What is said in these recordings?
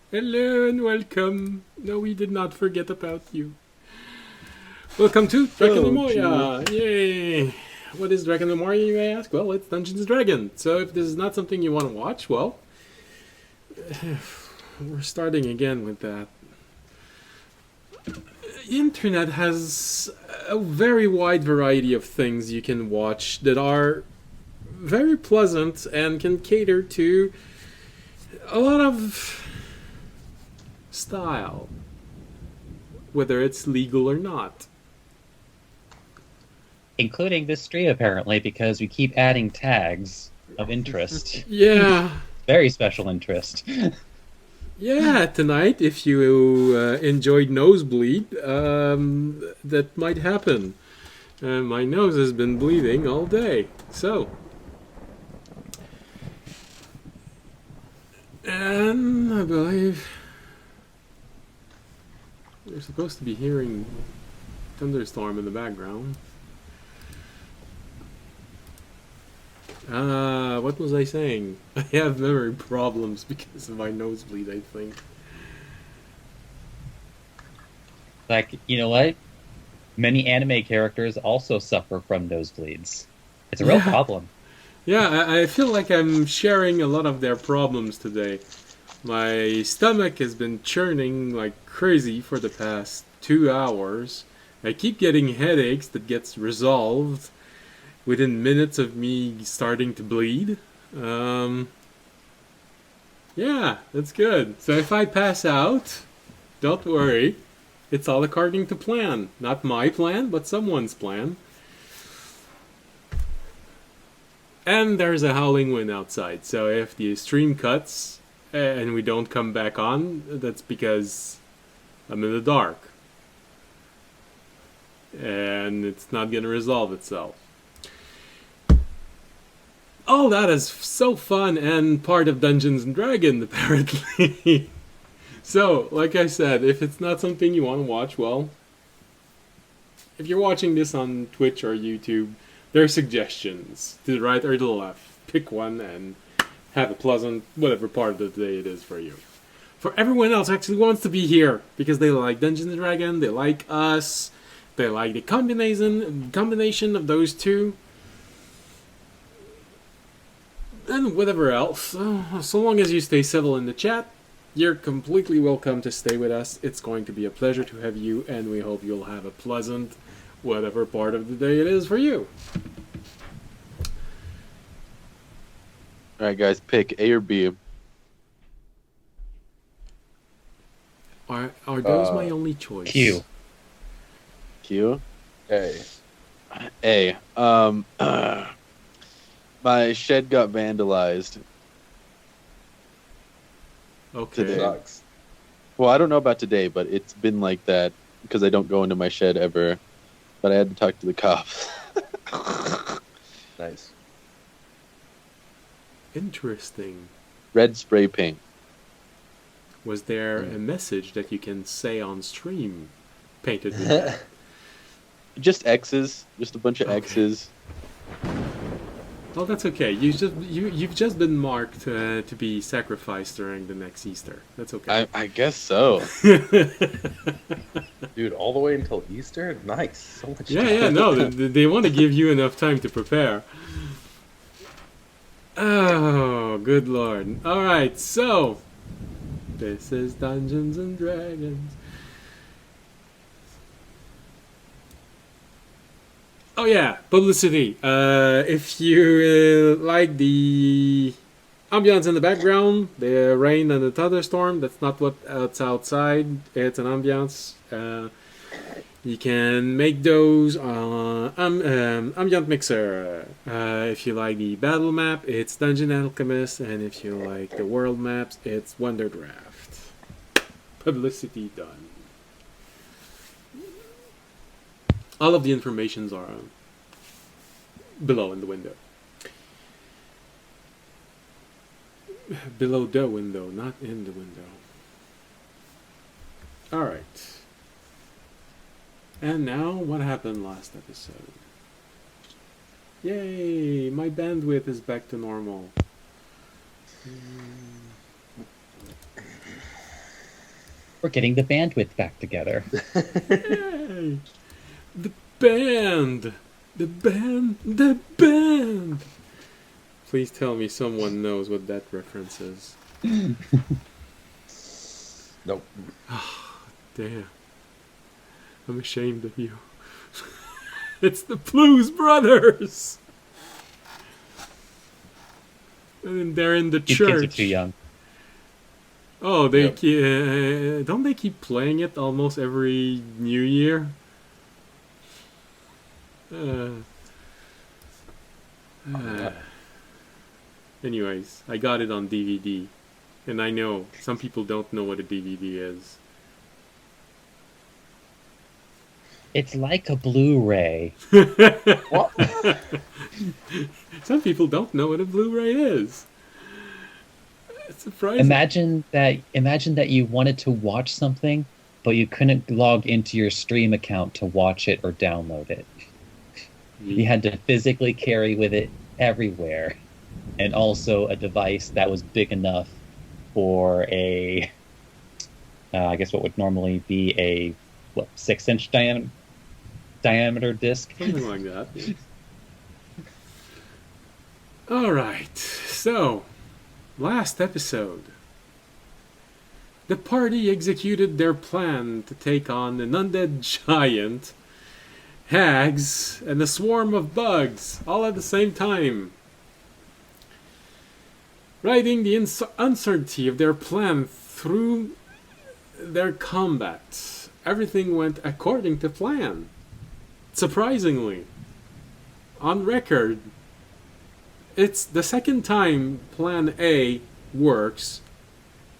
Hello and welcome. No, we did not forget about you. Welcome to Drakenmemoria. Yay! What is Drakenmemoria, you may ask? Well, it's Dungeons and Dragons. So if this is not something you want to watch, well, we're starting again with that. The internet has a very wide variety of things you can watch that are very pleasant and can cater to a lot of style, whether it's legal or not. Including this stream, apparently, because we keep adding tags of interest. Yeah. Very special interest. Yeah, tonight, if you enjoyed Nosebleed, that might happen. My nose has been bleeding all day, so. And I believe you're supposed to be hearing thunderstorm in the background. What was I saying? I have memory problems because of my nosebleed, I think. Like, you know what? Many anime characters also suffer from nosebleeds. It's a real problem. Yeah, I feel like I'm sharing a lot of their problems today. My stomach has been churning like crazy for the past 2 hours. I keep getting headaches that gets resolved within minutes of me starting to bleed. Yeah, that's good. So if I pass out, don't worry. It's all according to plan. Not my plan, but someone's plan. And there's a howling wind outside, so if the stream cuts and we don't come back on, that's because I'm in the dark. And it's not going to resolve itself. All that is so fun and part of Dungeons and Dragons, apparently. So, like I said, if it's not something you want to watch, well, if you're watching this on Twitch or YouTube, there are suggestions to the right or to the left. Pick one and have a pleasant, whatever part of the day it is for you. For everyone else who actually wants to be here, because they like Dungeons and Dragons, they like us, they like the combination of those two, and whatever else. So long as you stay civil in the chat, you're completely welcome to stay with us. It's going to be a pleasure to have you, and we hope you'll have a pleasant whatever part of the day it is for you. Alright guys, pick A or B. Are those my only choice? Q. Q? A. A. My shed got vandalized Okay. today. Sucks. Well, I don't know about today, but it's been like that because I don't go into my shed ever. But I had to talk to the cops. Nice. Interesting. Red spray paint. Was there a message that you can say on stream painted with that? Just X's. Just a bunch of Okay. X's. Well, that's okay. You've just been marked to be sacrificed during the next Easter. That's okay. I guess so. Dude, all the way until Easter? Nice. So much time. Yeah, no, they want to give you enough time to prepare. Oh, good lord. Alright, so this is Dungeons and Dragons. Oh yeah, publicity. If you like the ambiance in the background, the rain and the thunderstorm, that's not what's outside. It's an ambiance. You can make those ambient mixer. If you like the battle map, it's Dungeon Alchemist, and if you like the world maps, it's WonderDraft. Publicity done. All of the informations are below in the window. Below the window, not in the window. Alright. And now, what happened last episode? Yay! My bandwidth is back to normal. We're getting the bandwidth back together. Yay! The band! The band! The band! Please tell me someone knows what that reference is. Nope. Damn. I'm ashamed of you. It's the Blues Brothers! And they're in the You kids are church. too young. Oh, they Yep. don't they keep playing it almost every New Year? Anyways, I got it on DVD, and I know some people don't know what a DVD is. It's like a Blu-ray. What? Some people don't know what a Blu-ray is. It's surprising. Imagine that you wanted to watch something, but you couldn't log into your Stream account to watch it or download it. You had to physically carry with it everywhere, and also a device that was big enough for a, I guess what would normally be a 6-inch diameter disc. Something like that. Yes. All right. So, last episode, the party executed their plan to take on an undead giant, hags, and a swarm of bugs, all at the same time. Riding the uncertainty of their plan through their combat, everything went according to plan. Surprisingly, on record, it's the second time Plan A works,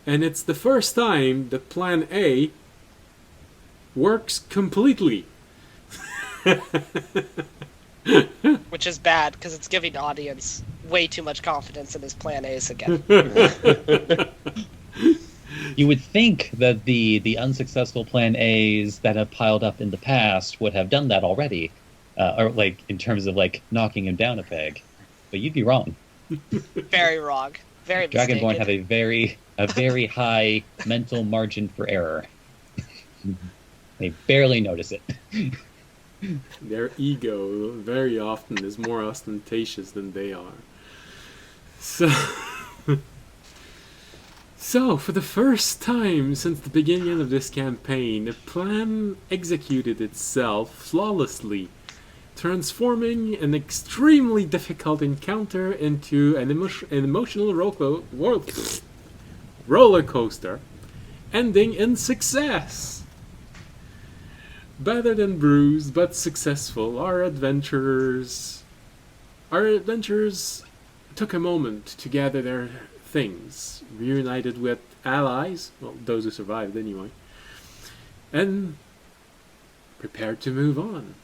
and it's the first time that Plan A works completely. Which is bad, because it's giving the audience way too much confidence in his plan A's again. You would think that the unsuccessful plan A's that have piled up in the past would have done that already, or like in terms of like knocking him down a peg, but you'd be wrong. Very wrong. Very mistaken. Dragonborn have a very high mental margin for error. They barely notice it. Their ego very often is more ostentatious than they are. So, for the first time since the beginning of this campaign, the plan executed itself flawlessly, transforming an extremely difficult encounter into an emotional roller coaster, ending in success. Battered and bruised, but successful, our adventurers took a moment to gather their things, reunited with allies, well, those who survived anyway, and prepared to move on.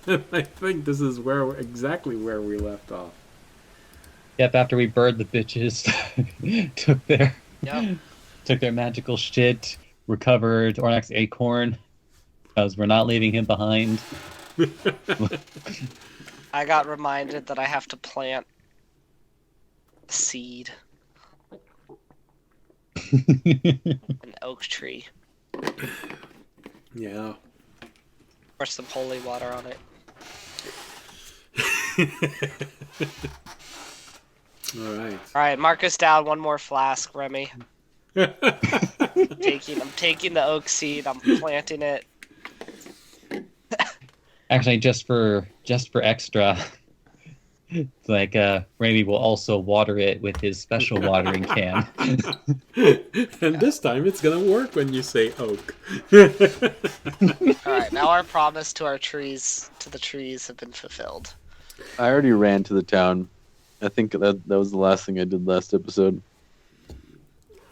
And I think this is exactly where we left off. Yep, after we bird the bitches, took their magical shit, recovered Ornax's acorn, because we're not leaving him behind. I got reminded that I have to plant a seed. An oak tree. Yeah. Pour some holy water on it. Alright, mark us down one more flask, Remy. I'm taking the oak seed, I'm planting it. Actually, just for extra, it's like Remy will also water it with his special watering can. And this time it's gonna work when you say oak. Alright, now our promise to the trees have been fulfilled. I already ran to the town. I think that was the last thing I did last episode.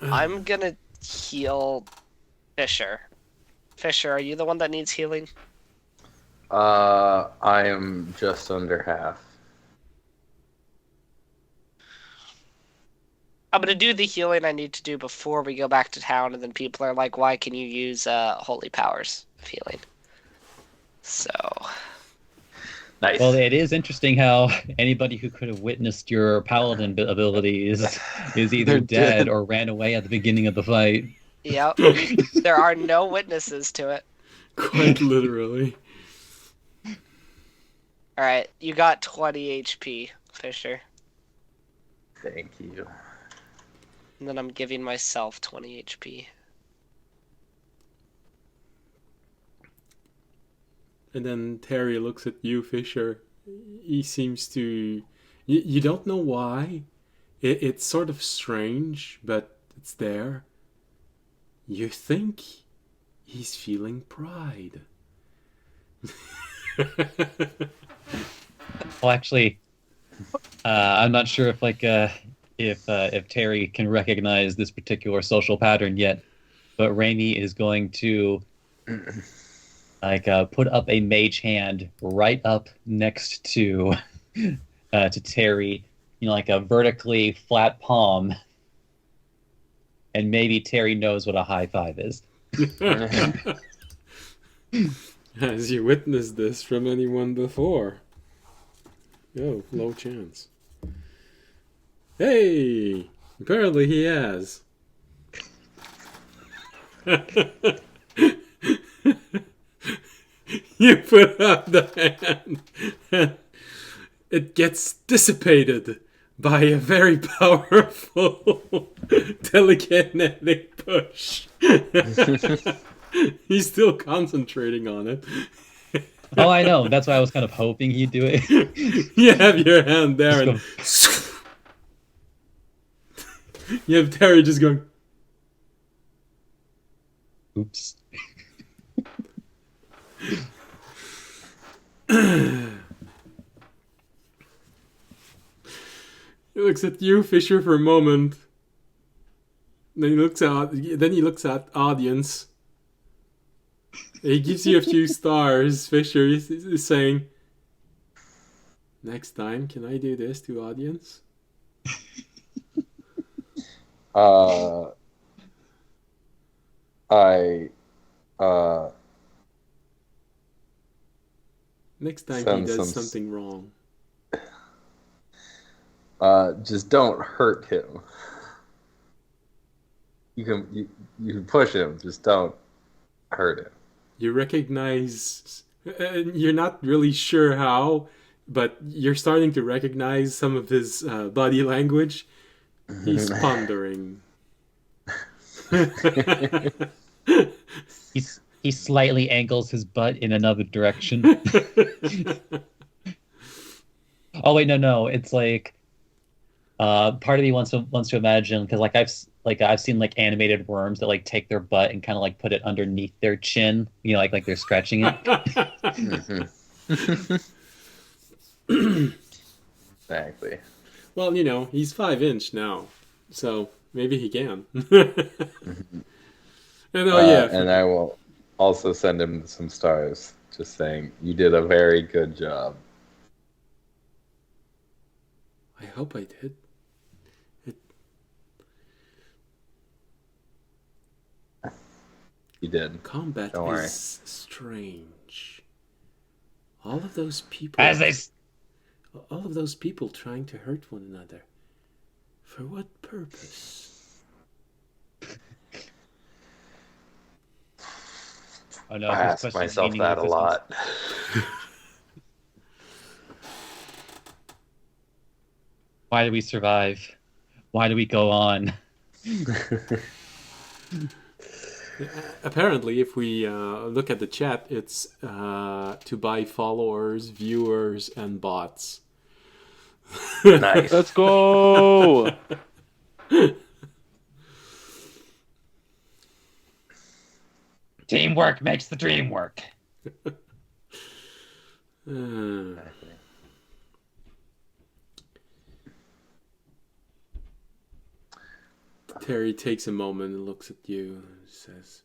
I'm gonna heal Fisher. Fisher, are you the one that needs healing? I am just under half. I'm gonna do the healing I need to do before we go back to town, and then people are like, why can you use holy powers of healing? So... Nice. Well, it is interesting how anybody who could have witnessed your paladin abilities is either They're dead dead. or ran away at the beginning of the fight. Yep. There are no witnesses to it. Quite literally. Alright, you got 20 HP, Fisher. Thank you. And then I'm giving myself 20 HP. And then Terry looks at you, Fisher. He seems to... You don't know why. It's sort of strange, but it's there. You think he's feeling pride. Well, actually, I'm not sure if if Terry can recognize this particular social pattern yet, but Raimi is going to put up a mage hand right up next to Terry, like a vertically flat palm, and maybe Terry knows what a high five is. Has you witnessed this from anyone before? Oh, low chance. Hey! Apparently he has. You put up the hand and it gets dissipated by a very powerful telekinetic push. He's still concentrating on it. Oh, I know. That's why I was kind of hoping he'd do it. You have your hand there and you have Terry just going, Oops. He looks at you, Fisher, for a moment. Then he looks at audience. He gives you a few stars. Fisher is saying, "Next time, can I do this to audience?" Next time he does something wrong. Just don't hurt him. You can push him, just don't hurt him. You recognize, you're not really sure how, but you're starting to recognize some of his body language. He's pondering. He slightly angles his butt in another direction. Oh wait, no, it's like part of me wants to imagine, because I've seen like animated worms that like take their butt and kind of like put it underneath their chin, like they're scratching it. Exactly. Well, he's 5-inch now, so maybe he can. And and I will also send him some stars, just saying you did a very good job. I hope I did. You did. Combat Don't worry. is strange. All of those people trying to hurt one another. For what purpose? Oh no, I ask myself that a lot. Why do we survive? Why do we go on? Apparently, if we look at the chat, it's to buy followers, viewers, and bots. Nice. Let's go! Teamwork makes the dream work. Terry takes a moment and looks at you and says,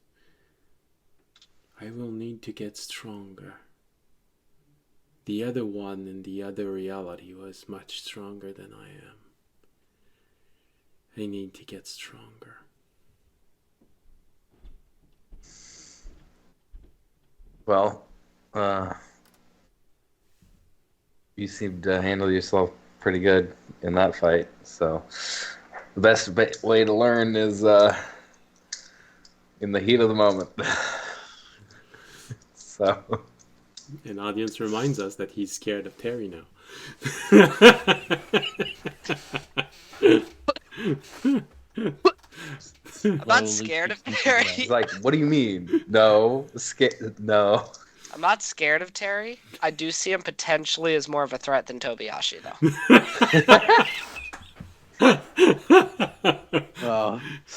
I will need to get stronger. The other one in the other reality was much stronger than I am. I need to get stronger. Well, you seem to handle yourself pretty good in that fight, so the best way to learn is in the heat of the moment. So, An audience reminds us that he's scared of Terry now. I'm not scared of Terry. he's like, what do you mean? No, no. I'm not scared of Terry. I do see him potentially as more of a threat than Tobiyashi, though.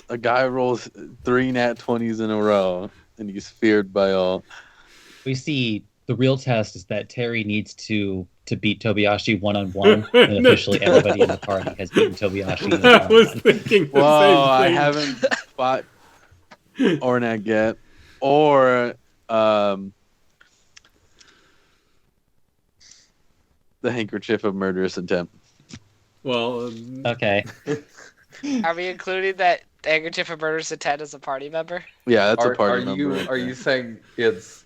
A guy rolls 3 nat 20s in a row, and he's feared by all. We see the real test is that Terry needs to beat Tobiyashi one-on-one, and officially everybody in the party has beaten Tobiyashi in I was one-on-one. thinking the Whoa, same I thing. haven't fought Ornak yet. Or the handkerchief of murderous intent. Well, Okay. Are we including that handkerchief of murderous intent as a party member? Yeah, that's Are, a party are member. you right are there. you saying it's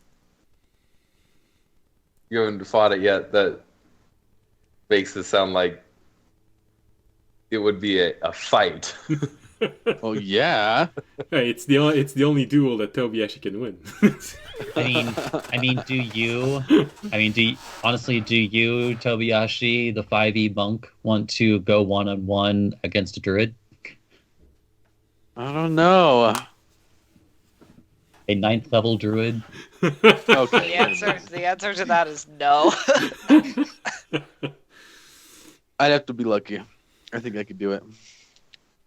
you haven't fought it yet? That makes it sound like it would be a fight. Well, yeah. hey, it's the only duel that Tobiyashi can win. Do you, honestly, do you, Tobiyashi, the 5e monk, want to go one-on-one against a druid? I don't know. A 9th level druid? Okay. The answer to that is no. I'd have to be lucky. I think I could do it.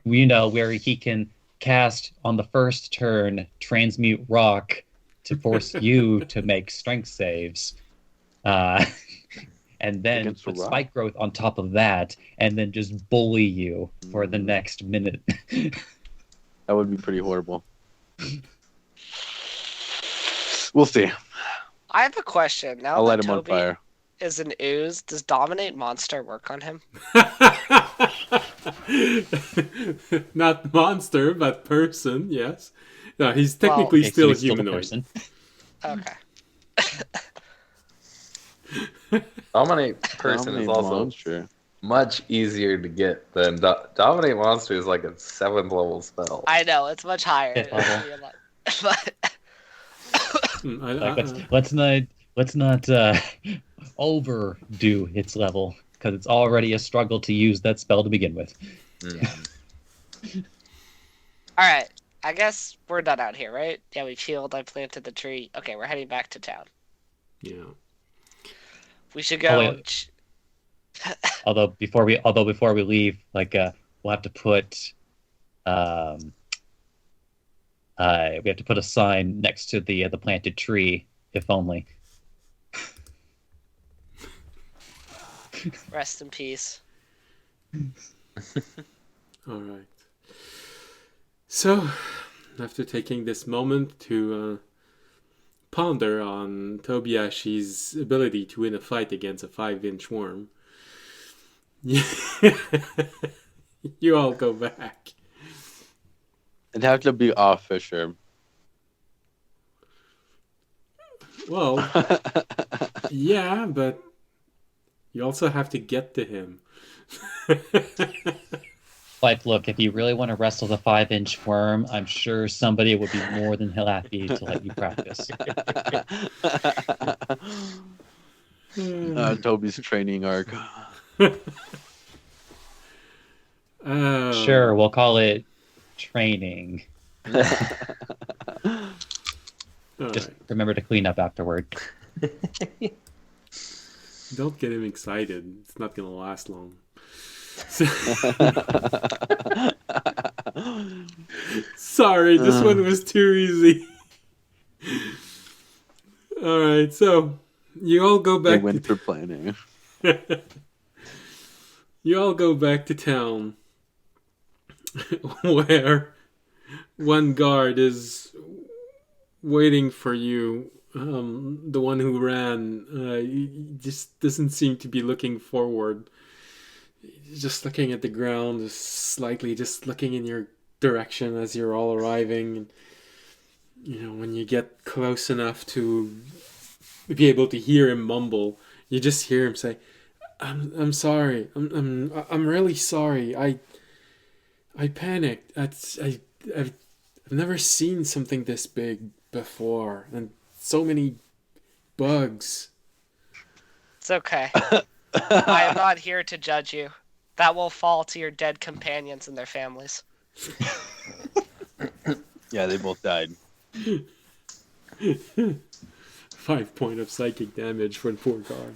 You know, where he can cast on the first turn, transmute rock to force you to make strength saves. And then Against a put rock? spike growth on top of that, and then just bully you for the next minute. That would be pretty horrible. We'll see. I have a question. Now I'll that light him on Toby fire. is an ooze, does Dominate Monster work on him? Not monster, but person. Yes. No, he's technically Okay, so still he's still a humanoid. person. Okay. Dominate person is Dominate also monster. much easier to get than Dominate monster is like a 7th level spell. I know, it's much higher. Fifth level. But Let's not overdo its level, because it's already a struggle to use that spell to begin with. alright. I guess we're done out here, right? Yeah, we've healed, I planted the tree. Okay, we're heading back to town. Yeah. We should go. Oh, wait. Although before we leave, we'll have to put we have to put a sign next to the planted tree, if only. Rest in peace. All right. So, after taking this moment to ponder on Tobiyashi's ability to win a fight against a 5-inch worm, you all go back. It'd have to be off Fisher. Well, yeah, but you also have to get to him. Like, look, if you really want to wrestle the 5-inch worm, I'm sure somebody would be more than happy to let you practice. Toby's training arc. Sure, we'll call it training. Just remember to clean up afterward. Don't get him excited. It's not going to last long. Sorry, this one was too easy. Alright, so you all go They back went through planning. you all go back to town where one guard is waiting for you. The one who ran he just doesn't seem to be looking forward. He's just looking at the ground, just looking in your direction as you're all arriving. And, when you get close enough to be able to hear him mumble, you just hear him say, "I'm sorry. I'm really sorry. I panicked. I I've never seen something this big before, and so many bugs. It's okay. I am not here to judge you. That will fall to your dead companions and their families. Yeah, they both died. 5 point of psychic damage for the poor guard.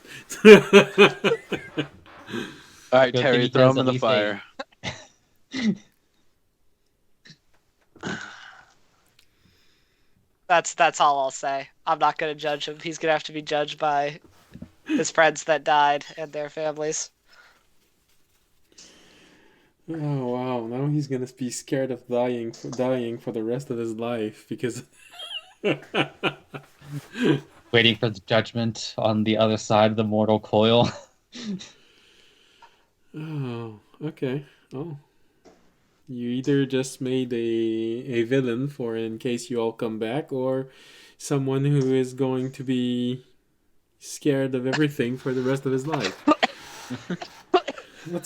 All right, Good thing Terry, he throw has him in at the least fire. That's all I'll say. I'm not gonna judge him. He's gonna have to be judged by his friends that died and their families. Oh wow! Now he's gonna be scared of dying for the rest of his life because. Waiting for the judgment on the other side of the mortal coil. Oh, okay. Oh, you either just made a villain for in case you all come back, or someone who is going to be scared of everything for the rest of his life.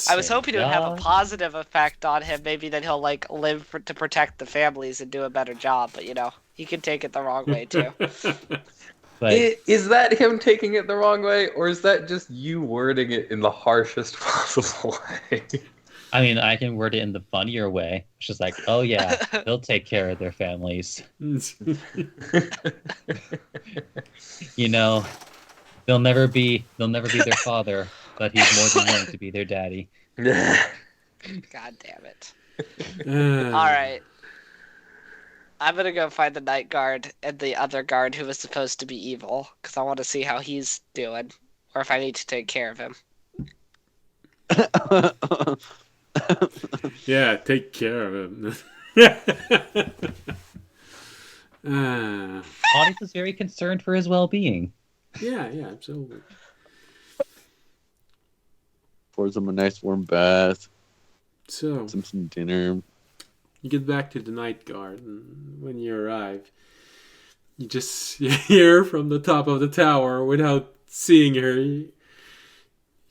I was hoping it would have a God. positive effect on him. Maybe that he'll like live to protect the families and do a better job. But he can take it the wrong way too. But Is that him taking it the wrong way, or is that just you wording it in the harshest possible way? I mean, I can word it in the funnier way. It's just like, oh yeah, they'll take care of their families. You know, they'll never be their father, but he's more than willing to be their daddy. God damn it! All right, I'm gonna go find the night guard and the other guard who was supposed to be evil because I want to see how he's doing, or if I need to take care of him. Yeah, take care of him. Audience is very concerned for his well-being. Yeah, absolutely. Pour them a nice warm bath, So some dinner. you get back to the night guard, and when you arrive, you just hear from the top of the tower without seeing her. You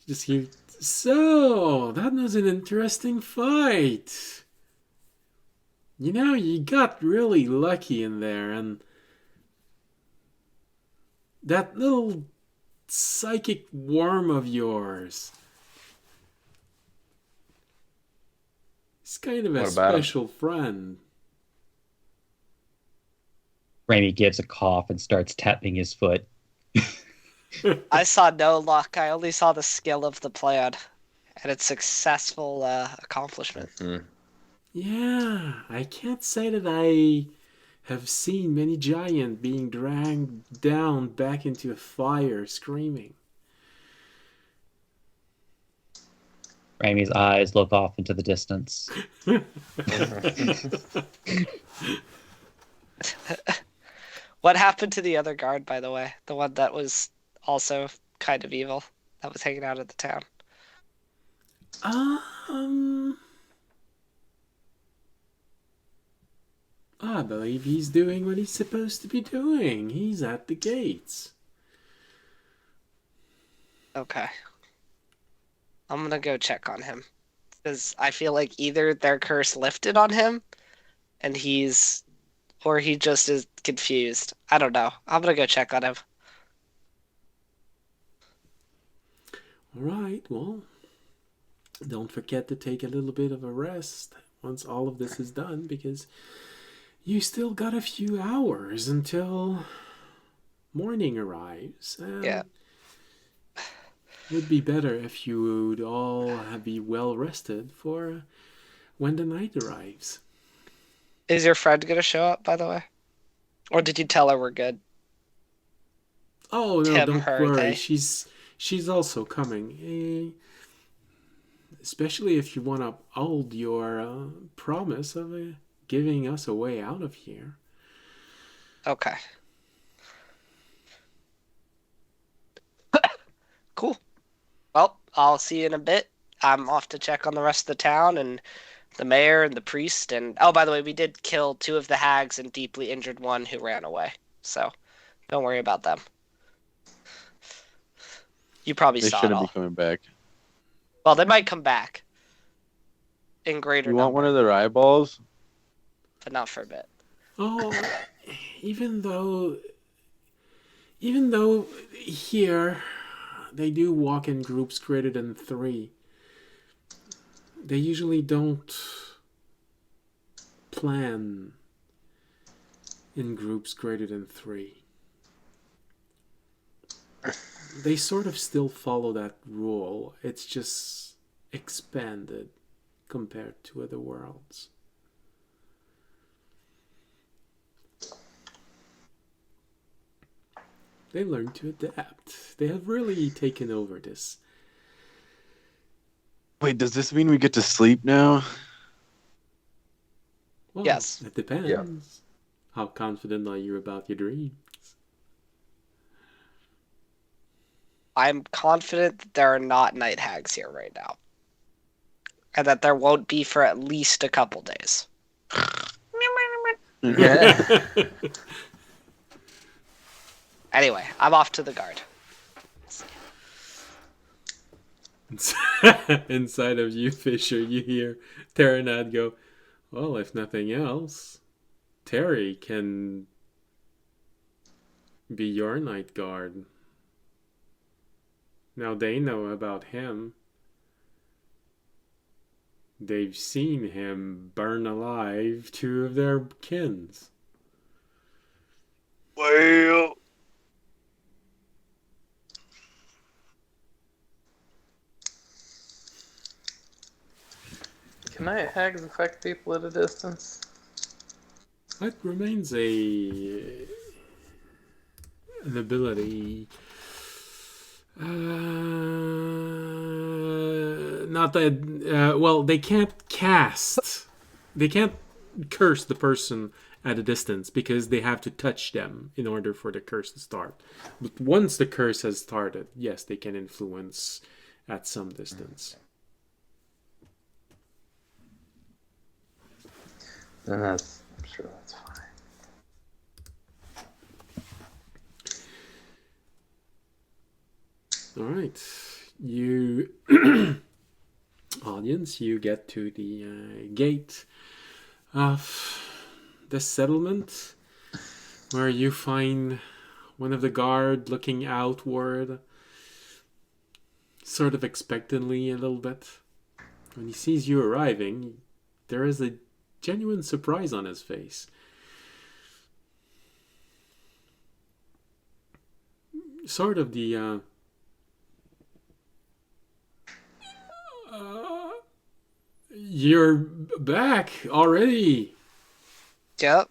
just hear, "So that was an interesting fight. You got really lucky in there, and that little psychic worm of yours. He's kind of a What about him? special friend." Raimi gives a cough and starts tapping his foot. I saw no luck. I only saw the skill of the plan and its successful accomplishment. Yeah, I can't say that I have seen many giants being dragged down back into a fire screaming. Raimi's eyes look off into the distance. What happened to the other guard, by the way? The one that was also kind of evil, that was hanging out at the town. I believe he's doing what he's supposed to be doing. He's at the gates. Okay. I'm gonna go check on him. Because I feel like either their curse lifted on him, and or he just is confused. I don't know. I'm gonna go check on him. All right, well, don't forget to take a little bit of a rest once all of this is done, because you still got a few hours until morning arrives. Yeah. It would be better if you would all be well rested for when the night arrives. Is your friend gonna show up, by the way? Or did you tell her we're good? Oh no, Him, don't her, worry. they. She's also coming. Especially if you want to uphold your promise of giving us a way out of here. Okay. Cool. Well, I'll see you in a bit. I'm off to check on the rest of the town and the mayor and the priest. And oh, by the way, we did kill 2 of the hags and deeply injured one who ran away. So don't worry about them. You probably They saw it shouldn't all. be coming back. Well, they might come back in greater You want number, one of their eyeballs? but not for a bit. Oh, even though here they do walk in groups greater than 3, they usually don't plan in groups greater than 3. They sort of still follow that rule. It's just expanded compared to other worlds. They learn to adapt. They have really taken over this. Wait, does this mean we get to sleep now? Well, Yes. it depends. Yeah. How confident are you about your dreams? I'm confident that there are not night hags here right now. And that there won't be for at least a couple days. Yeah. Anyway, I'm off to the guard. Inside of you, Fisher, you hear Terranad go, well, if nothing else, Terry can be your night guard. Now they know about him. They've seen him burn alive 2 of their kins. Well, Can night hags affect people at a distance? That remains an ability. Not that. Well, they can't cast. They can't curse the person at a distance because they have to touch them in order for the curse to start. But once the curse has started, yes, they can influence at some distance. Then I'm sure that's fine. All right, you audience, you get to the gate of the settlement where you find one of the guard looking outward, sort of expectantly a little bit. When he sees you arriving, there is a genuine surprise on his face. Sort of the you're back already. Yep.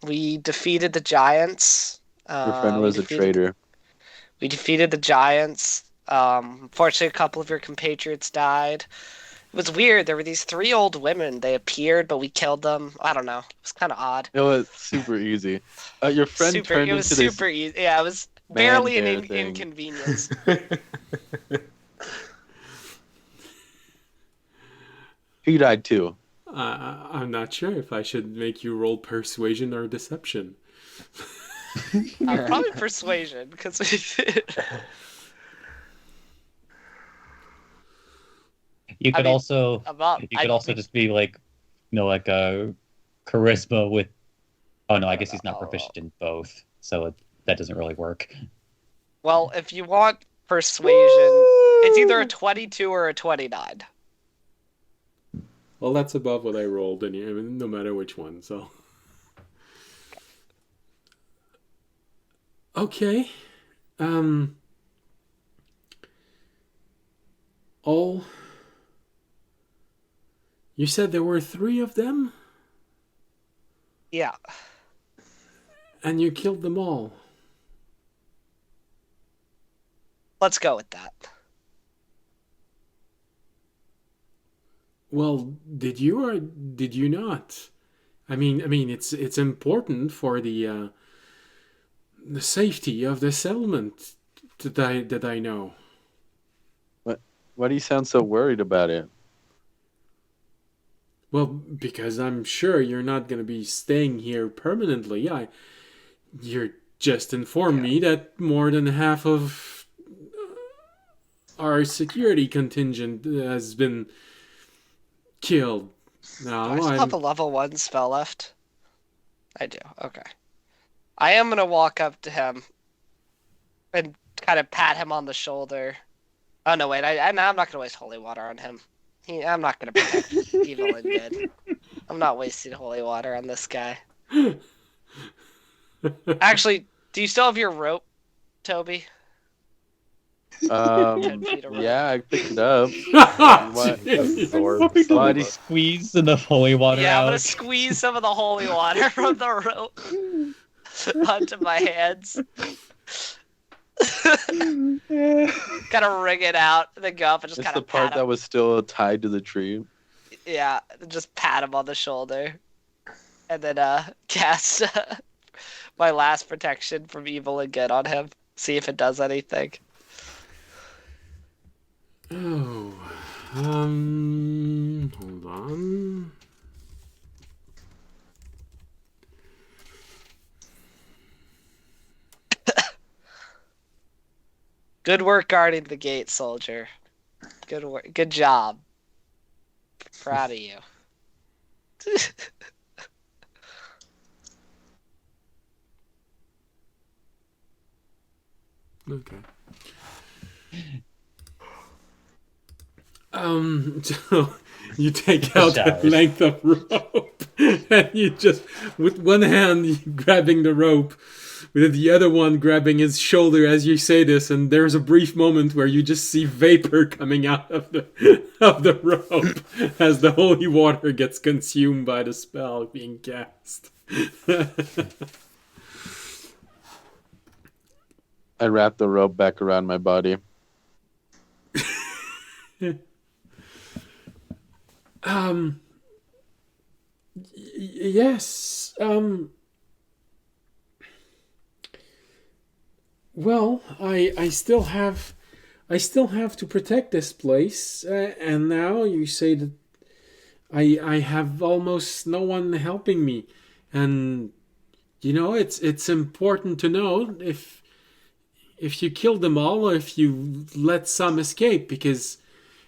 We defeated the giants. your friend was a traitor. We defeated the giants. Unfortunately, a couple of your compatriots died. It was weird. There were these 3 old women. They appeared, but we killed them. I don't know. It was kind of odd. It was super easy. Your friend turned It was into this super easy. Yeah, it was barely an man-bear thing. inconvenience. He died too. I'm not sure if I should make you roll persuasion or deception. Probably persuasion, because You could also I- just be like, like a charisma with. Oh no, I guess he's not proficient in both, so that doesn't really work. Well, if you want persuasion, it's either a 22 or a 29. Well, that's above what I rolled, no matter which one. So, okay. All. You said there were 3 of them, Yeah. and you killed them all. Let's go with that. Well, did you or did you not? I mean, it's important for the safety of the settlement that I know. Why do you sound so worried about it? Well, because I'm sure you're not going to be staying here permanently. You're just informed me that more than half of our security contingent has been killed. Now I still have a level 1 spell left. I do. Okay. I am gonna walk up to him and kind of pat him on the shoulder. Oh no, wait! I'm not gonna waste holy water on him. I'm not gonna protect evil and good. I'm not wasting holy water on this guy. Actually, do you still have your rope, Toby? 10 feet of rope. Yeah, I picked it up. What? Absorb some Why of do He squeezed enough holy water Yeah, I'm out. gonna squeeze some of the holy water from the rope onto my hands. Gotta wring it out, and then go up and just It's kind the of part pat that him. was still tied to the tree. Yeah, just pat him on the shoulder, and then cast my last protection from evil and good on him. See if it does anything. Oh, hold on. Good work guarding the gate, soldier. Good work. Good job. Proud of you. Okay. So you take out that Showers. length of rope, and you just, with one hand, you grabbing the rope, with the other one grabbing his shoulder as you say this, and there's a brief moment where you just see vapor coming out of the rope as the holy water gets consumed by the spell being cast. I wrapped the rope back around my body. Yes. Well, I still have to protect this place, and now you say that I have almost no one helping me, and it's important to know if you kill them all or if you let some escape, because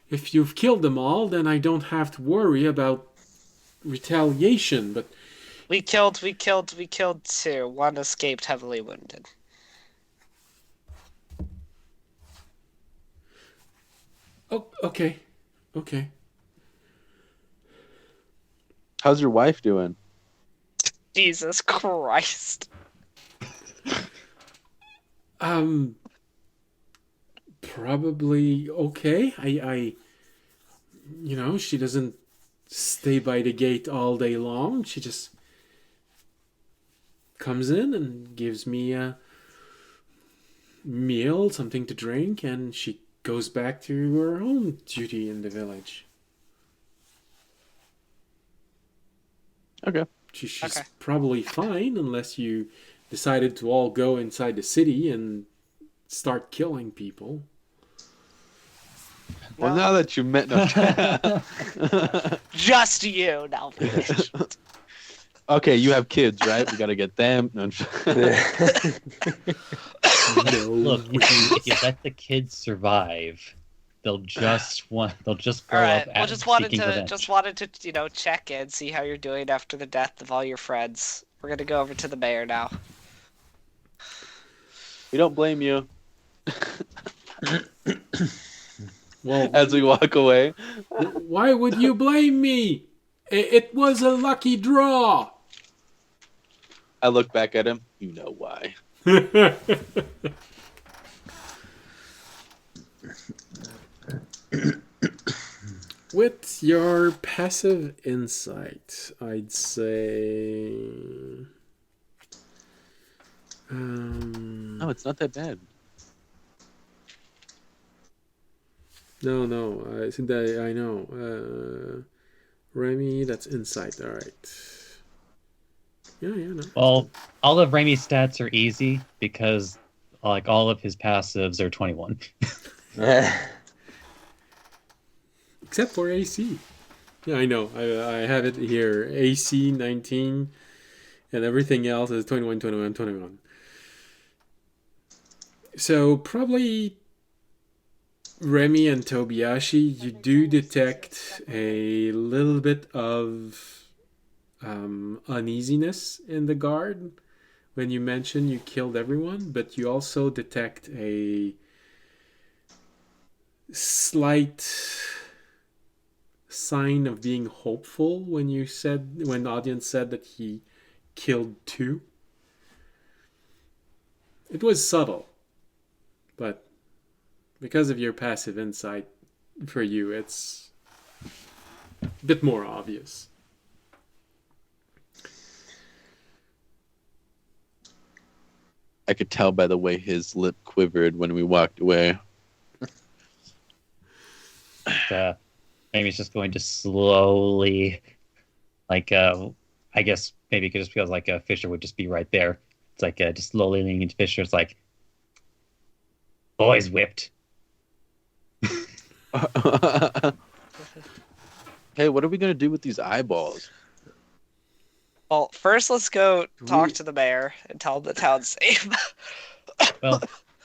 if you've killed them all, then I don't have to worry about retaliation. But We killed two. One escaped heavily wounded. oh, okay. How's your wife doing? Jesus Christ. Probably okay. She doesn't stay by the gate all day long. She just comes in and gives me a meal, something to drink, and she goes back to her own duty in the village. Okay. She's Okay. probably fine unless you decided to all go inside the city and start killing people. Well, now that you met, no. Just you now, bitch. Okay, you have kids, right? We gotta get them. No. Look, if you let the kids survive, they'll just grow Alright, up well seeking revenge. just wanted to, check in, see how you're doing after the death of all your friends. We're gonna go over to the mayor now. We don't blame you. Well, As we walk away. why would you blame me? It was a lucky draw. I look back at him. You know why. With your passive insight, I'd say. No, it's not that bad. No. I know. Remy, that's insight. All right. Yeah, no. Well, all of Raimi's stats are easy because, like, all of his passives are 21. Except for AC. Yeah, I know. I have it here. AC 19, and everything else is 21, 21, 21. So probably Remy and Tobiyashi, you do detect a little bit of uneasiness in the guard when you mention you killed everyone, but you also detect a slight sign of being hopeful when the audience said that he killed 2. It was subtle, but because of your passive insight, for you it's a bit more obvious. I could tell by the way his lip quivered when we walked away. Maybe it's just going to slowly, like, I guess maybe it just feels like Fisher would just be right there. It's like just slowly leaning into Fisher. It's like, boys whipped. Hey, what are we gonna do with these eyeballs? Well, first let's go talk to the mayor and tell him the town's safe. Well,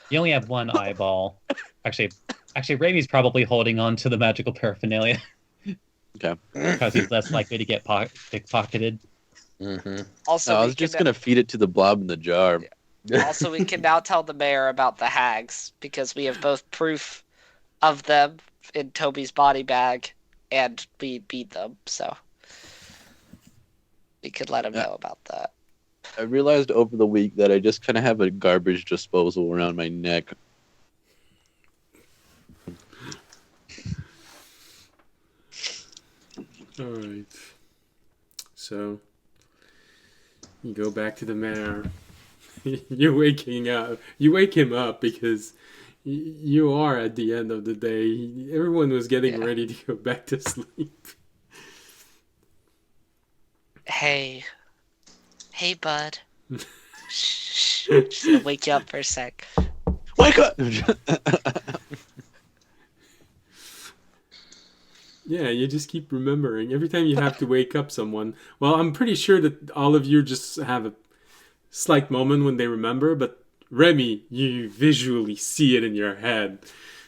you only have one eyeball. Actually, Raimi's probably holding on to the magical paraphernalia. Okay. Because he's less likely to get pickpocketed. Mm-hmm. Also, I was just gonna feed it to the blob in the jar. Also, we can now tell the mayor about the hags because we have both proof of them in Toby's body bag, and we beat them, so we could let him know about that. I realized over the week that I just kind of have a garbage disposal around my neck. All right. So you go back to the mayor. You wake him up because you are at the end of the day. Everyone was getting ready to go back to sleep. Hey, bud. Shh. Just gonna wake you up for a sec. Wake up! Yeah, you just keep remembering. Every time you have to wake up someone. Well, I'm pretty sure that all of you just have a slight moment when they remember, but Remy, you visually see it in your head.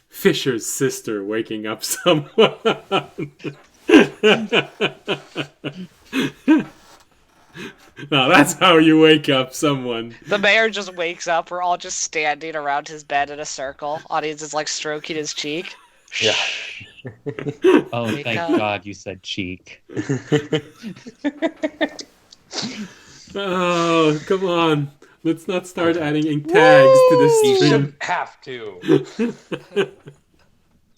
Fisher's sister waking up someone. Now that's how you wake up someone. The mayor just wakes up. We're all just standing around his bed in a circle. Audience is like stroking his cheek. Yeah. Oh, Wake thank up. God you said cheek. Oh, come on. Let's not start adding ink tags to this You stream. shouldn't have to.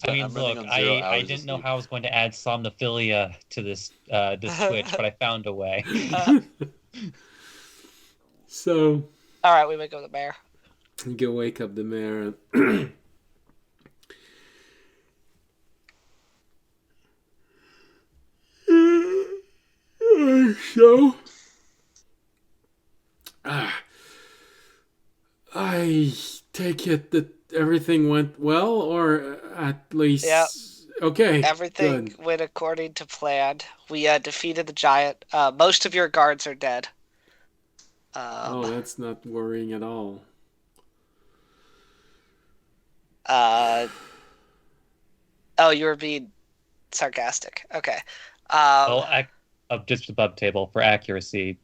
I mean, I'm running look, on 0 I hours didn't of know sleep. how I was going to add somnophilia to this Twitch, but I found a way. So, All right, we wake up the mayor. you go wake up the mayor. So, I take it that everything went well, or at least... Yep. Okay, Everything good. went according to plan. We defeated the giant. Most of your guards are dead. Oh, that's not worrying at all. Oh, you were being sarcastic. Okay. Well, just above table for accuracy,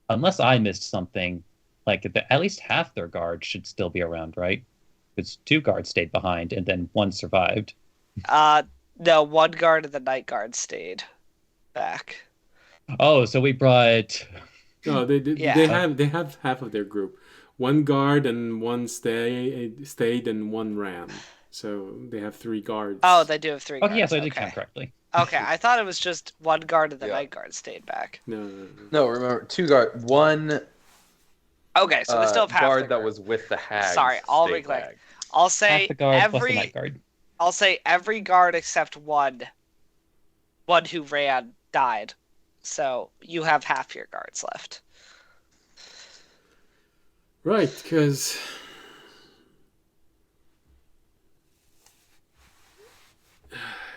unless I missed something, like at least half their guards should still be around, right? Because 2 guards stayed behind and then 1 survived. No, 1 guard and the night guard stayed back. Oh, so we brought. No, they Yeah. have half of their group. 1 guard and 1 stayed and 1 ran. So they have 3 guards. Oh, they do have 3 guards. Okay, yeah, so I did count correctly. Okay, I thought it was just 1 guard and the Yeah. night guard stayed back. No. No, remember, 2 guard, 1 Okay, so they still have half guard the that group. was with the hags. Sorry, I'll stayed be clear. back. I'll say Half the guard plus the every. night guard. I'll say every guard except one who ran died. So you have half your guards left. Right, because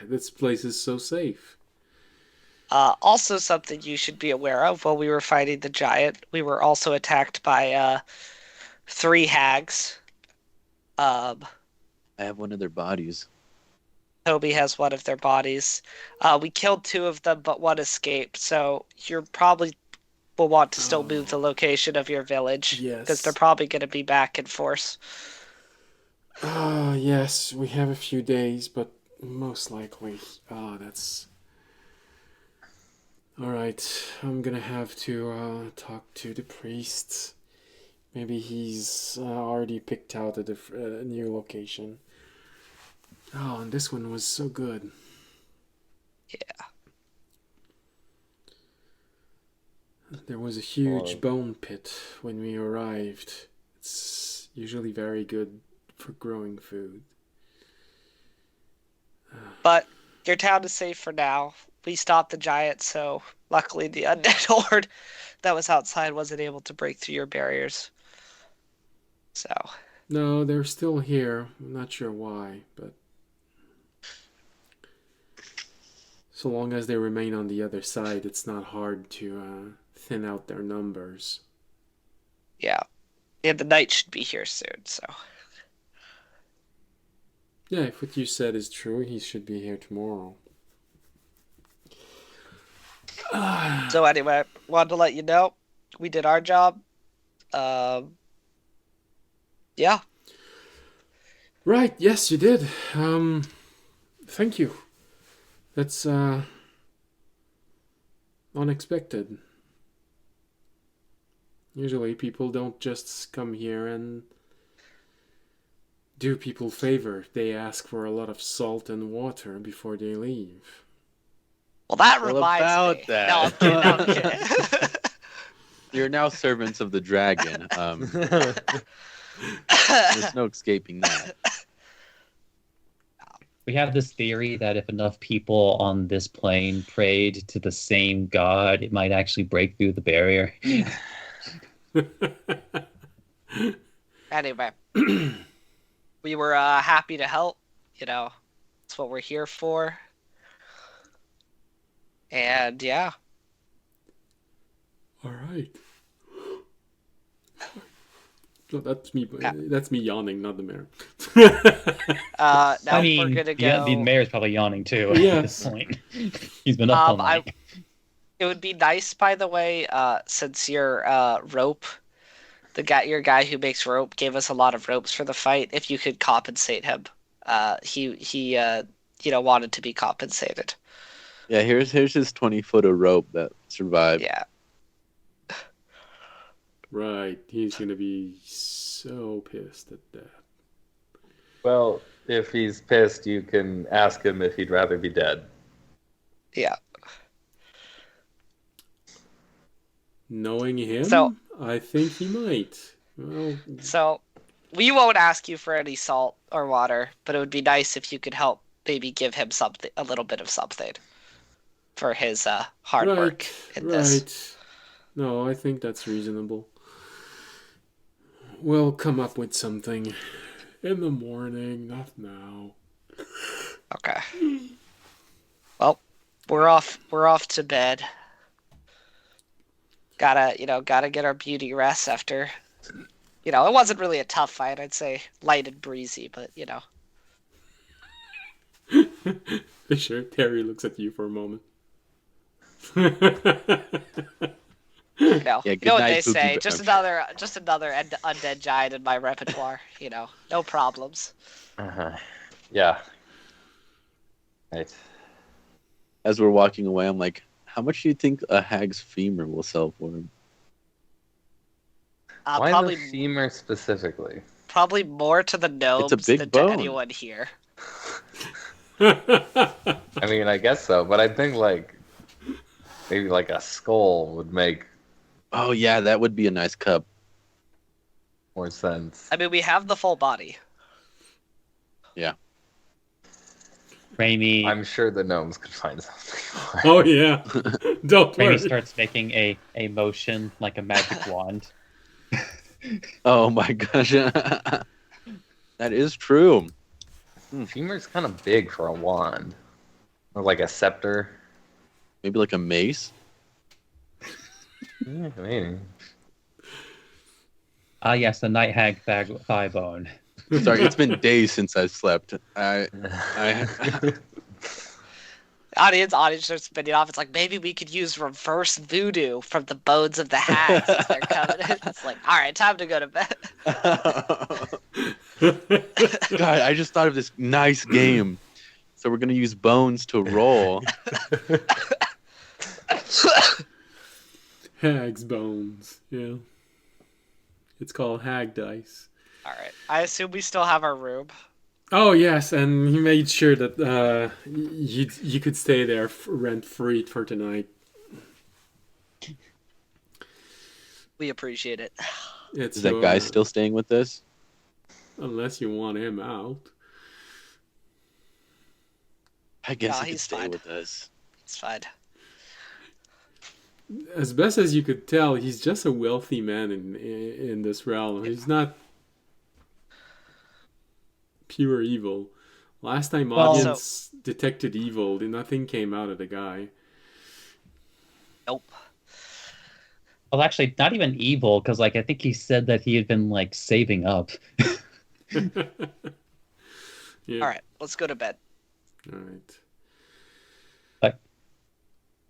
this place is so safe. Also, something you should be aware of: while we were fighting the giant, we were also attacked by 3 hags. I have one of their bodies. Toby has one of their bodies. We killed 2 of them, but 1 escaped. So you're probably will want to still move the location of your village. Yes. Because they're probably going to be back in force. Yes, we have a few days, but most likely. That's... Alright, I'm gonna have to talk to the priest. Maybe he's already picked out a new location. Oh, and this one was so good. Yeah. There was a huge bone pit when we arrived. It's usually very good for growing food. But your town is safe for now. We stopped the giant, so luckily the undead horde that was outside wasn't able to break through your barriers. So. No, they're still here. I'm not sure why, but so long as they remain on the other side, it's not hard to thin out their numbers. Yeah. And the knight should be here soon, so. Yeah, if what you said is true, he should be here tomorrow. So anyway, wanted to let you know we did our job. Yeah. Right, yes, you did. Thank you. That's unexpected. Usually people don't just come here and do people favor. They ask for a lot of salt and water before they leave. Well, that Well, reminds about me. that. No, I'm kidding. No, I'm kidding. You're now servants of the dragon. There's no escaping that. We have this theory that if enough people on this plane prayed to the same god, it might actually break through the barrier. Anyway, we were happy to help. You know, that's what we're here for. And yeah. All right. No, that's me. That's me yawning, not the mayor. Now I mean, we're gonna go. yeah, the mayor's probably yawning too at Yes. this point. He's been up all night. It would be nice, by the way, since your rope, your guy who makes rope gave us a lot of ropes for the fight. If you could compensate him, he wanted to be compensated. Yeah, here's his 20-foot of rope that survived. Yeah. Right, he's gonna be so pissed at that. Well, if he's pissed, you can ask him if he'd rather be dead. Yeah. Knowing him, So- I think he might. Well, So we won't ask you for any salt or water, but it would be nice if you could help maybe give him something, a little bit of something for his hard work in this. Right. No, I think that's reasonable. We'll come up with something in the morning, not now. Okay. Well, we're off to bed. Gotta get our beauty rest after. It wasn't really a tough fight. I'd say light and breezy, but Sure, Terry looks at you for a moment. No, Yeah, you know what good they night, say. Pookie. Just another undead giant in my repertoire. No problems. Uh-huh. Yeah. Right. As we're walking away, I'm like, how much do you think a hag's femur will sell for him? Why Probably the femur specifically? probably more to the gnomes big than bone. to anyone here. I mean, I guess so, but I think maybe a skull would make Oh yeah, that would be a nice cup. more sense. I mean, we have the full body. Raimi, I'm sure the gnomes could find something for it. Oh yeah, don't Raimi worry. starts making a motion like a magic wand. Oh my gosh, that is true. Femur's kind of big for a wand. Or like a scepter. Maybe like a mace. Yeah, maybe. Ah, yes, the night hag thigh bone. Sorry, it's been days since I slept. Audience starts spinning off. It's like, maybe we could use reverse voodoo from the bones of the hags as they're coming in. It's like, all right, time to go to bed. God, I just thought of this nice game. So we're gonna use bones to roll. Hag's bones. Yeah. It's called hag dice. All right. I assume we still have our room. Oh yes, and he made sure that you could stay there rent free for tonight. We appreciate it. Is that guy still staying with us? Unless you want him out. I guess No, he could he's stay fine. with us. It's fine. As best as you could tell, he's just a wealthy man in this realm. He's not pure evil. Last time audience detected evil, nothing came out of the guy. Nope. Well, actually, not even evil, because I think he said that he had been saving up. Yeah. All right, let's go to bed. All right.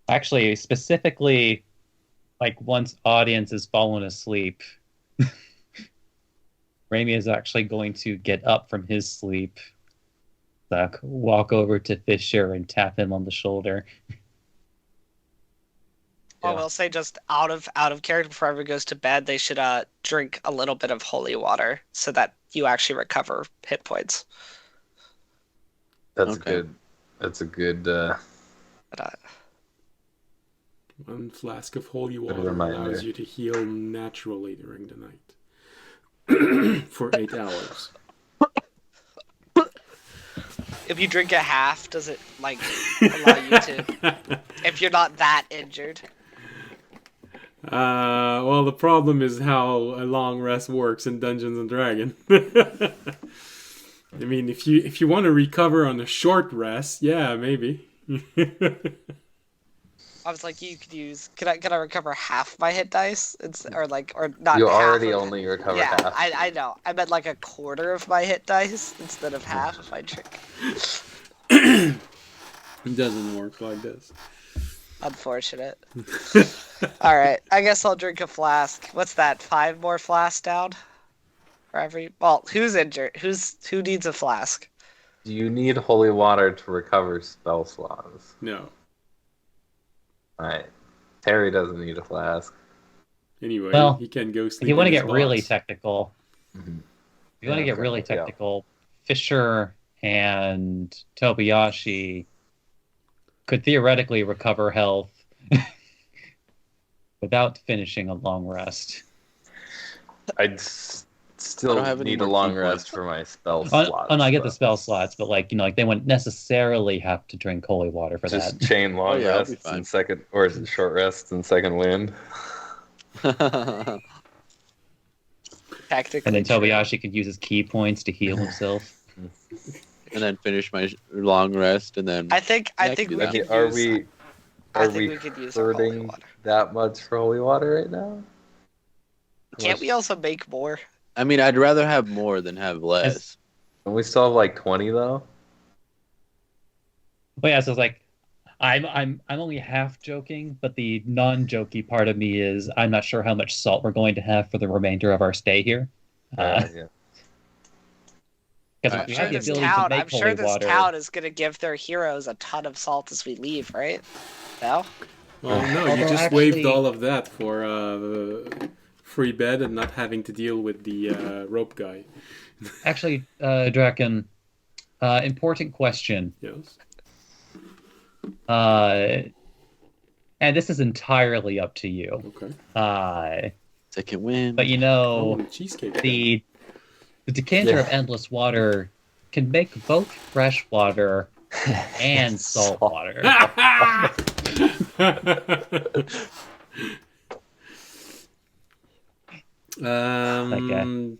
Actually, specifically, once audience has fallen asleep, Raimi is actually going to get up from his sleep, walk over to Fisher and tap him on the shoulder. I will say, just out of character, before everyone goes to bed, they should drink a little bit of holy water so that you actually recover hit points. That's Okay. good. That's a good. One flask of holy water reminder. allows you to heal naturally during the night. For 8 hours. If you drink a half, does it allow you to? If you're not that injured. Well, the problem is how a long rest works in Dungeons and Dragons. I mean, if you want to recover on a short rest, yeah, maybe. I was like, you could use. Can I recover half my hit dice? Or not? You half already of it. only recovered Yeah, half. I know. I meant a quarter of my hit dice instead of half if I drink. It doesn't work like this. Unfortunate. All right, I guess I'll drink a flask. What's that? 5 more flasks down? For every. Well, who's injured? Who needs a flask? Do you need holy water to recover spell slots? No. Alright. Terry doesn't need a flask. Anyway, Well, he can go sleep. If you want to in his get really box. technical, Mhm. if you want to Yeah, get really okay, yeah. technical, Fisher and Tobayashi could theoretically recover health without finishing a long rest. I'd still don't have any need a more long key rest points. for my spell Oh, slots. no, I get the but spell slots, but they wouldn't necessarily have to drink holy water for Just that. chain long Oh, yeah, I'll be rests fine. and second, or is it short rests and second wind? Technically. And then true. Tobayashi could use his key points to heal himself. And then finish my long rest, and then I think I we can could do use. that. Are I think we we could use our holy hurting water. that much for holy water right now? Can't we also make more? I mean, I'd rather have more than have less. And we still have like 20 though. But yeah, so it's I'm only half joking, but the non-jokey part of me is I'm not sure how much salt we're going to have for the remainder of our stay here. Yeah. Because I'm we sure have the this ability to make holy water. town is going to give their heroes a ton of salt as we leave, right? No? Well, no, you Although just actually- waived all of that for free bed and not having to deal with the rope guy. Actually, Draken, important question. Yes. And this is entirely up to you. Okay. Second win. But Oh, cheesecake. the decanter of endless water can make both fresh water and salt water.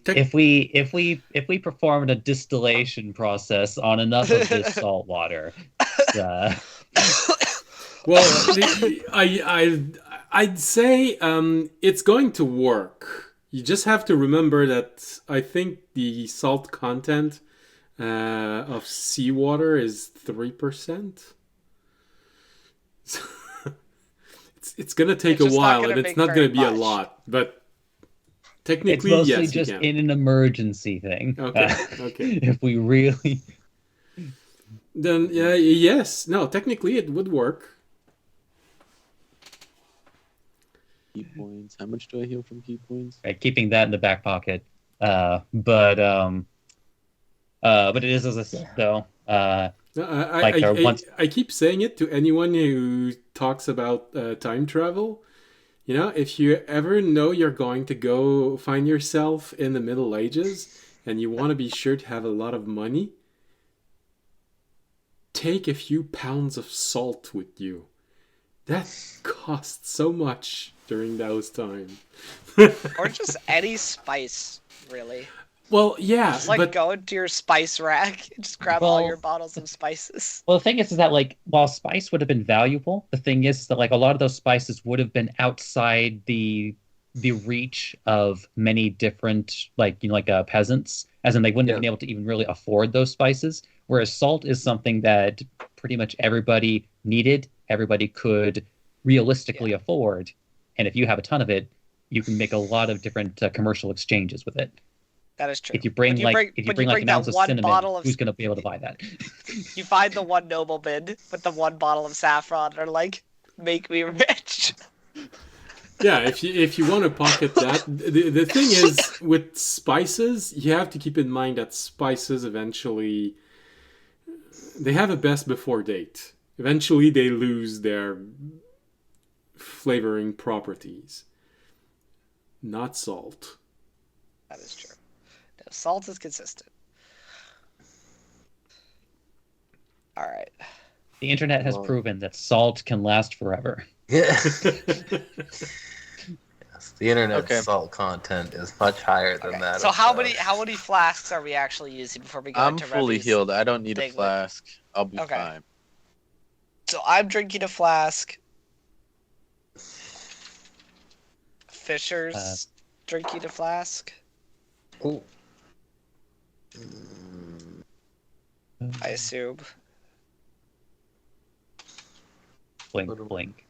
If we performed a distillation process on enough of this salt water, Well, I'd say it's going to work. You just have to remember that I think the salt content of seawater is 3%. It's gonna take It's a just not while, gonna and it's make not gonna very be a much. lot. But It's technically, mostly yes, you just can. in an emergency thing. Okay, okay. If we really, Then yes, no, technically it would work. Key points. How much do I heal from key points? right, keeping that in the back pocket. But it is as a though. No, Like our once I keep saying it to anyone who talks about time travel. You know, if you ever know you're going to go find yourself in the Middle Ages and you want to be sure to have a lot of money, take a few pounds of salt with you. That costs so much during those times. Or just any spice, really. Well, yeah, Just like but go into your spice rack and just grab all Well- your bottles of spices. Well, the thing is that like while spice would have been valuable, the thing is that like a lot of those spices would have been outside the reach of many different peasants, as in they wouldn't have Yeah. been able to even really afford those spices. Whereas salt is something that pretty much everybody needed, everybody could realistically afford, and if you have a ton of it, you can make a lot of different commercial exchanges with it. That is true. If you bring But you like bring- if you but bring you like bring an that ounce of one cinnamon, bottle of- who's going to be able to buy that? You find the one nobleman with the one bottle of saffron and are like, make me rich. yeah, if you want to pocket that, the thing is with spices, you have to keep in mind that spices eventually they have a best before date. Eventually, they lose their flavoring properties. Not salt. That is true. No, salt is consistent. All right. The internet has Well- proven that salt can last forever. Yeah. Yes, the internet Okay. salt content is much higher than Okay. that. So of, how many flasks are we actually using before we go I'm into fully Remy's healed. I don't need a thing? flask. I'll be Okay. fine. So I'm drinking a flask. Fisher's drinking a flask. Ooh. I assume. Blink, blink.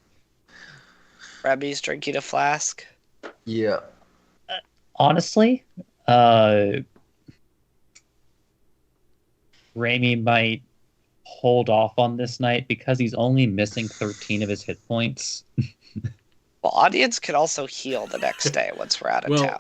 Remy's drinking a flask. Yeah. Honestly, Remy might hold off on this night because he's only missing 13 of his hit points. Well, audience can also heal the next day once we're out of Well, town.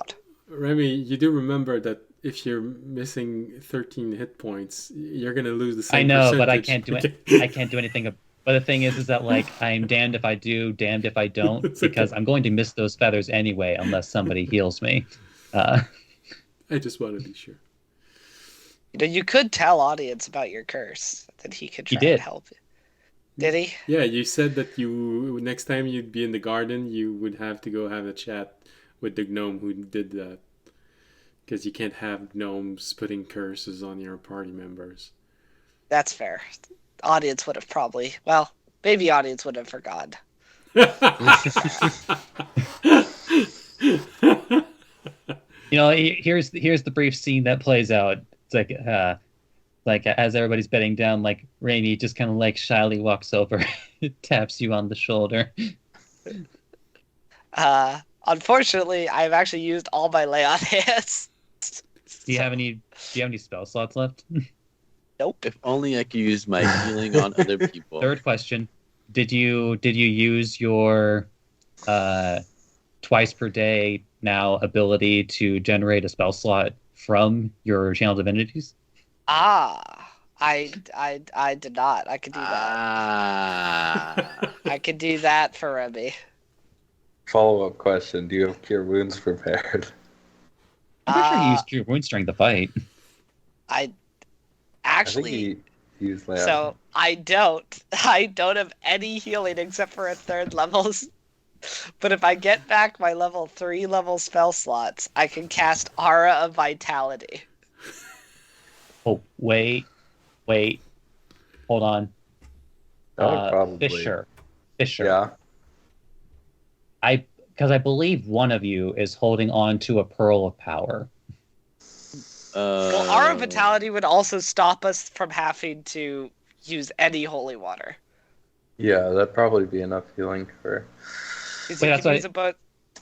Remy, you do remember that if you're missing 13 hit points, you're gonna lose the same I know, but I percentage. can't do it. I can't do anything. But the thing is that like I'm damned if I do, damned if I don't, It's okay. because I'm going to miss those feathers anyway unless somebody heals me. I just want to be sure. You know, you could tell audience about your curse. Then he could He try did. and help you. Did he? Yeah, you said that you next time you'd be in the garden, you would have to go have a chat with the gnome who did that, because you can't have gnomes putting curses on your party members. That's fair. Audience would have probably. Well, maybe audience would have forgotten. You know, here's the brief scene that plays out. It's like as everybody's bedding down, like Rainy just kind of like shyly walks over, taps you on the shoulder. Unfortunately, I've actually used all my lay on hands. Do you have any spell slots left? Nope. If only I could use my healing on other people. Third question: Did you use your twice per day now ability to generate a spell slot from your channel divinities? I did not. I could do that. Ah. I could do that for Remy. Follow-up question: do you have cure wounds prepared? I'm pretty sure you used your wounds during the fight. I I actually. think he used that. So I don't have any healing except for at third levels. But if I get back my level 3 level spell slots, I can cast Aura of Vitality. Oh, wait, hold on. That would probably. Fisher. Yeah. I because I believe one of you is holding on to a pearl of power. Well, Aura Vitality would also stop us from having to use any holy water. Yeah, that'd probably be enough healing for. Because Wait, you that's can why- use a both.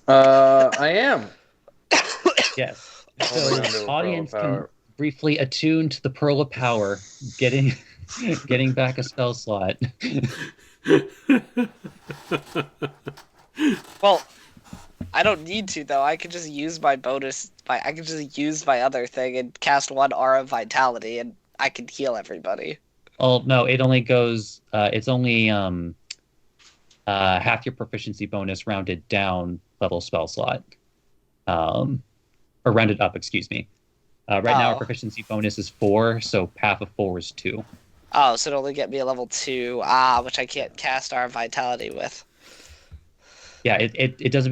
I am. Yes. Holding onto So a pearl of audience can power. briefly attune to the pearl of power, getting back a spell slot. Well, I don't need to though. I could just use my bonus. I could just use my other thing and cast one Aura of Vitality, and I can heal everybody. Oh no, it only goes. It's only half your proficiency bonus rounded down level spell slot, or rounded up. Excuse me. Right now our Oh. proficiency bonus is 4, so half of 4 is 2. Oh, so it'll only get me a level 2. Which I can't cast Aura of Vitality with. Yeah, it doesn't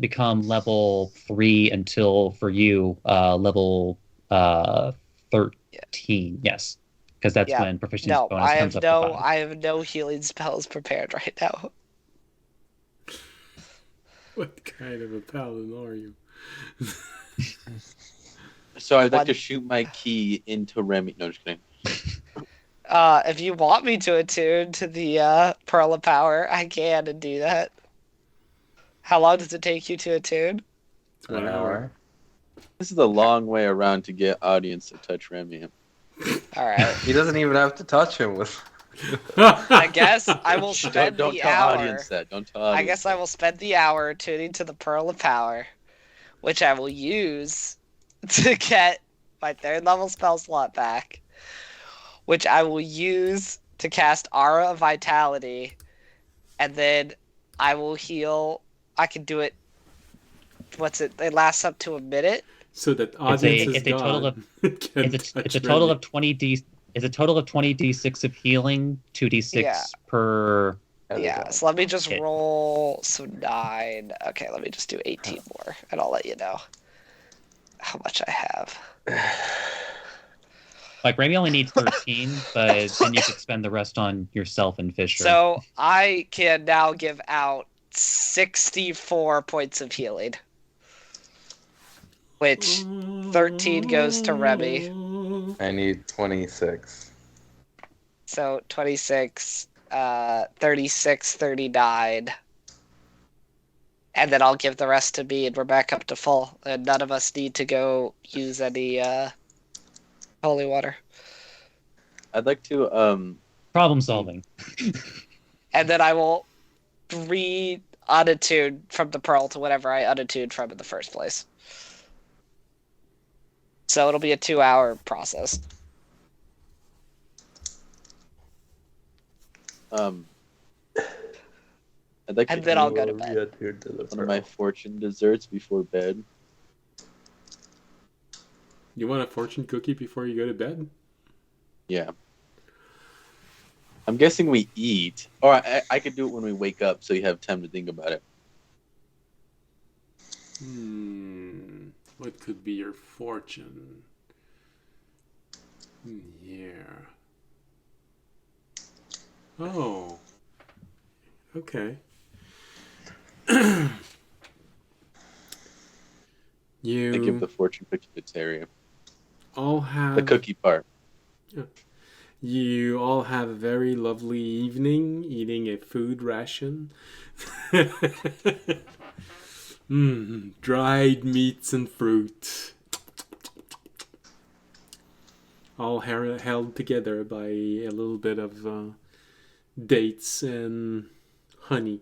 become level 3 until for you level 13. Yes, because that's Yeah. when proficiency No, bonus comes up to 5. I have no healing spells prepared right now. What kind of a paladin are you? So I'd like One- to shoot my key into Remy. No, just kidding. If you want me to attune to the Pearl of Power, I can and do that. How long does it take you to attune? It's 1 hour. This is a long way around to get audience to touch Remy. Alright. He doesn't even have to touch him with. I guess I will spend Don't the tell hour. audience that. Don't tell audience. I guess I will spend the hour tuning to the Pearl of Power, which I will use to get my 3rd level spell slot back, which I will use to cast Aura of Vitality, and then I will heal. I can do it. What's it? It lasts up to a minute. So that audience it's is a total gone. It's a total of 20 d6 of healing, 2d6 Yeah. per. Yeah. So let me just Okay. roll some 9. Okay, let me just do 18 more, and I'll let you know how much I have. Like Remy only needs 13, but then you could spend the rest on yourself and Fisher. So I can now give out 64 points of healing, which 13 goes to Remy. I need 26. So 26, 36, 39. And then I'll give the rest to me, and we're back up to full. And none of us need to go use any holy water. I'd like to Problem solving. And then I will re-unattune from the pearl to whatever I unattuned from in the first place. So it'll be a 2-hour process. I'd like And to then eat I'll go to bed. one of my fortune desserts before bed. You want a fortune cookie before you go to bed? Yeah. I'm guessing we eat. Or I could do it when we wake up so you have time to think about it. What could be your fortune? Yeah. Oh. Okay. You I give the fortune cookie to Terry. all have The cookie part. You all have a very lovely evening eating a food ration. Dried meats and fruit. All held together by a little bit of dates and honey.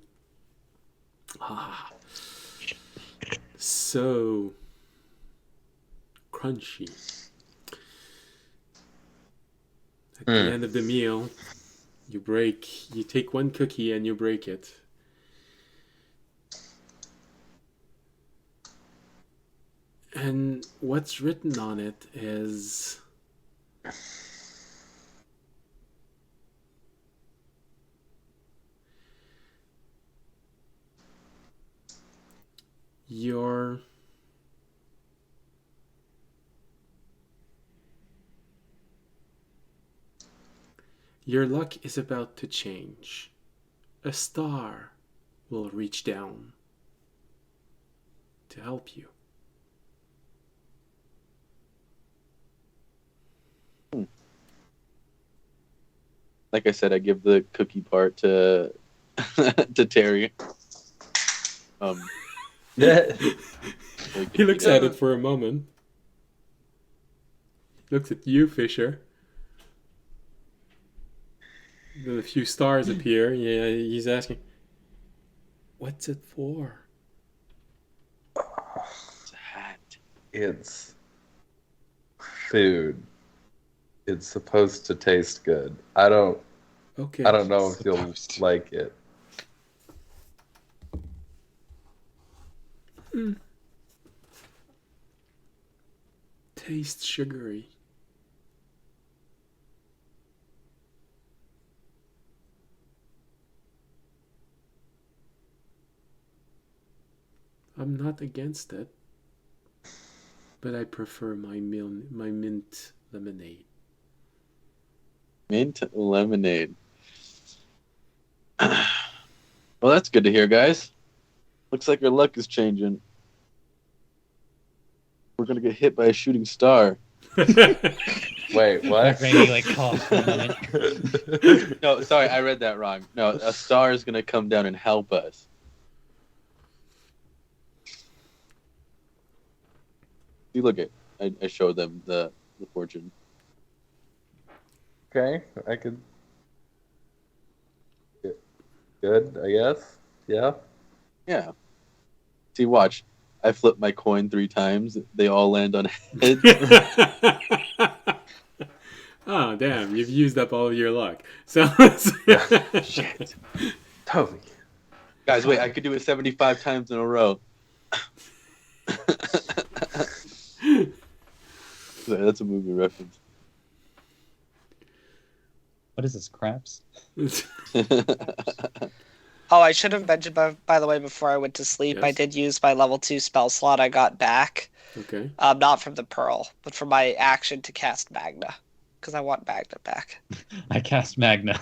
So crunchy. At the end of the meal, you take one cookie and you break it. And what's written on it is your luck is about to change. A star will reach down to help you. Like I said, I give the cookie part to to Terry. Yeah. He looks at it for a moment. Looks at you, Fisher. Then a few stars appear. Yeah, he's asking, "What's it for?" It's a hat. It's food. It's supposed to taste good. I don't Okay. know if you'll like it. Tastes sugary. I'm not against it, but I prefer my mint lemonade. Mint lemonade. Well, that's good to hear, guys. Looks like our luck is changing. We're gonna get hit by a shooting star. Wait, what? Rainy like cough for a moment. No, sorry, I read that wrong. No, a star is gonna come down and help us. You look at. I showed them the fortune. Okay, I could. Good, I guess. Yeah. Yeah. See, watch. I flip my coin 3 times. They all land on heads. Oh, damn. You've used up all of your luck. So, Shit. Totally. Guys, wait. I could do it 75 times in a row. That's a movie reference. What is this, craps? Oh, I should have mentioned, by the way, before I went to sleep, Yes. I did use my level 2 spell slot I got back. okay. Not from the Pearl, but for my action to cast Magna. Because I want Magna back. I cast Magna.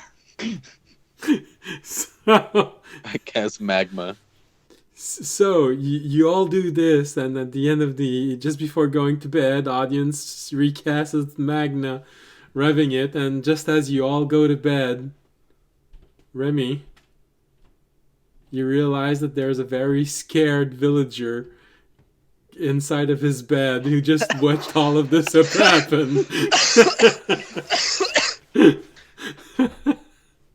So, I cast magma. you all do this, and at the end of just before going to bed, audience recasts Magna, revving it, and just as you all go to bed, Remy, you realize that there's a very scared villager inside of his bed who just watched all of this happen.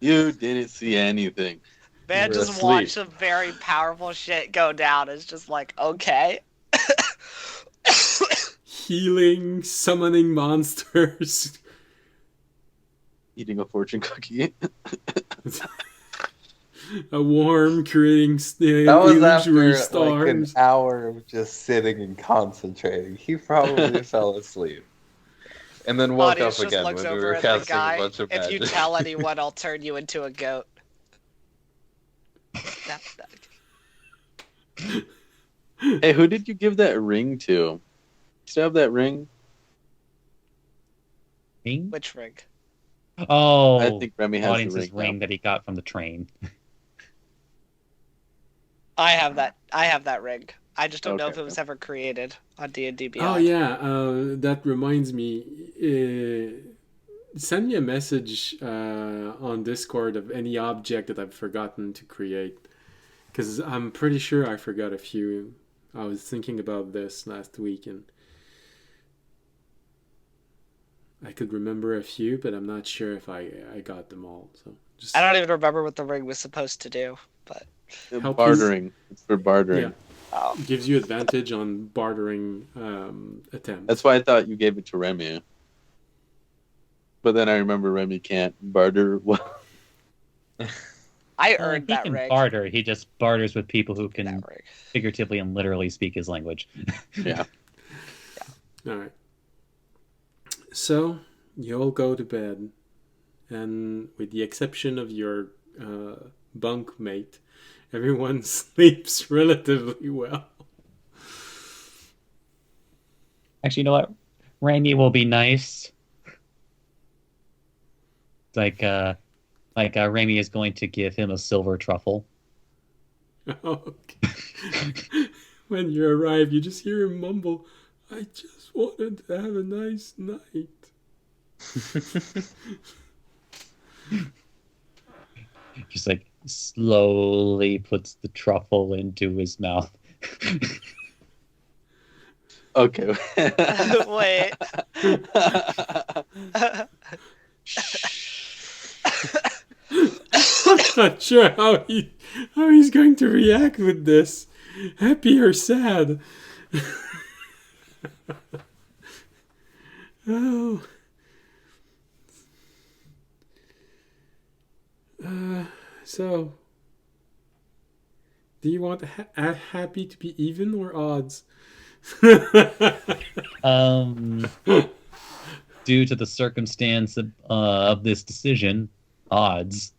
You didn't see anything. Man, We're just asleep. watch some very powerful shit go down. It's just like, okay. Healing, summoning monsters. Eating a fortune cookie. A worm creating That was after illusory like an stars. hour of just sitting and concentrating. He probably fell asleep. And then woke Audience up just again looks when we over were at the casting a guy. bunch of If magic. you tell anyone, I'll turn you into a goat. Hey, who did you give that ring to? You still have that ring? Ring? Which ring? Oh, I think Remy has the audience's ring. ring now. that he got from the train. I have that ring. I just don't know Okay, if it was okay. ever created on D&D Oh Beyond. yeah, that reminds me. Send me a message on Discord of any object that I've forgotten to create, because I'm pretty sure I forgot a few. I was thinking about this last week and I could remember a few, but I'm not sure if I got them all. So just I don't even remember what the ring was supposed to do, but Help Bartering. It's for bartering. Yeah. oh. gives you advantage on bartering attempts. That's why I thought you gave it to Remy. But then I remember Remy can't barter well. I Well, earned he that can ring. barter. He just barters with people who can That ring. figuratively and literally speak his language. Yeah. All right. So you all go to bed, and with the exception of your bunk mate, everyone sleeps relatively well. Actually, you know what? Randy will be nice. Like Rami is going to give him a silver truffle. Okay. when you arrive, you just hear him mumble, "I just wanted to have a nice night." Just like slowly puts the truffle into his mouth. Okay. Wait. I'm not sure how he's going to react with this. Happy or sad? Oh. So, do you want happy to be even or odds? Due to the circumstance of this decision, odds.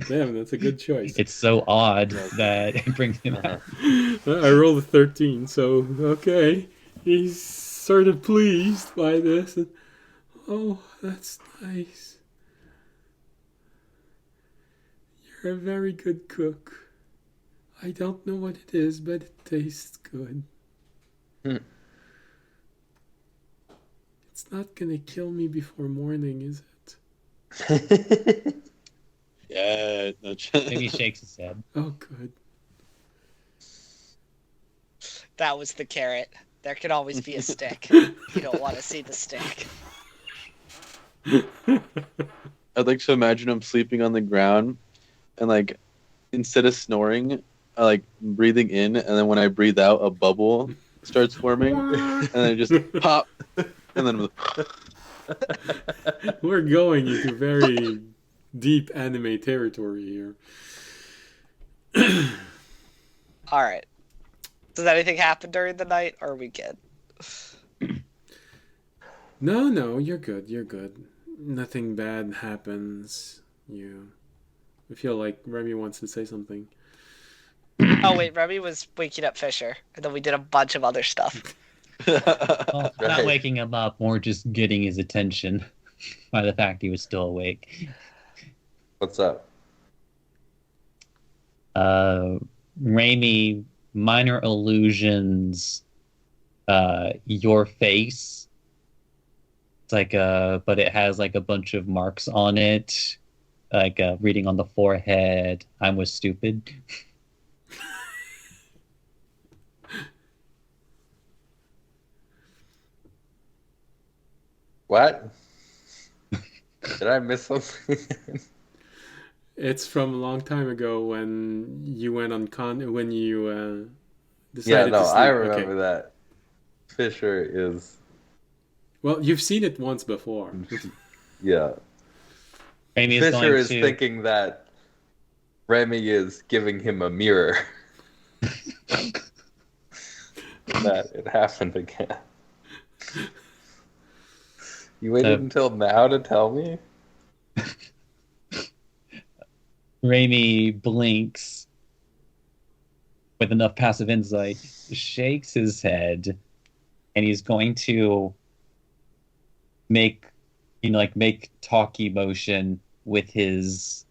Damn, that's a good choice. It's so odd that it brings him out. I rolled a 13, so okay. He's sort of pleased by this. Oh, that's nice. You're a very good cook. I don't know what it is, but it tastes good. It's not gonna kill me before morning, is it? Yeah. No Maybe he shakes his head. Oh, good. That was the carrot. There could always be a stick. You don't want to see the stick. I'd like to imagine him sleeping on the ground, and like instead of snoring, I like breathing in, and then when I breathe out, a bubble starts forming, and then it just pop, and then We're going into very deep anime territory here. All right. Does anything happen during the night, or are we good? No, you're good. You're good. Nothing bad happens. I feel like Remy wants to say something. Oh wait, Remy was waking up Fisher, and then we did a bunch of other stuff. Well, not Right. waking him up, more just getting his attention by the fact he was still awake. What's up? Raimi, minor illusions, your face. It's like but it has like a bunch of marks on it, like reading on the forehead. I was stupid. What? Did I miss something? It's from a long time ago when you went on when you Yeah, decided no, to sleep. I remember Okay. that. Fisher is, Well, you've seen it once before. yeah. Raimi is Fisher going is to. thinking that Remy is giving him a mirror. That it happened again. You waited until now to tell me? Raimi blinks with enough passive insight, shakes his head, and he's going to make talky motion with his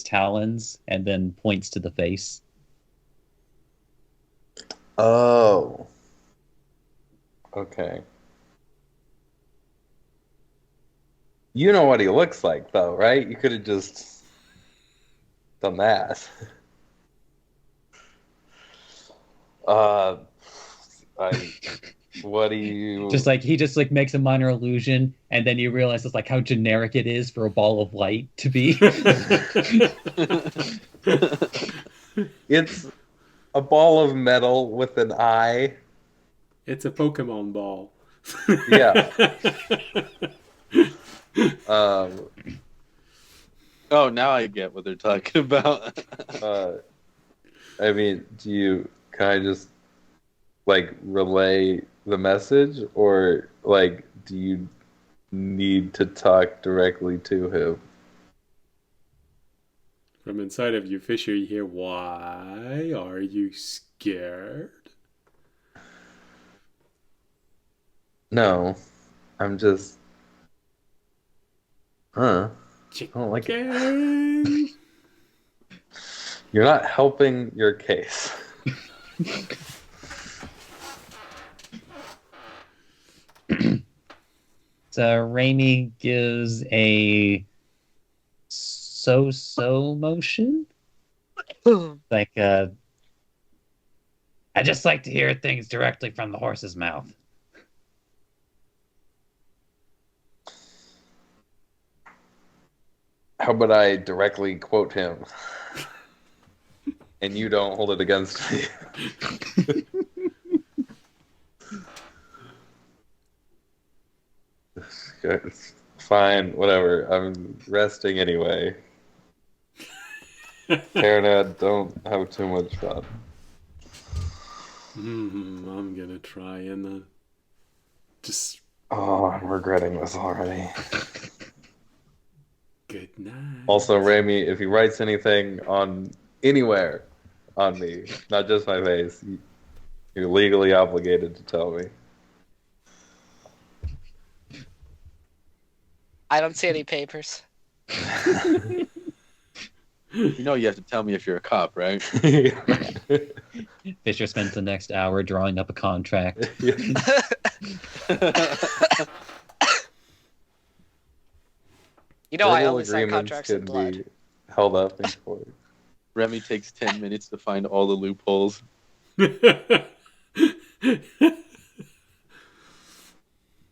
talons, and then points to the face. Oh. Okay. You know what he looks like, though, right? You could have just done that. What do you... Just like he just like makes a minor illusion, and then you realize it's like how generic it is for a ball of light to be. It's a ball of metal with an eye. It's a Pokemon ball. Yeah. Oh, now I get what they're talking about. I mean, can I just like relay the message, or like do you need to talk directly to him? From inside of you, Fisher, you hear, "Why are you scared?" No, I'm just, I don't like it. Chicken. You're not helping your case. So Raimi gives a so-so motion. Like, I just like to hear things directly from the horse's mouth. How about I directly quote him, and you don't hold it against me? It's fine, whatever. I'm resting anyway. Terranad, don't have too much fun. I'm gonna try and just Oh, I'm regretting this already. good night. Also, Raimi, if he writes anything on anywhere on me, not just my face, you're legally obligated to tell me. I don't see any papers. You know you have to tell me if you're a cop, right? Fisher spends the next hour drawing up a contract. You know, I Verbal only sign agreements contracts in can blood. be held up in court. Remy takes 10 minutes to find all the loopholes. All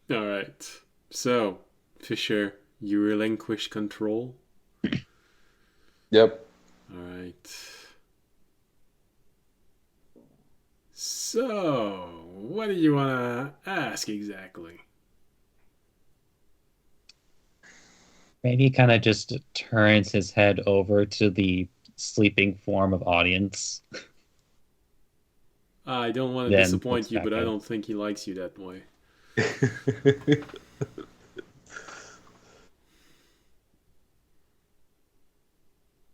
right. So, Fisher, you relinquish control. Yep. All right. So, what do you want to ask exactly? Maybe kind of just turns his head over to the sleeping form of audience. I don't want to Then disappoint looks you, back but I at- don't think he likes you that way.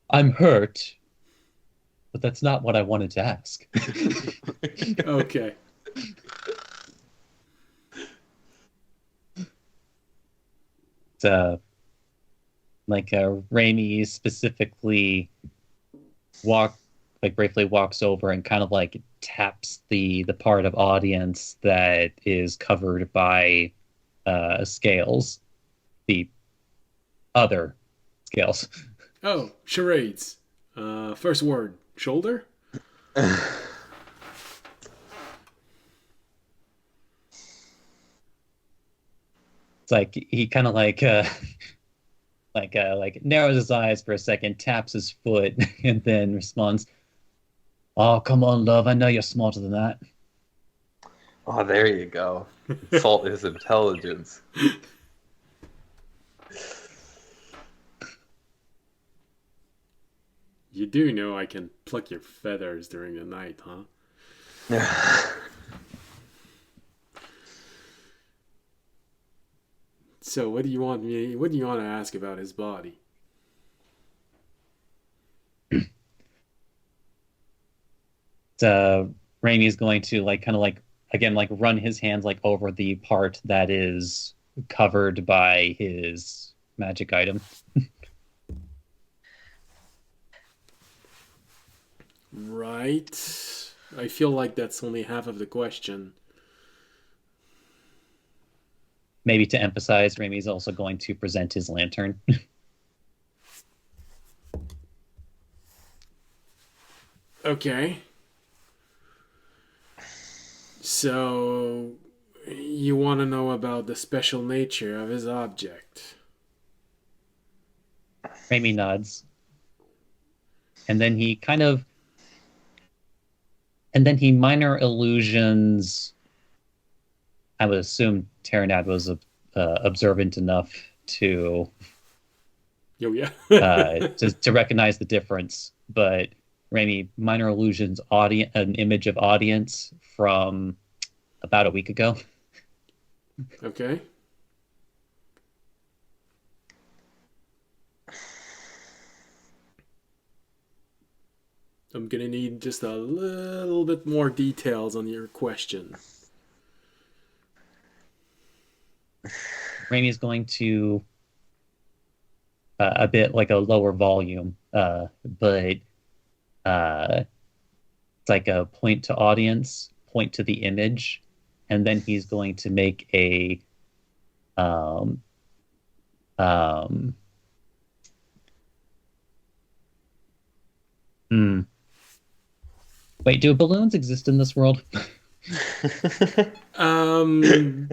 I'm hurt, but that's not what I wanted to ask. Okay. Raimi specifically briefly walks over and kind of like taps the part of audience that is covered by scales, the other scales. Oh, charades. First word, shoulder? It's like he kind of like narrows his eyes for a second, taps his foot, and then responds, "Oh, come on, love. I know you're smarter than that." Oh, there you go. Insult his intelligence. You do know I can pluck your feathers during the night, huh? So what do you want to ask about his body? Raimi's going to run his hands like over the part that is covered by his magic item. Right. I feel like that's only half of the question. Maybe to emphasize, Raimi's also going to present his lantern. Okay. So, you want to know about the special nature of his object? Raimi nods. And then he minor illusions. I would assume Terranad was observant enough to Yo, yeah. to recognize the difference. But Raimi minor illusions an image of audience from about a week ago. Okay. I'm gonna need just a little bit more details on your question. Raimi is going to a bit like a lower volume, but It's like a point to audience, point to the image, and then he's going to make a um, um, hmm. Wait, do balloons exist in this world? Um,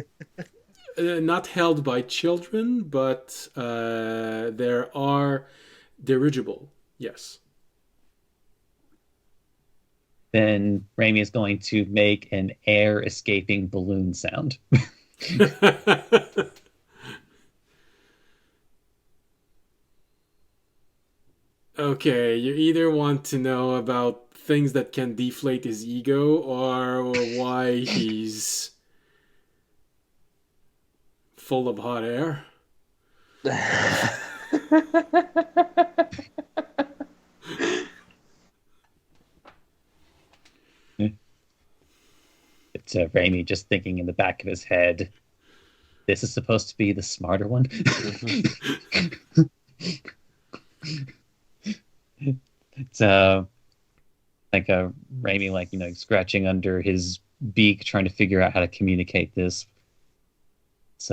not held by children, but there are dirigible. Yes. Then Raimi is going to make an air escaping balloon sound. Okay, you either want to know about things that can deflate his ego or why he's full of hot air. It's Raimi just thinking in the back of his head, this is supposed to be the smarter one. It's like a Raimi, like, scratching under his beak, trying to figure out how to communicate this. It's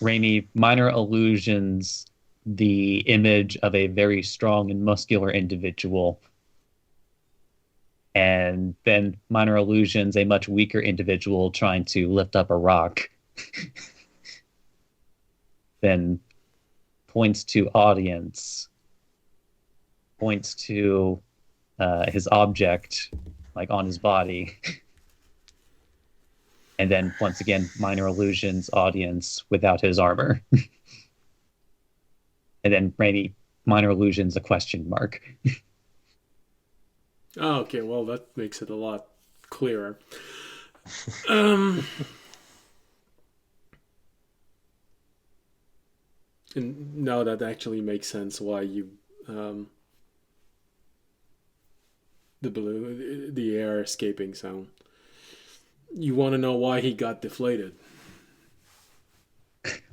Raimi minor illusions the image of a very strong and muscular individual, and then minor illusions a much weaker individual trying to lift up a rock. Then points to audience, points to his object, like on his body. And then once again, minor illusions audience without his armor. And then maybe minor illusions a question mark. Oh, okay, well, that makes it a lot clearer. And now that actually makes sense why you the balloon, the air escaping sound. You want to know why he got deflated?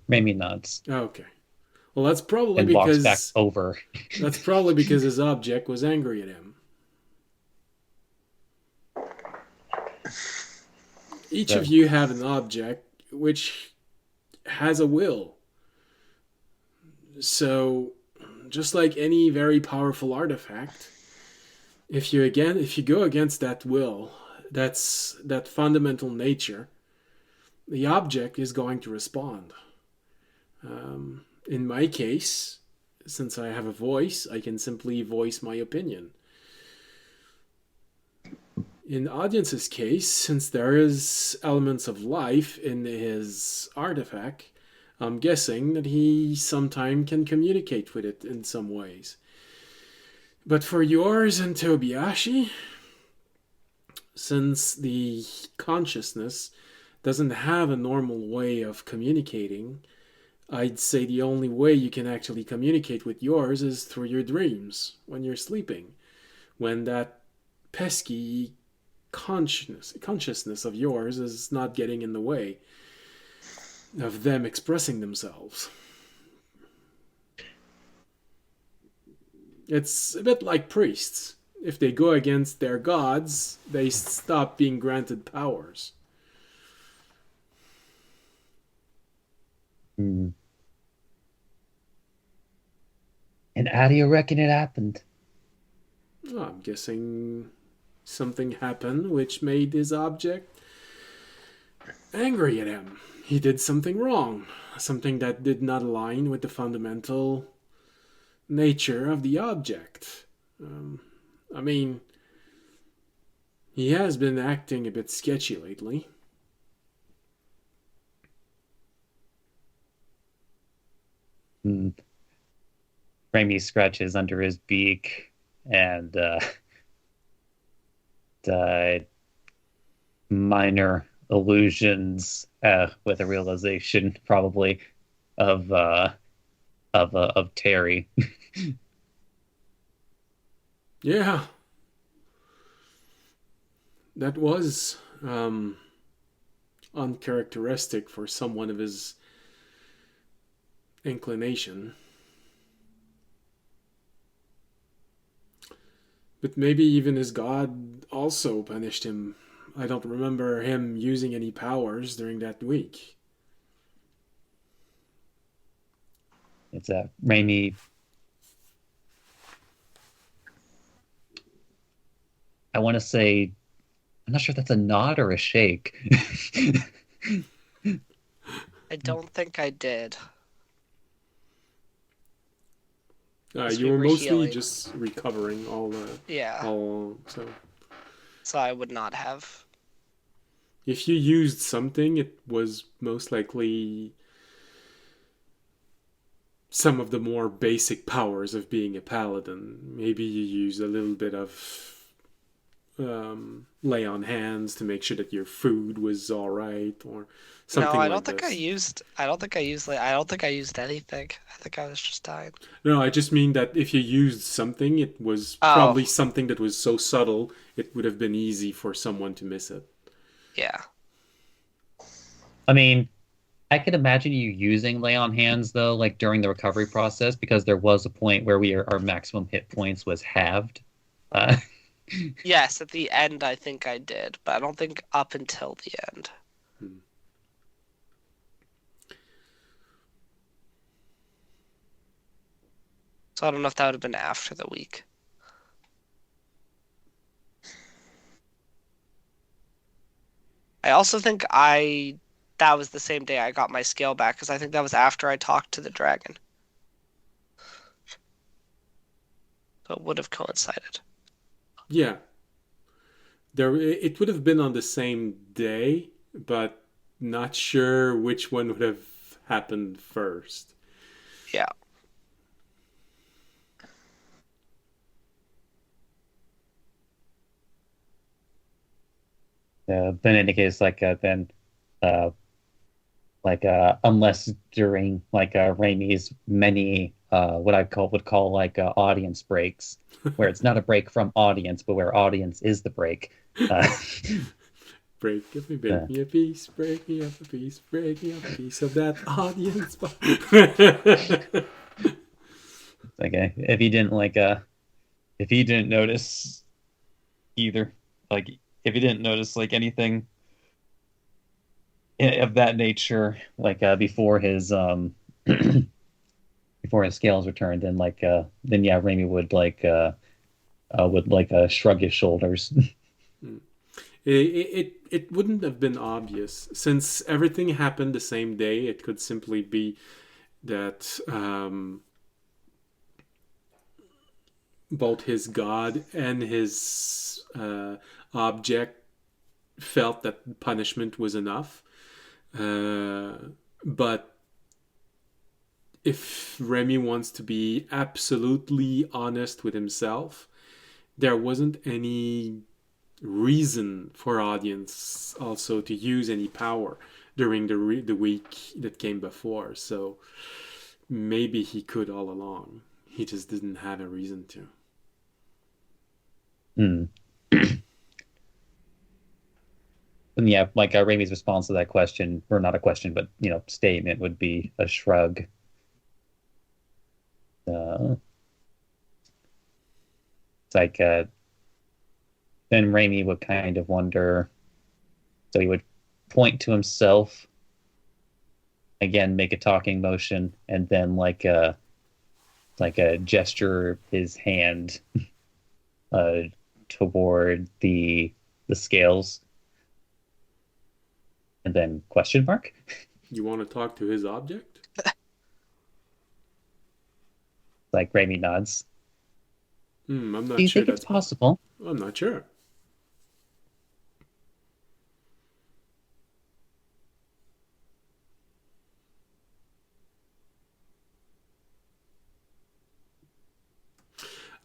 Maybe nods. Okay. Well, that's probably And walks because back over. that's probably because his object was angry at him. Each of you have an object which has a will. So, just like any very powerful artifact, if you go against that will, that fundamental nature, the object is going to respond. In my case, since I have a voice, I can simply voice my opinion. In the audience's case, since there is elements of life in his artifact, I'm guessing that he sometime can communicate with it in some ways. But for yours and Tobiashi, since the consciousness doesn't have a normal way of communicating, I'd say the only way you can actually communicate with yours is through your dreams, when you're sleeping, when that pesky consciousness of yours is not getting in the way of them expressing themselves. It's a bit like priests. If they go against their gods, they stop being granted powers. And how do you reckon it happened? Oh, I'm guessing something happened which made his object angry at him. He did something wrong, something that did not align with the fundamental nature of the object. I mean, he has been acting a bit sketchy lately. Raimi scratches under his beak and minor illusions with a realization probably of Terry. Yeah. That was uncharacteristic for someone of his inclination. But maybe even his god also punished him. I don't remember him using any powers during that week. It's Raimi. I want to say, I'm not sure if that's a nod or a shake. I don't think I did. Because You we were were mostly healing. just recovering all Yeah, so so I would not have. if you used something, it was most likely some of the more basic powers of being a paladin. Maybe you use a little bit of lay on hands to make sure that your food was all right, or No, something I like don't think I this. used. I don't think I used. I don't think I used anything. I think I was just dying. No, I just mean that if you used something, it was Oh, probably something that was so subtle it would have been easy for someone to miss it. yeah. I mean, I could imagine you using lay on hands though, like during the recovery process, because there was a point where our maximum hit points was halved. Uh, Yes, at the end I think I did, but I don't think up until the end. Hmm. So I don't know if that would have been after the week. I also think that was the same day I got my scale back because I think that was after I talked to the dragon. So it would have coincided. Yeah, it would have been on the same day, but not sure which one would have happened first. Yeah. but in any case, then, uh, unless during Raimi's many what I would call audience breaks, where it's not a break from audience, but where audience is the break. Uh, Break me, uh, break me a piece, break me up a piece, break me up a piece of that audience. if you didn't if you didn't notice either, like if you didn't notice anything of that nature, before his before his scales returned, then yeah, Raimi would shrug his shoulders. It wouldn't have been obvious since everything happened the same day. It could simply be that both his god and his object felt that punishment was enough. But if Remy wants to be absolutely honest with himself, there wasn't any reason for audience also to use any power during the week that came before. So maybe he could all along. He just didn't have a reason to. Hmm. And yeah, Raimi's response to that question, or not a question, but statement would be a shrug. It's then Raimi would kind of wonder. So he would point to himself again, make a talking motion, and then a gesture his hand uh, toward the scales, and then question mark. You want to talk to his object? Raimi nods. I'm Do not you sure think it's that's possible? I'm not sure.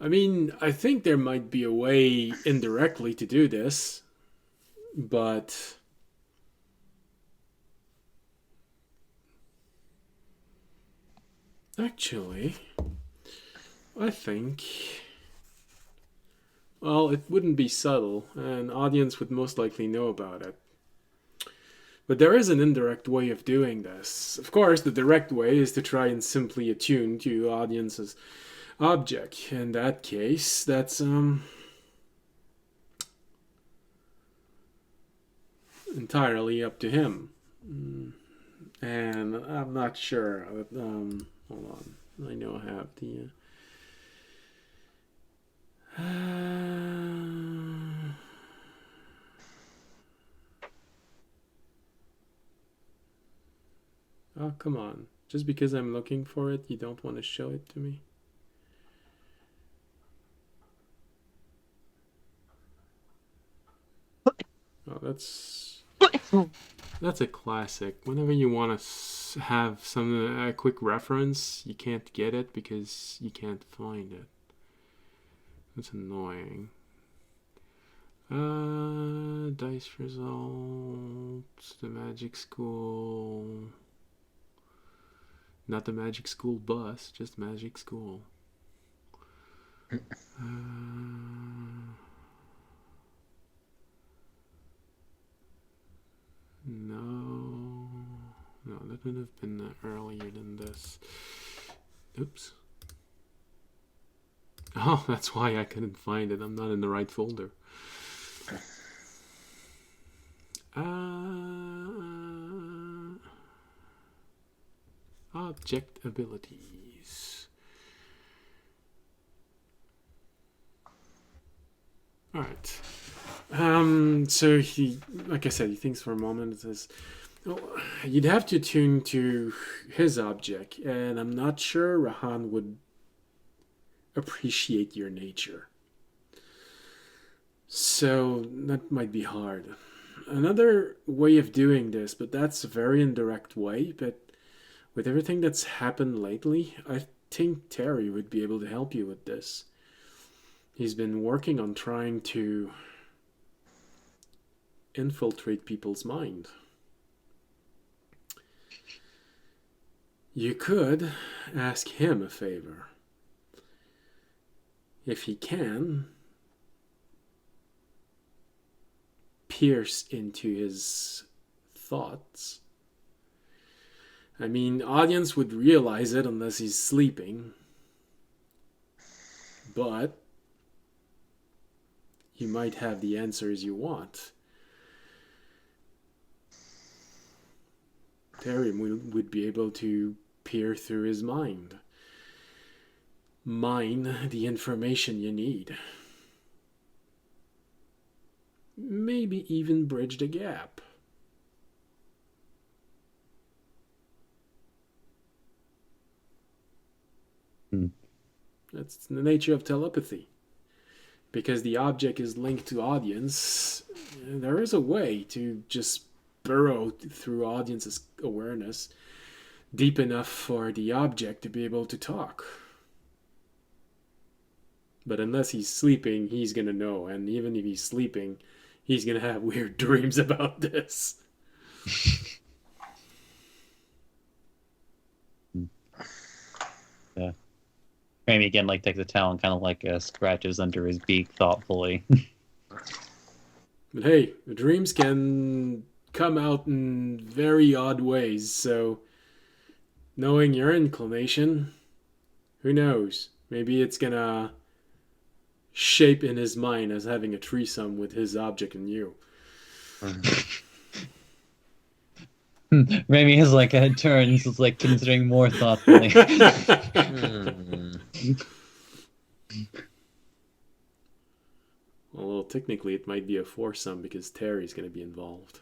I mean, I think there might be a way indirectly to do this, but actually, I think, well, it wouldn't be subtle. An audience would most likely know about it. But there is an indirect way of doing this. Of course, the direct way is to try and simply attune to audience's object. In that case, that's entirely up to him. And I'm not sure. Hold on. I know I have the. Oh, come on. Just because I'm looking for it, you don't want to show it to me? Oh, that's a classic. Whenever you want to have a quick reference, you can't get it because you can't find it. That's annoying. Dice results, the magic school. Not the magic school bus, just magic school. No, that would have been earlier than this. Oops. Oh, that's why I couldn't find it. I'm not in the right folder. Object abilities. Alright. So he, like I said, he thinks for a moment and says, oh, you'd have to tune to his object, and I'm not sure Rahan would appreciate your nature. So that might be hard. Another way of doing this, but that's a very indirect way, but with everything that's happened lately, I think Terry would be able to help you with this. He's been working on trying to infiltrate people's mind. You could ask him a favor. If he can, pierce into his thoughts. I mean, audience would realize it unless he's sleeping. But you might have the answers you want. Terry would be able to peer through his mind. Mine the information you need. Maybe even bridge the gap. That's the nature of telepathy. Because the object is linked to audience, there is a way to just burrow through audience's awareness deep enough for the object to be able to talk. But unless he's sleeping, he's going to know. And even if he's sleeping, he's going to have weird dreams about this. Yeah. Maybe again, like takes a towel and kind of like scratches under his beak thoughtfully. But hey, the dreams can come out in very odd ways, so knowing your inclination, who knows? Maybe it's gonna shape in his mind as having a threesome with his object and you. Remy has like turns, is like considering more thoughtfully. Although technically it might be a foursome because Terry's going to be involved.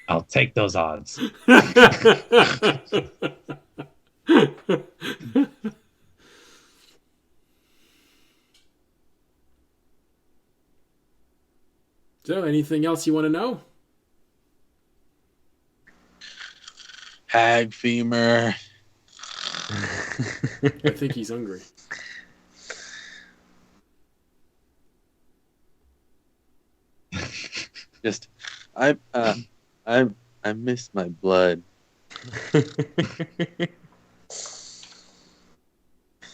I'll take those odds. So, anything else you want to know? Hag femur. I think he's hungry. Just, I miss my blood.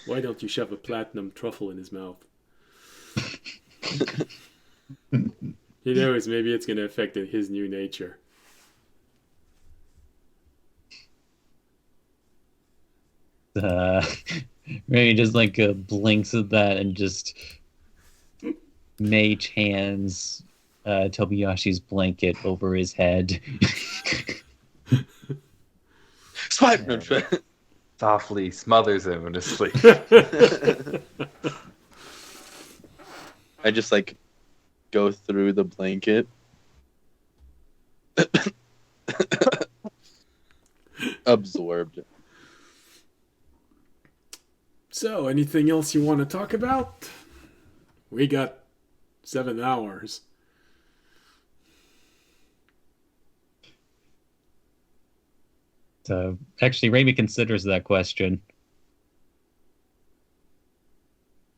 Why don't you shove a platinum truffle in his mouth? Who knows, maybe it's going to affect his new nature. Maybe just like blinks at that and just mage hands Tobayashi's blanket over his head. Swipe! No, Softly smothers him in his sleep. I just like go through the blanket. Absorbed. So, anything else you want to talk about? We got 7 hours. So actually, Raimi considers that question.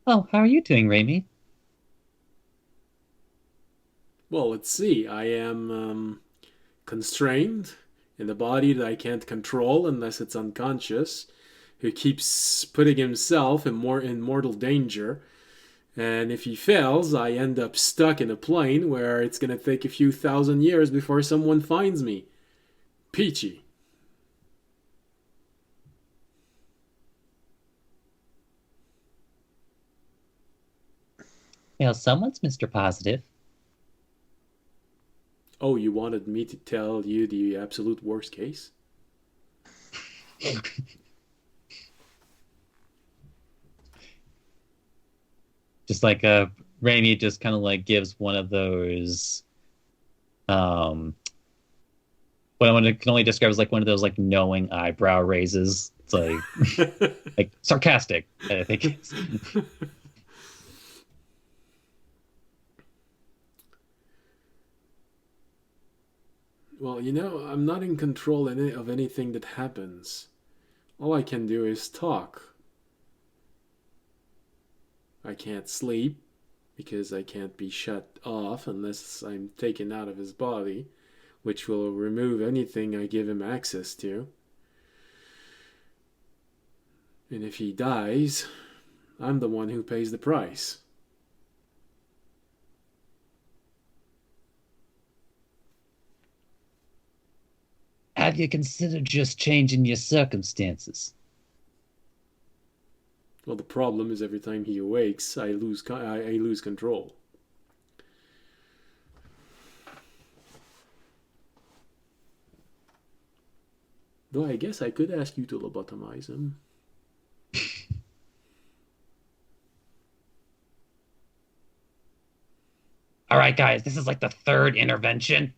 Oh, how are you doing, Raimi? Well, let's see. I am constrained in a body that I can't control unless it's unconscious, who keeps putting himself in mortal danger. And if he fails, I end up stuck in a plane where it's going to take a few thousand years before someone finds me. Peachy. Well, someone's Mr. Positive. Oh, you wanted me to tell you the absolute worst case? Just like Raimi just kind of like gives one of those what I can only describe as like one of those like knowing eyebrow raises. It's like like sarcastic, I think. Well, I'm not in control of anything that happens. All I can do is talk. I can't sleep because I can't be shut off unless I'm taken out of his body, which will remove anything I give him access to. And if he dies, I'm the one who pays the price. Have you considered just changing your circumstances? Well, the problem is every time he awakes, I lose control. Though I guess I could ask you to lobotomize him. All right, guys, this is like the third intervention.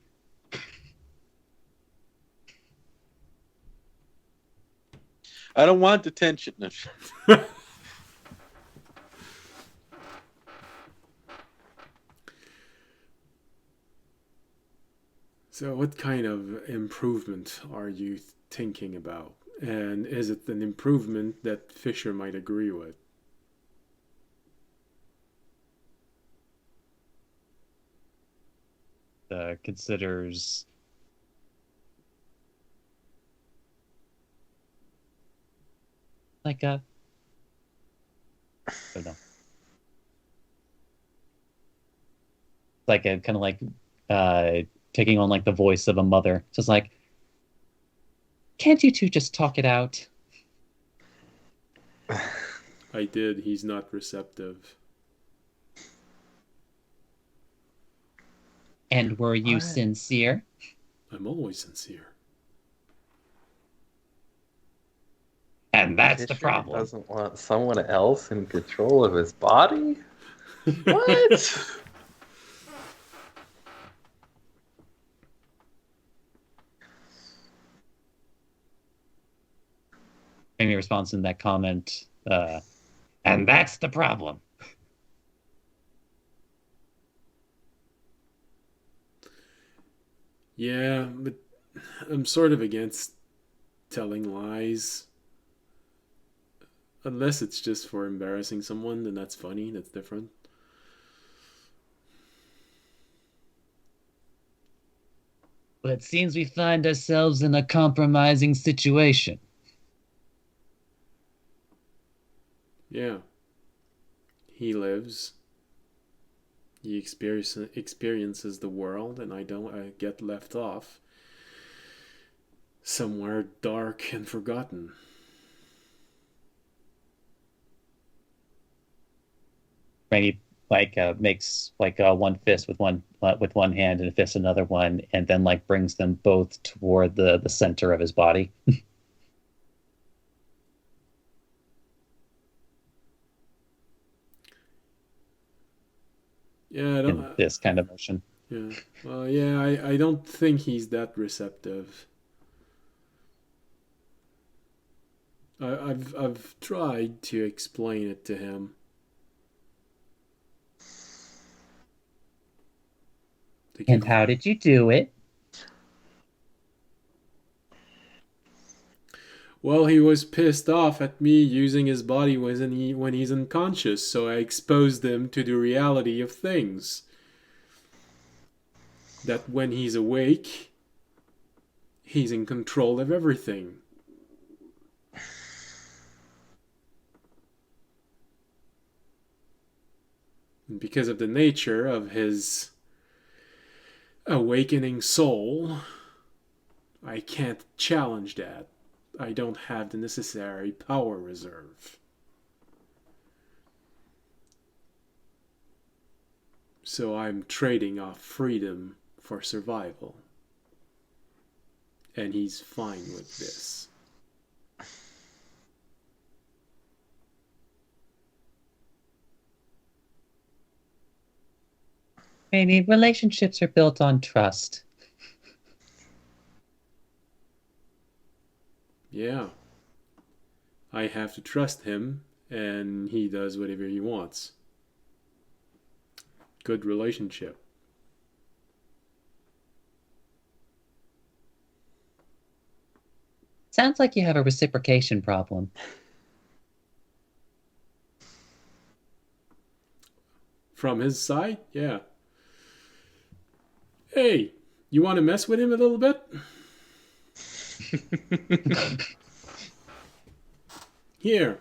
I don't want detention. No. So, what kind of improvement are you thinking about? And is it an improvement that Fisher might agree with? Considers like a I don't know. Like a kind of like taking on like the voice of a mother. Just like, can't you two just talk it out? I did. He's not receptive. And were you What? sincere? I'm always sincere. And that's the Fisher problem. Doesn't want someone else in control of his body? What? Amy responds in that comment, and that's the problem. Yeah, but I'm sort of against telling lies. Unless it's just for embarrassing someone, then that's funny. That's different. But it seems we find ourselves in a compromising situation. Yeah. He lives. He experiences the world, and I get left off somewhere dark and forgotten. Rainy makes one fist with one hand and a fist another one, and then like brings them both toward the center of his body. Yeah, I In don't. this kind of motion. Yeah. Well, yeah, I don't think he's that receptive. I've tried to explain it to him. And how did you do it? Well, he was pissed off at me using his body when he's unconscious, so I exposed him to the reality of things. That when he's awake, he's in control of everything. And because of the nature of his awakening soul, I can't challenge that. I don't have the necessary power reserve. So I'm trading off freedom for survival. And he's fine with this. Maybe relationships are built on trust. Yeah. I have to trust him, and he does whatever he wants. Good relationship. Sounds like you have a reciprocation problem. From his side, yeah. Hey, you want to mess with him a little bit? Here.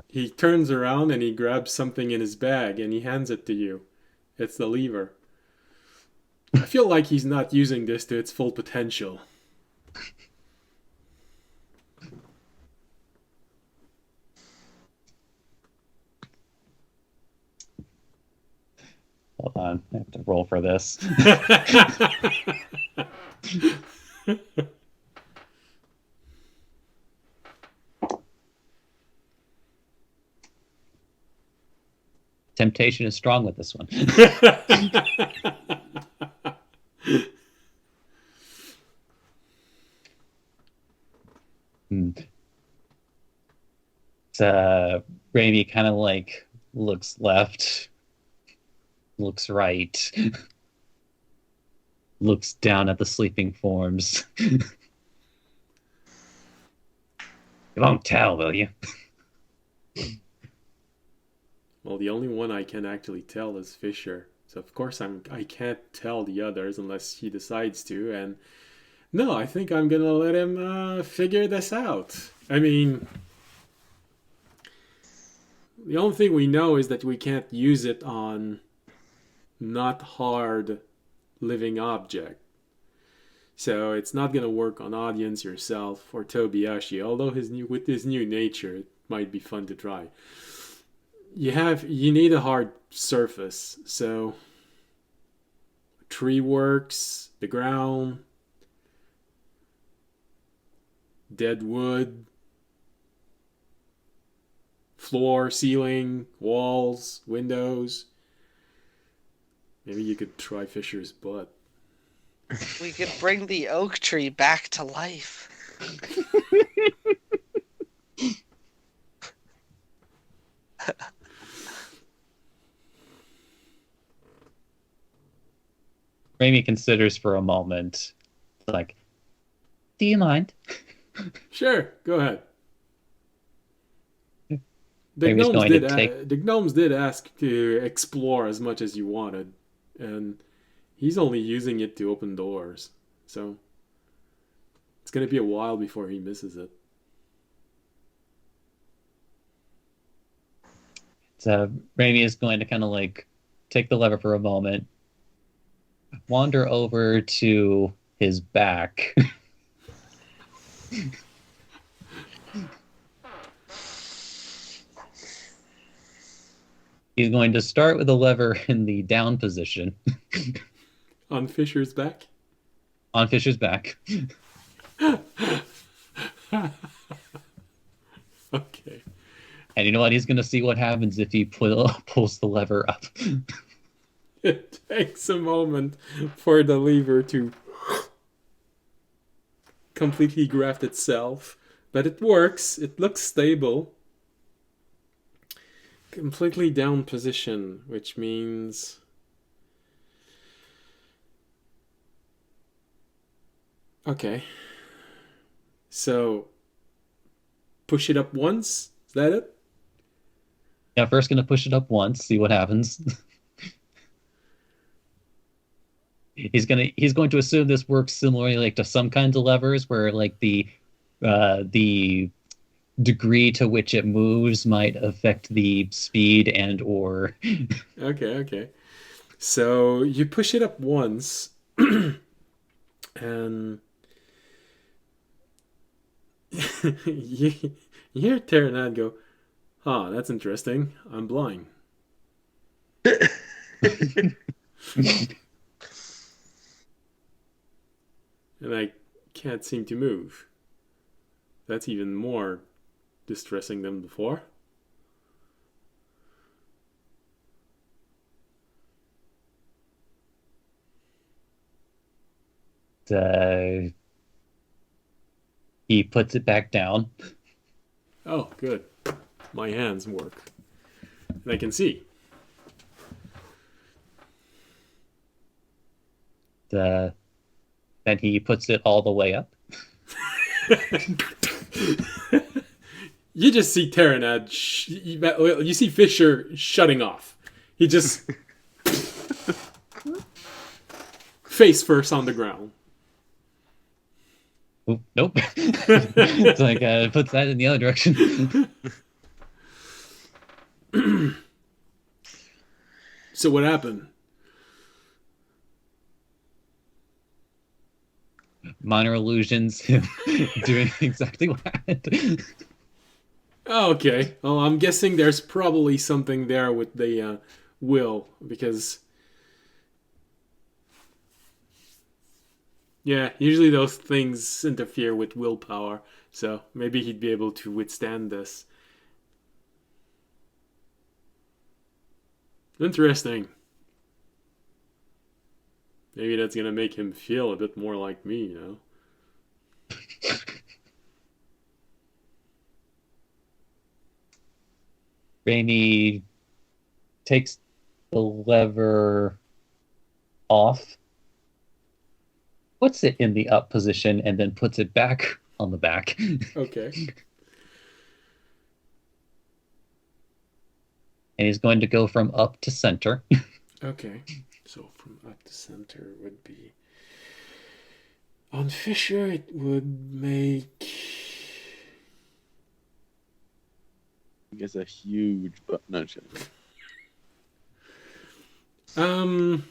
He turns around and he grabs something in his bag and he hands it to you. It's the lever. I feel like he's not using this to its full potential. Hold on, I have to roll for this. Temptation is strong with this one. Raimi kind of like looks left, looks right, looks down at the sleeping forms. You won't tell, will you? Well, the only one I can actually tell is Fisher. So of course I can't tell the others unless he decides to. And no, I think I'm gonna let him figure this out. I mean, the only thing we know is that we can't use it on not hard living object. So it's not gonna work on audience, yourself, or Tobiyashi. Although with his new nature, it might be fun to try. You need a hard surface, so tree works, the ground, dead wood, floor, ceiling, walls, windows. Maybe you could try Fisher's butt. We could bring the oak tree back to life. Raimi considers for a moment, like, do you mind? Sure, go ahead. The Raimi's going to take... the gnomes did ask to explore as much as you wanted, and he's only using it to open doors. So it's going to be a while before he misses it. So Raimi is going to kind of like take the lever for a moment, wander over to his back. He's going to start with the lever in the down position On Fisher's back. on Fisher's back. Okay. And you know what? He's going to see what happens if he pulls the lever up. It takes a moment for the lever to completely graft itself, but it works. It looks stable. Completely down position, which means okay. So push it up once. Is that it? Yeah, first going to push it up once, see what happens. He's going to assume this works similarly like to some kinds of levers where like the degree to which it moves might affect the speed and or Okay. So you push it up once, and you hear Terranad go, "Ah, that's interesting. I'm blind." And I can't seem to move. That's even more distressing than before. he puts it back down. Oh, good. My hands work. And I can see. Then he puts it all the way up. You just see Terranad. You see Fisher shutting off. He just face first on the ground. Oop, nope. It's like puts that in the other direction. So what happened? Minor illusions, doing exactly what happened. Oh, okay. Well, I'm guessing there's probably something there with the will, because yeah, usually those things interfere with willpower. So maybe he'd be able to withstand this. Interesting. Maybe that's gonna make him feel a bit more like me, you know? Raimi takes the lever off, puts it in the up position, and then puts it back on the back. Okay. And he's going to go from up to center. Okay. So from up to center would be... On Fisher, it would make... I guess a huge but no shit. Oh,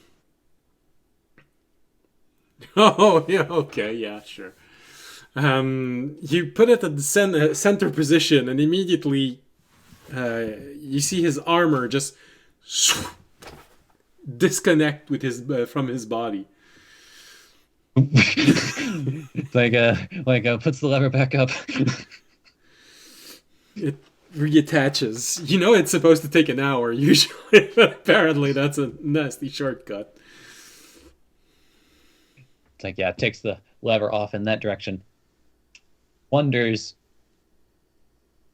yeah, okay, yeah, sure. You put it at the center position, and immediately you see his armor just disconnect with his from his body. Puts the lever back up. It reattaches. You know it's supposed to take an hour usually, but apparently that's a nasty shortcut. It's like, yeah, it takes the lever off in that direction. Wonders,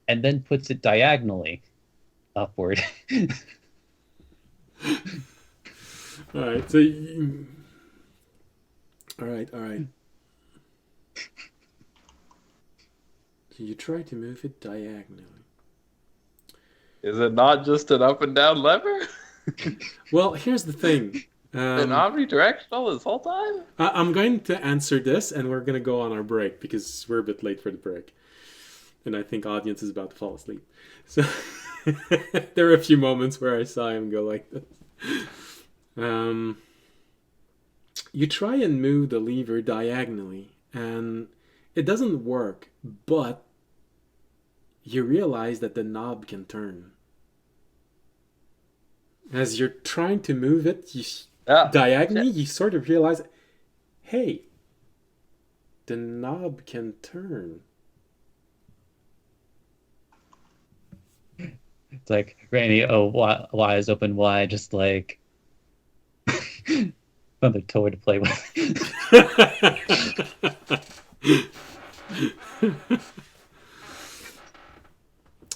and then puts it diagonally upward. All right, so all right. So you try to move it diagonally. Is it not just an up and down lever? Well, here's the thing. Been omnidirectional this whole time? I'm going to answer this, and we're going to go on our break because we're a bit late for the break. And I think audience is about to fall asleep. So there are a few moments where I saw him go like this. You try and move the lever diagonally, and it doesn't work, but you realize that the knob can turn. As you're trying to move it Ah, diagonally, you sort of realize, hey, the knob can turn. It's like Randy, eyes open wide, just like another toy to play with.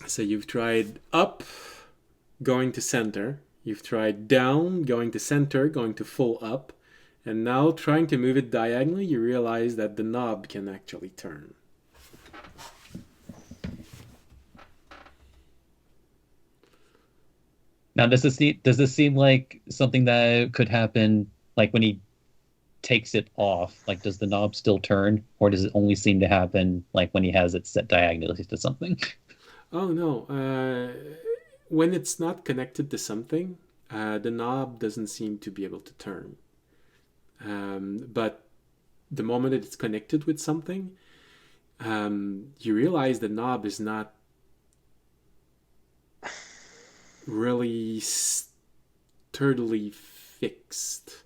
So you've tried up, going to center. You've tried down, going to center, going to full up. And now trying to move it diagonally, you realize that the knob can actually turn. Now, does this seem like something that could happen, like when he takes it off? Like, does the knob still turn, or does it only seem to happen like when he has it set diagonally to something? Oh no, when it's not connected to something, the knob doesn't seem to be able to turn. But the moment it's connected with something, you realize the knob is not really sturdily fixed.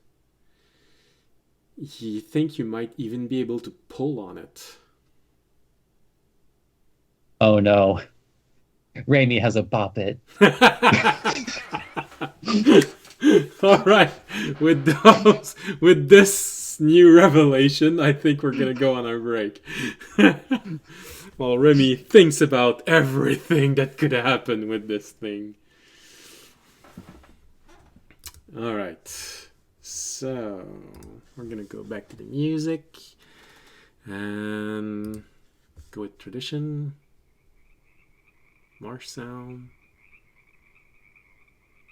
You think you might even be able to pull on it. Oh no, Raimi has a bop it. All right, with this new revelation, I think we're gonna go on our break. While Remy thinks about everything that could happen with this thing. All right, so we're gonna go back to the music and go with tradition, marsh sound.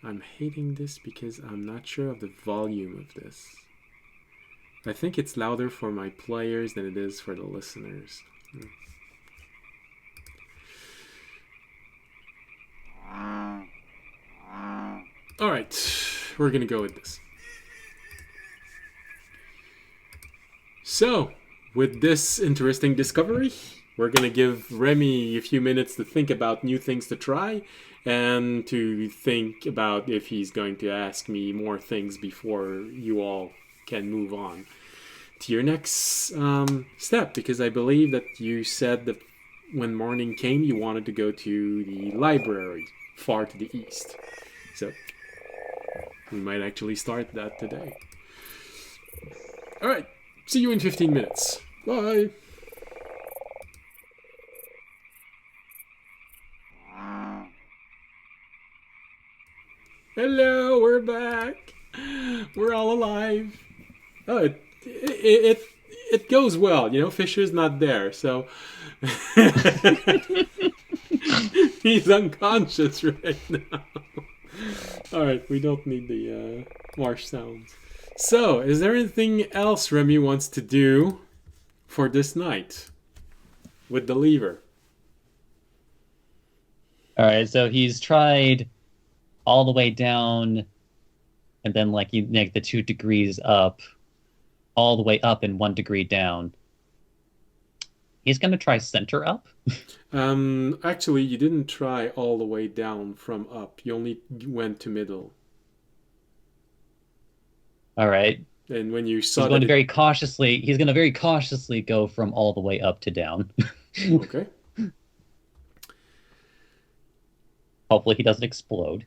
I'm hating this because I'm not sure of the volume of this. I think it's louder for my players than it is for the listeners. All right, we're gonna go with this. So, with this interesting discovery, we're gonna give Remy a few minutes to think about new things to try and to think about if he's going to ask me more things before you all can move on to your next step, because I believe that you said that when morning came you wanted to go to the library far to the east. So we might actually start that today. Alright, see you in 15 minutes. Bye! Hello, we're back. We're all alive. Oh, it goes well. You know, Fisher's not there, so he's unconscious right now. All right, we don't need the marsh sounds. So, is there anything else Remy wants to do for this night with the lever? All right, so he's tried all the way down, and then like you make the 2 degrees up, all the way up and 1 degree down. He's gonna try center up. Actually, you didn't try all the way down from up. You only went to middle. All right. And when you saw He's going to very cautiously. He's going to very cautiously go from all the way up to down. Okay. Hopefully, he doesn't explode.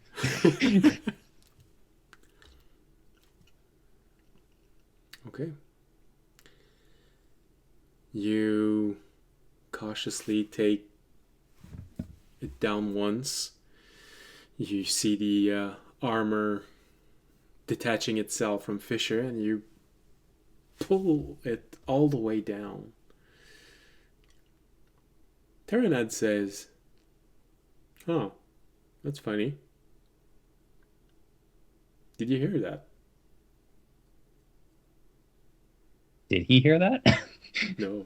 Okay. You cautiously take it down once. You see the armor detaching itself from Fisher, and you pull it all the way down. Terranad says, "Oh, that's funny. Did you hear that?" Did he hear that? No.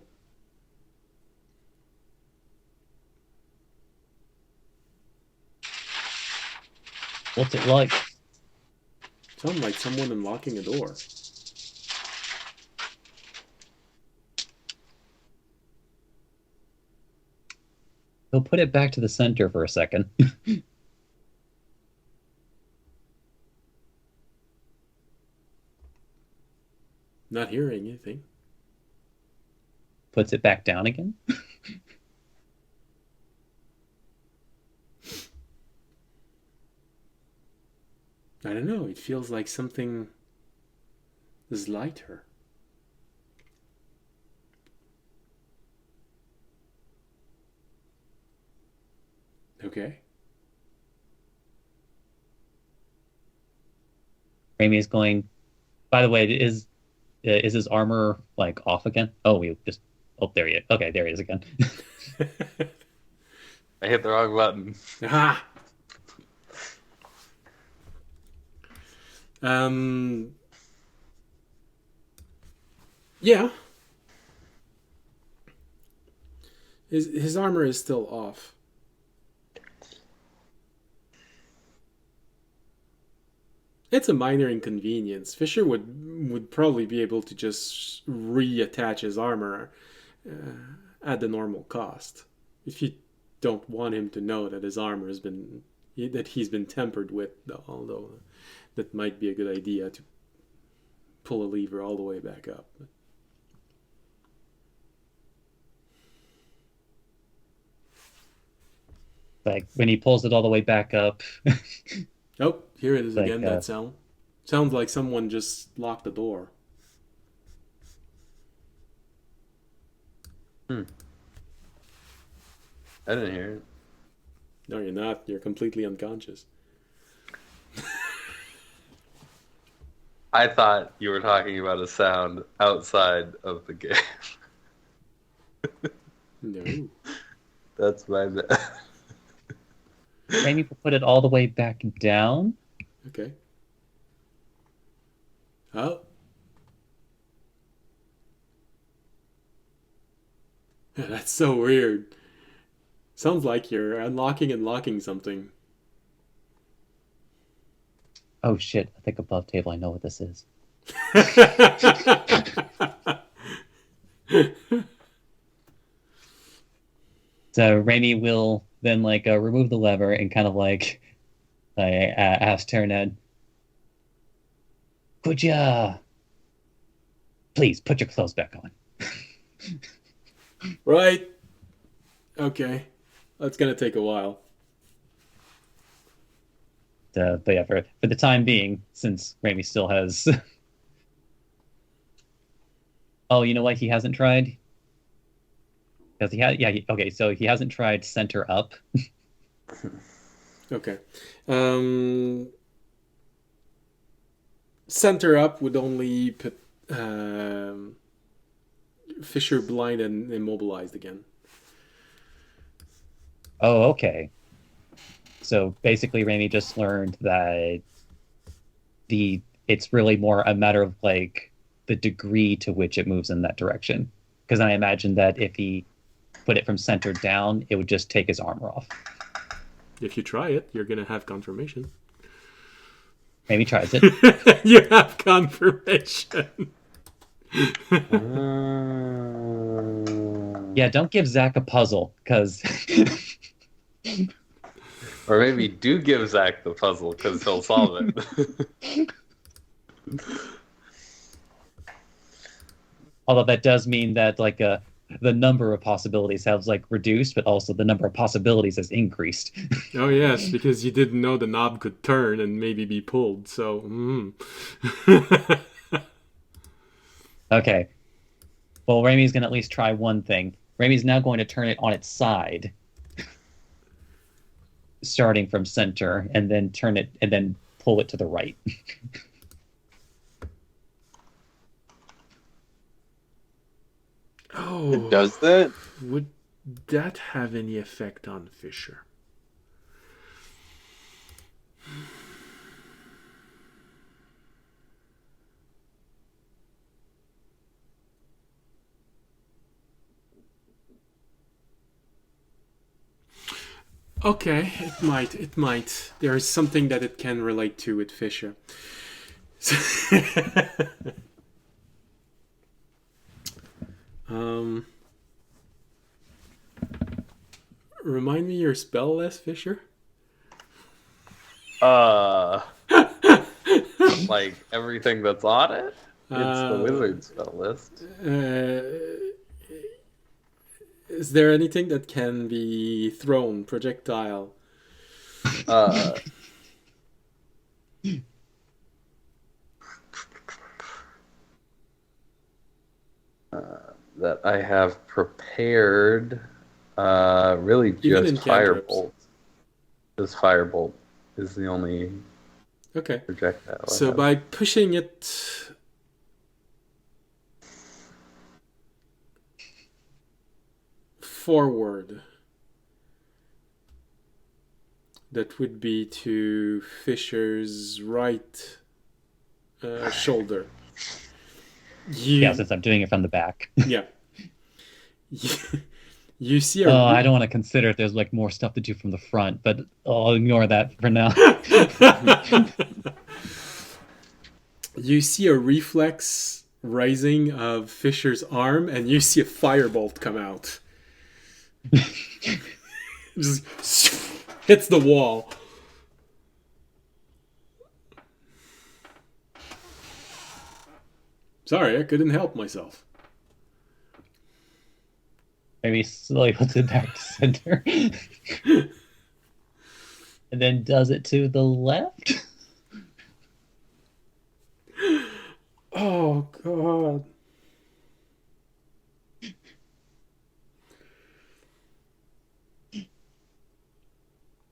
What's it like? Sounds like someone unlocking a door. He'll put it back to the center for a second. Not hearing anything. Puts it back down again. I don't know. It feels like something is lighter. Okay. Raimi is going. By the way, is his armor like off again? Oh, we just. Oh, there he is. Okay, there he is again. I hit the wrong button. Aha! Yeah. His armor is still off. It's a minor inconvenience. Fisher would probably be able to just reattach his armor at the normal cost. If you don't want him to know that his armor that he's been tempered with, although that might be a good idea to pull a lever all the way back up. Like when he pulls it all the way back up. Oh, here it is Like, again, that sound. Sounds like someone just locked the door. I didn't hear it. No, you're not. You're completely unconscious. I thought you were talking about a sound outside of the game. No. That's my bad. Raimi will put it all the way back down. Okay. Oh. Yeah, that's so weird. Sounds like you're unlocking and locking something. Oh shit! I think above table. I know what this is. So Raimi will then remove the lever and kind of ask Terraned, "Could ya please put your clothes back on?" Right. Okay. That's gonna take a while. But yeah, for the time being, since Raimi still has. Oh, you know what? He hasn't tried. Because he had, yeah. Okay, so he hasn't tried center up. Okay. Center up would only put Fisher blind and immobilized again. Oh, okay. So basically, Raimi just learned that it's really more a matter of the degree to which it moves in that direction. Because I imagine that if he put it from center down, it would just take his armor off. If you try it, you're gonna have confirmation. Maybe tries it. You have confirmation. Yeah, don't give Zach a puzzle, because... Or maybe do give Zach the puzzle because he'll solve it. Although that does mean that the number of possibilities has reduced, but also the number of possibilities has increased. Oh yes, because you didn't know the knob could turn and maybe be pulled. So. Okay. Well, Raimi's going to at least try one thing. Raimi's now going to turn it on its side, starting from center, and then turn it and then pull it to the right. Oh. It does that? Would that have any effect on Fisher? Okay, it might. There is something that it can relate to with Fisher. Remind me your spell list, Fisher? Like everything that's on it? It's the wizard spell list. Is there anything that can be thrown, projectile? That I have prepared. Really Even in just cantrips. firebolt. Just firebolt is the only Okay. projectile. I So have. by pushing it forward, that would be to Fisher's right shoulder. Yeah, since I'm doing it from the back. Yeah. You see a I don't want to consider if there's like more stuff to do from the front, but I'll ignore that for now. You see a reflex rising of Fisher's arm, and you see a firebolt come out. Just hits the wall. Sorry, I couldn't help myself. Maybe slowly puts it back to center. And then does it to the left? Oh, God.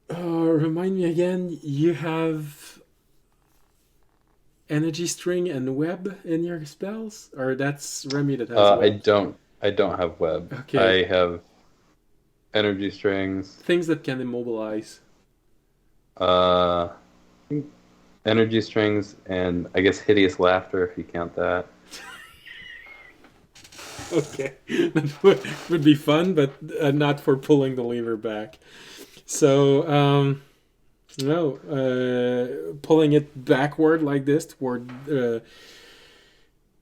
Remind me again, you have energy string and web in your spells? Or that's Remy that has web? I don't have web. Okay. I have energy strings. Things that can immobilize. Energy strings and I guess hideous laughter if you count that. Okay. That would be fun, but not for pulling the lever back. So, pulling it backward like this toward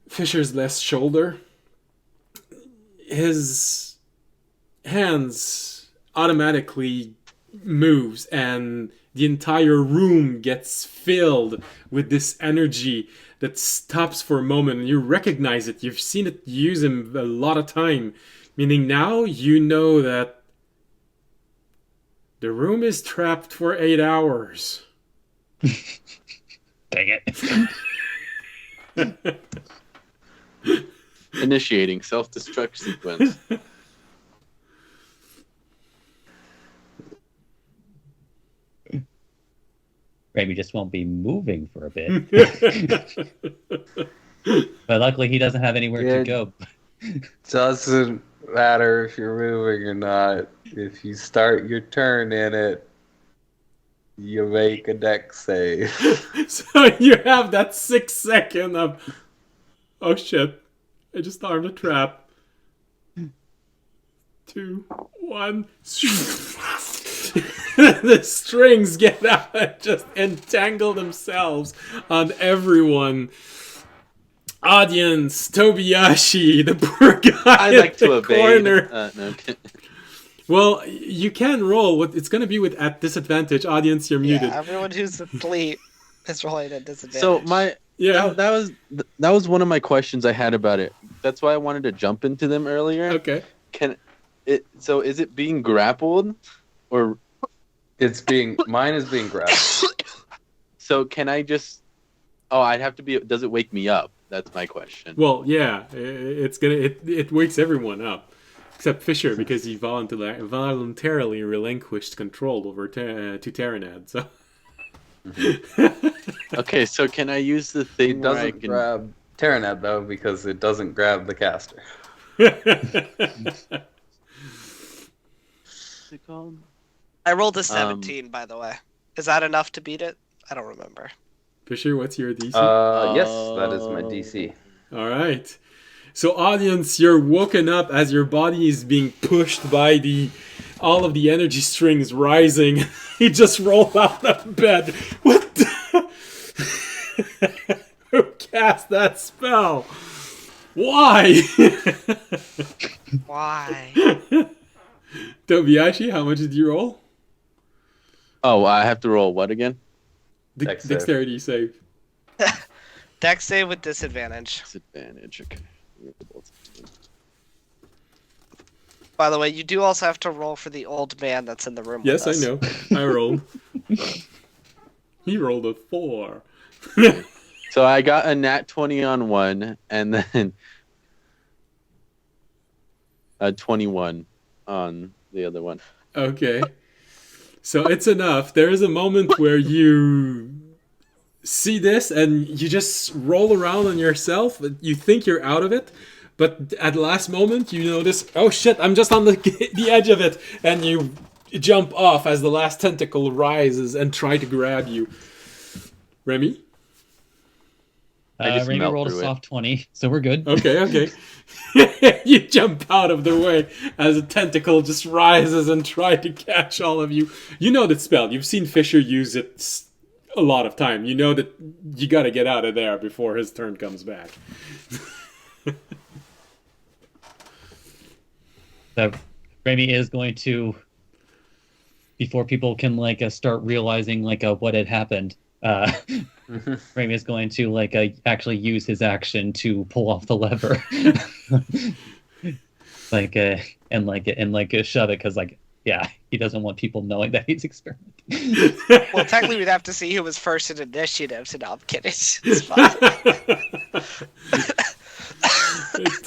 Fisher's left shoulder. His hands automatically moves and the entire room gets filled with this energy that stops for a moment, and you recognize it. You've seen it use him a lot of time, meaning now you know that the room is trapped for 8 hours. Dang it. Initiating self-destruct sequence. Maybe just won't be moving for a bit. But luckily he doesn't have anywhere to go. Doesn't matter if you're moving or not. If you start your turn in it, you make a deck save. So you have that 6 second of, oh shit, I just armed a trap. 2, 1. The strings get out and just entangle themselves on everyone. Audience, Tobiyashi, the poor guy I like in to the evade. corner. No. Well, you can roll. It's going to be with at disadvantage. Audience, you're muted. Yeah, everyone who's asleep is rolling at disadvantage. So Yeah. that was one of my questions I had about it. That's why I wanted to jump into them earlier. Okay. So is it being grappled, or Mine is being grabbed. so can I just? Oh, I'd have to be. Does it wake me up? That's my question. Well, yeah, it wakes everyone up, except Fisher because he voluntarily relinquished control over to Terranad. So. Okay, so can I use the It thing where I doesn't can? grab Terranad though because it doesn't grab the caster. What's it called? I rolled a 17, by the way. Is that enough to beat it? I don't remember. Fisher, what's your DC? Yes, that is my DC. All right. So, audience, you're woken up as your body is being pushed by all of the energy strings rising. You just roll out of bed. What the? Who cast that spell? Why? Why? Tobiyashi, how much did you roll? Oh, I have to roll what again? Dex save. Dexterity save. Dex save with disadvantage. Disadvantage. Okay. By the way, you do also have to roll for the old man that's in the room Yes, with us. I know. I rolled. He rolled a 4. So I got a nat 20 on one, and then a 21 on the other one. Okay. So it's enough. There is a moment where you see this and you just roll around on yourself. You think you're out of it, but at the last moment you notice, oh shit, I'm just on the edge of it, and you jump off as the last tentacle rises and try to grab you. Remy? I just Remy melt rolled a through it. soft 20, so we're good. Okay. You jump out of the way as a tentacle just rises and try to catch all of you. You know the spell. You've seen Fisher use it a lot of time. You know that you got to get out of there before his turn comes back. So Remy is going to, before people can start realizing what had happened, Remy is going to actually use his action to pull off the lever, and shove it, because he doesn't want people knowing that he's experimenting. Well, technically, we'd have to see who was first in initiative. So no, I'm kidding. It's fine.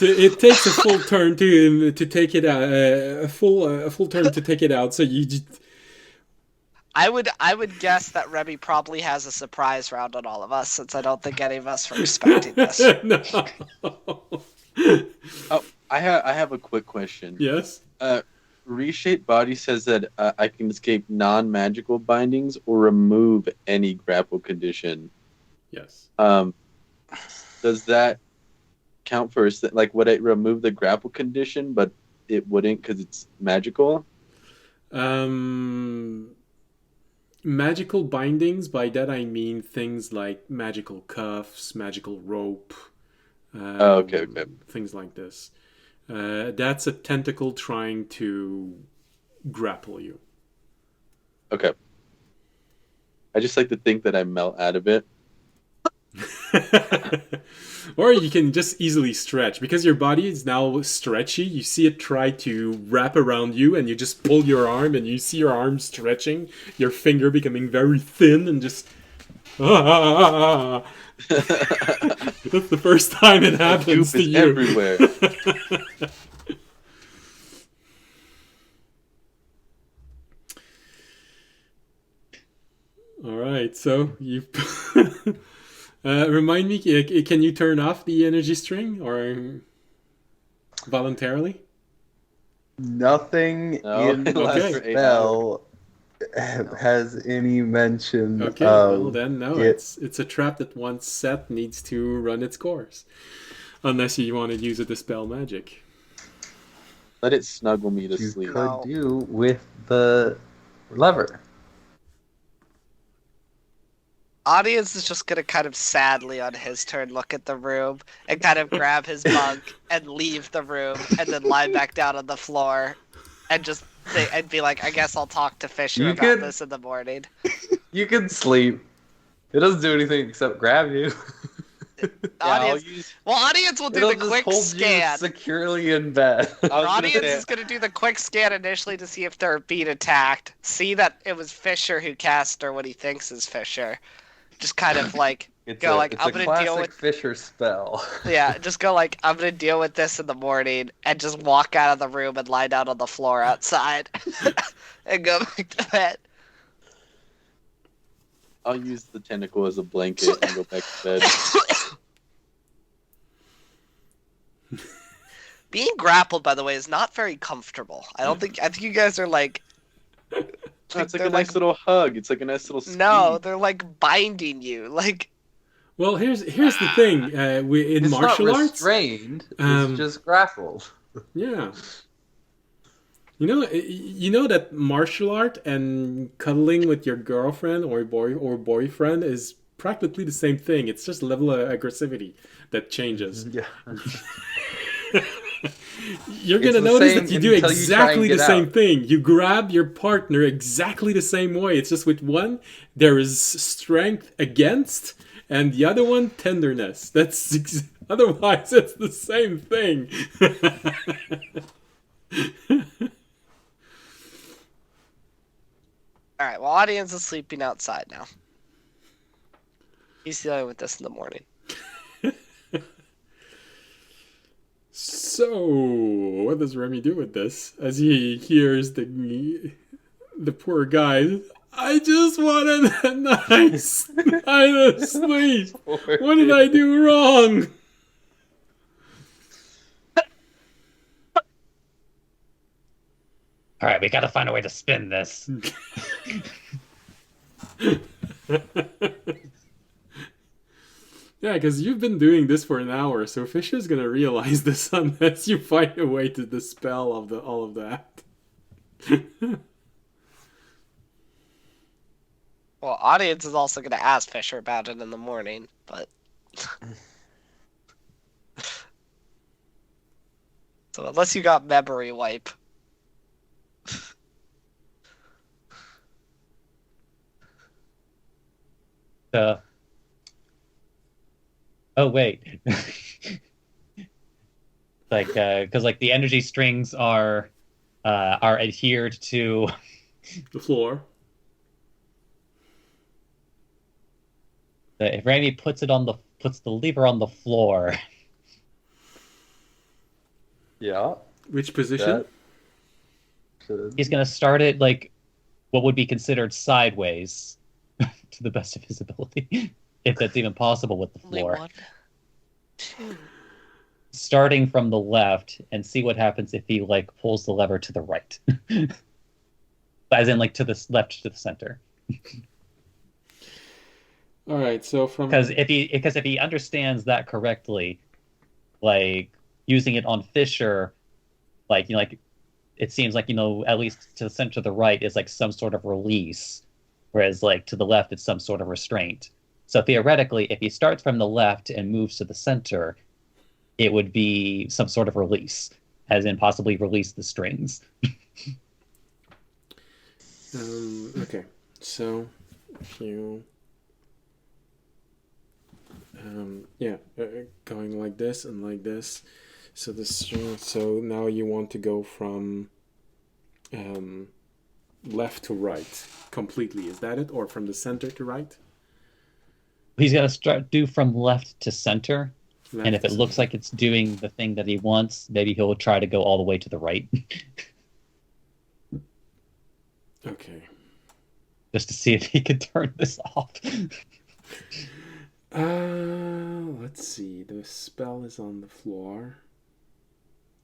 It takes a full turn to take it out. A full turn to take it out. So you just... I would guess that Remy probably has a surprise round on all of us, since I don't think any of us were expecting this. No. Oh, I have a quick question. Yes. Reshaped Body says that I can escape non-magical bindings or remove any grapple condition. Yes. Does that count for would it remove the grapple condition, but it wouldn't because it's magical? Magical bindings, by that I mean things like magical cuffs, magical rope. Okay. Things like this. That's a tentacle trying to grapple you. Okay. I just like to think that I melt out of it. Or you can just easily stretch. Because your body is now stretchy, you see it try to wrap around you, and you just pull your arm, and you see your arm stretching, your finger becoming very thin, and just... That's the first time it happens to you. Everywhere. Alright, so you... remind me, can you turn off the energy string, or voluntarily? Nothing in the lasts for 8 spell has any mention Okay, of well then, no, it. it's a trap that once set needs to run its course. Unless you want to use it to dispel magic. Let it snuggle me to You sleep. could do with the lever. Audience is just gonna kind of sadly on his turn look at the room and kind of grab his mug and leave the room and then lie back down on the floor and just and be like, I guess I'll talk to Fisher about this in the morning. You can sleep. It doesn't do anything except grab you. Audience will do It'll the just quick hold scan. you securely in bed. Audience is going to do the quick scan initially to see if they're being attacked. See that it was Fisher who cast or what he thinks is Fisher. Just kind of I'm It's going a to classic deal with Fisher spell. Yeah, just go I'm going to deal with this in the morning and just walk out of the room and lie down on the floor outside and go back to bed. I'll use the tentacle as a blanket and go back to bed. Being grappled, by the way, is not very comfortable. I think you guys are It's like a nice little hug. It's like a nice little squeeze. No, they're binding you. Well, here's the thing. In It's martial not arts, restrained. It's just grappled. yeah. You know that martial art and cuddling with your girlfriend or boyfriend is practically the same thing. It's just level of aggressivity that changes. Yeah. You're gonna It's the notice same that you do until you try and exactly the get same out. thing. You grab your partner exactly the same way. It's just with one there is strength against, and the other one tenderness. Otherwise it's the same thing. All right. Well, audience is sleeping outside now. He's dealing with this in the morning. So, what does Remy do with this? As he hears the poor guy, I just wanted a nice night of sleep. What did I do wrong? All right, we got to find a way to spin this. Yeah, because you've been doing this for an hour, so Fisher's gonna realize this unless you find a way to dispel all of that. Well, audience is also going to ask Fisher about it in the morning, but... So unless you got memory wipe... Oh wait, because the energy strings are adhered to The floor. If Randy puts the lever on the floor. Yeah. Which position? He's gonna start it what would be considered sideways, to the best of his ability, if that's even possible with the floor. 1, 2. Starting from the left, and see what happens if he pulls the lever to the right, as in to the left to the center. All right, so from because if he understands that correctly, using it on Fisher, it seems at least to the center to the right is some sort of release, whereas to the left it's some sort of restraint. So theoretically, if he starts from the left and moves to the center, it would be some sort of release, as in possibly release the strings. Okay, so if you going like this and like this, so the string. So now you want to go from left to right completely. Is that it, or from the center to right? He's got to do from left to center, Left and if it to looks center. like it's doing the thing that he wants, maybe he'll try to go all the way to the right. Okay. Just to see if he could turn this off. Let's see. The spell is on the floor.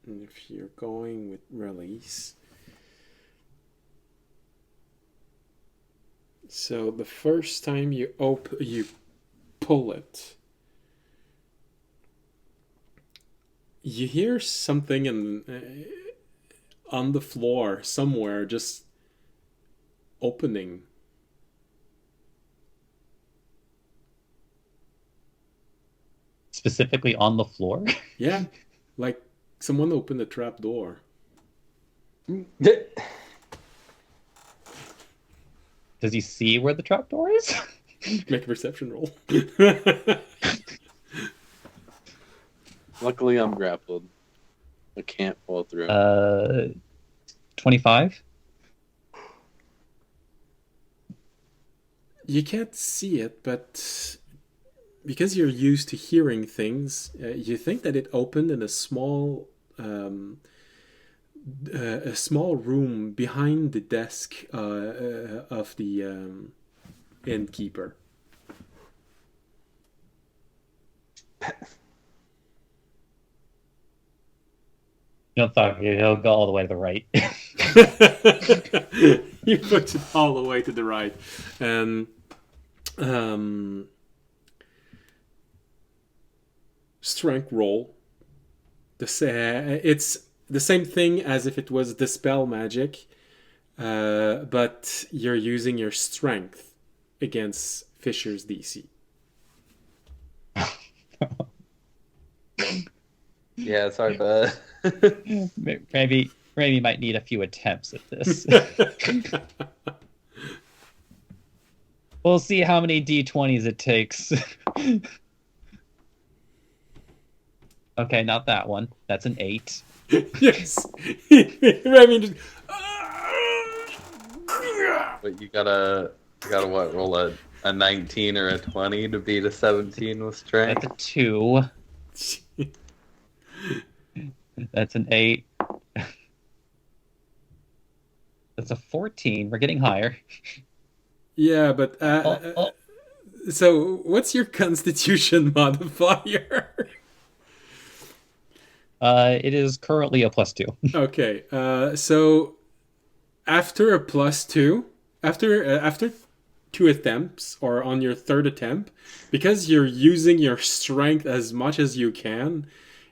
And if you're going with release. So the first time you pull it, you hear something on the floor somewhere just opening. Specifically on the floor? Yeah, like someone opened a trap door. Does he see where the trapdoor is? Make a perception roll. Luckily, I'm grappled. I can't fall through. 25? You can't see it, but because you're used to hearing things, you think that it opened in a small room behind the desk of the innkeeper. You don't thought he'll go all the way to the right. You put it all the way to the right, and strength roll. It's the same thing as if it was dispel magic, but you're using your strength against Fisher's DC. Yeah, it's hard to... Maybe might need a few attempts at this. We'll see how many d20s it takes. Okay, not that one. That's an 8. Yes. Remy just. But you gotta what? Roll a 19 or a 20 to beat a 17 with strength. That's a 2. That's an 8. That's a 14. We're getting higher. Yeah, but so what's your Constitution modifier? It is currently a +2. Okay, so after a +2, after 2 attempts, or on your 3rd attempt, because you're using your strength as much as you can,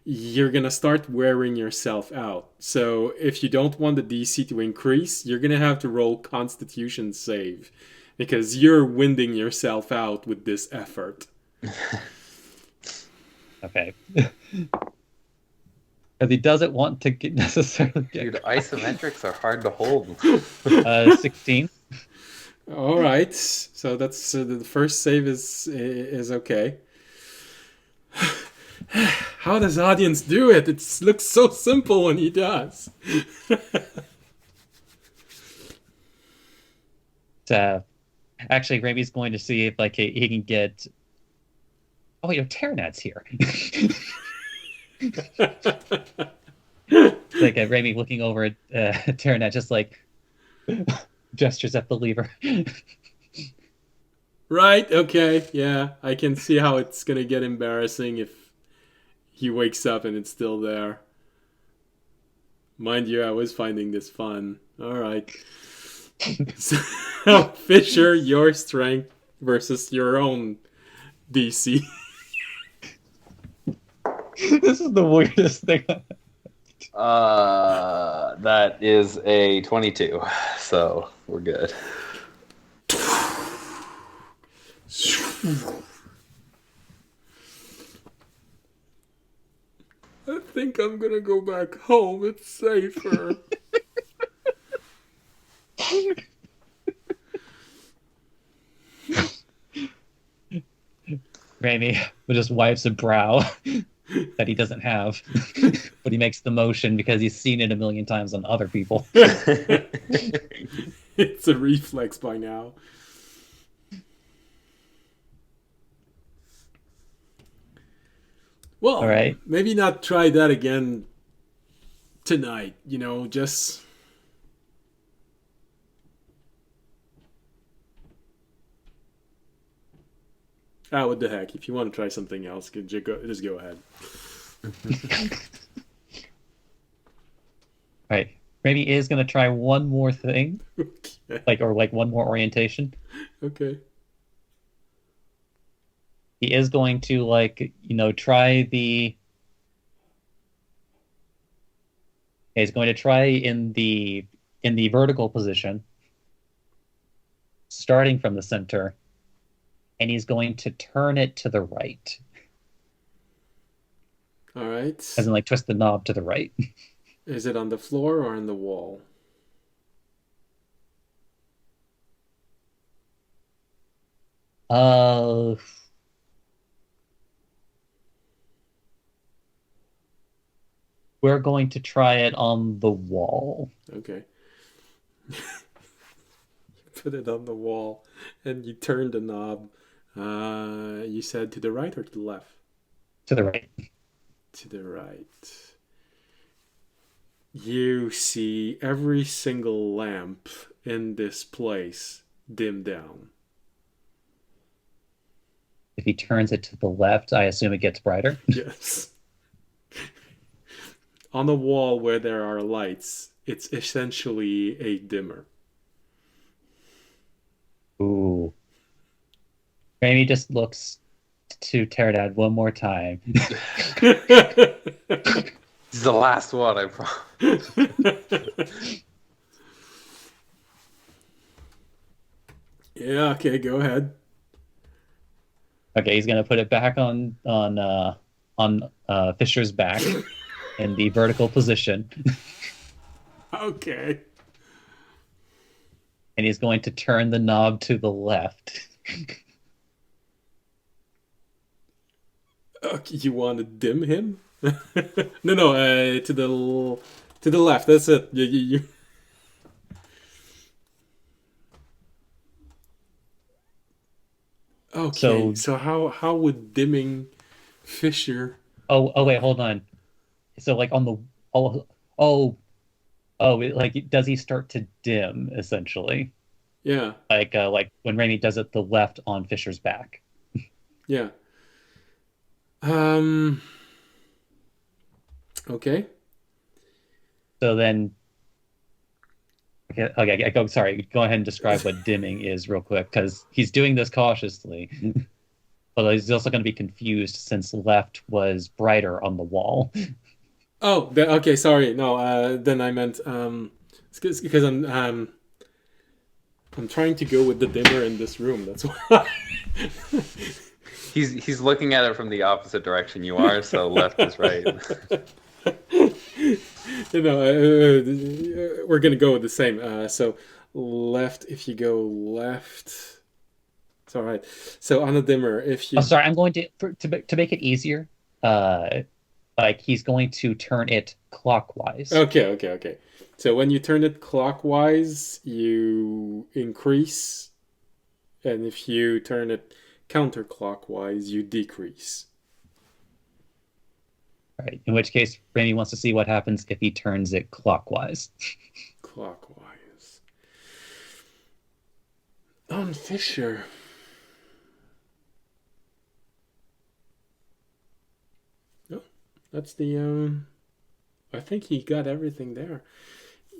you're gonna start wearing yourself out. So if you don't want the DC to increase, you're gonna have to roll Constitution save, because you're winding yourself out with this effort. Okay. Because he doesn't want to necessarily get... Dude, isometrics are hard to hold. 16. All right, so that's the first save is okay. How does audience do it? It looks so simple when he does. Actually, Ramey's going to see if he can get. Oh, Terranat's here. Ramey looking over at Terranat, just gestures at the lever. Right, okay, yeah. I can see how it's gonna get embarrassing if he wakes up and it's still there. Mind you, I was finding this fun. Alright. So, Fisher, your strength versus your own DC. This is the weirdest thing. That is a 22, so we're good. I think I'm gonna go back home. It's safer. Ramey just wipes a brow that he doesn't have, but he makes the motion because he's seen it a million times on other people. It's a reflex by now. Well, all right. Maybe not try that again tonight. Just... what the heck. If you want to try something else, just go ahead. Right. Ramey is going to try one more thing. Okay. Or one more orientation. Okay. He is going to try the... He's going to try in the vertical position, starting from the center, and he's going to turn it to the right. All right. As in twist the knob to the right. Is it on the floor or on the wall? We're going to try it on the wall. Okay. You put it on the wall and you turn the knob. You said to the right or to the left? To the right. To the right. You see every single lamp in this place dim down. If he turns it to the left, I assume it gets brighter? Yes. On the wall where there are lights, it's essentially a dimmer. Ooh. Ramey just looks to Pterodad one more time. This is the last one, I promise. Yeah, okay, go ahead. Okay, he's gonna put it back on Fisher's back in the vertical position. Okay. And he's going to turn the knob to the left. Okay, you want to dim him? No, no, to the left. That's it. You. Okay, So, so how would dimming Fisher? oh wait, hold on. So like on the oh oh like does he start to dim essentially? Yeah, Like when Raimi does it the left on Fisher's back. yeah. Um. Okay. So then okay, go sorry, go ahead and describe what dimming is real quick because he's doing this cautiously. But he's also going to be confused since left was brighter on the wall. Oh, okay. Sorry. No. Then I meant it's because I'm trying to go with the dimmer in this room. That's why. He's looking at it from the opposite direction you are, so left is right. You know, we're gonna go with the same. So left. If you go left, it's all right. So on the dimmer, if you Oh, sorry, I'm going to make it easier. Like he's going to turn it clockwise. okay. So when you turn it clockwise, you increase, and if you turn it counterclockwise, you decrease. Right. In which case, Raimi wants to see what happens if he turns it clockwise. Clockwise. On Fisher. Oh, that's the. I think he got everything there.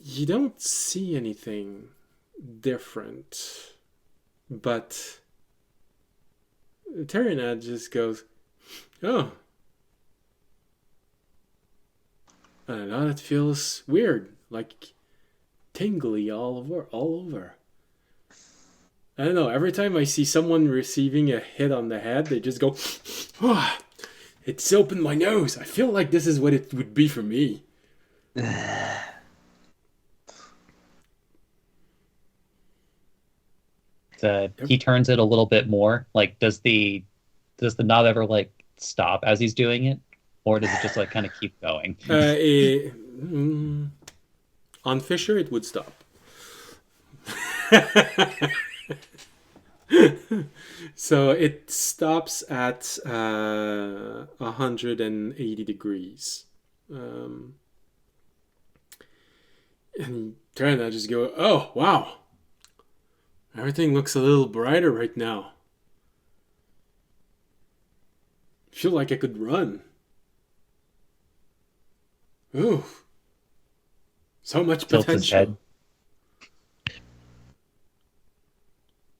You don't see anything different, but Terranad just goes, "Oh, I don't know. It feels weird, like tingly all over. I don't know. Every time I see someone receiving a hit on the head, they just go, oh, it's opened my nose. I feel like this is what it would be for me." He turns it a little bit more. Like, does the knob ever like stop as he's doing it, or does it just like kind of keep going? On Fisher, it would stop. So it stops at 180 degrees. And trying to just go, oh, wow. Everything looks a little brighter right now. I feel like I could run. Ooh. So much Tilts his head. potential.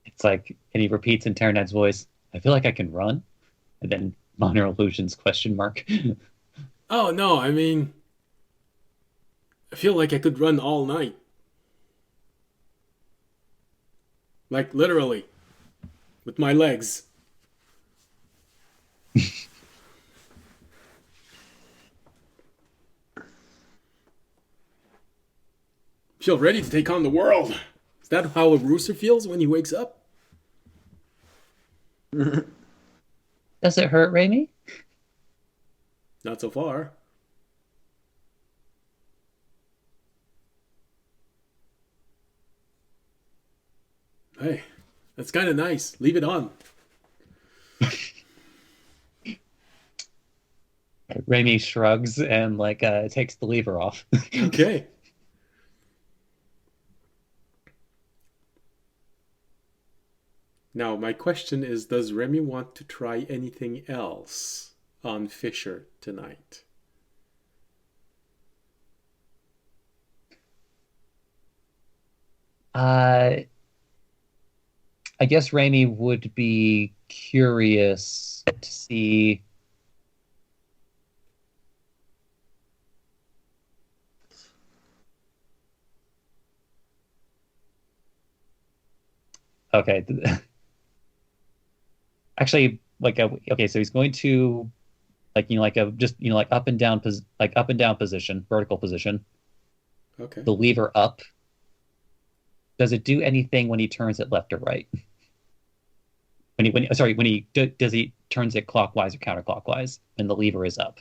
It's like, and he repeats in Terranet's voice, "I feel like I can run," and then minor illusions question mark. Oh, no, I mean, I feel like I could run all night. Like, literally. With my legs. Feel ready to take on the world. Is that how a rooster feels when he wakes up? Does it hurt, Raimi? Not so far. Hey, that's kind of nice. Leave it on. Raimi shrugs and like takes the lever off. Okay. Now, my question is, does Remy want to try anything else on Fisher tonight? I guess Raimi would be curious to see. Okay. Actually, like, okay, so he's going to, like, like a just, like up and down, like up and down position, vertical position. Okay. The lever up. Does it do anything when he turns it left or right? does he turns it clockwise or counterclockwise when the lever is up?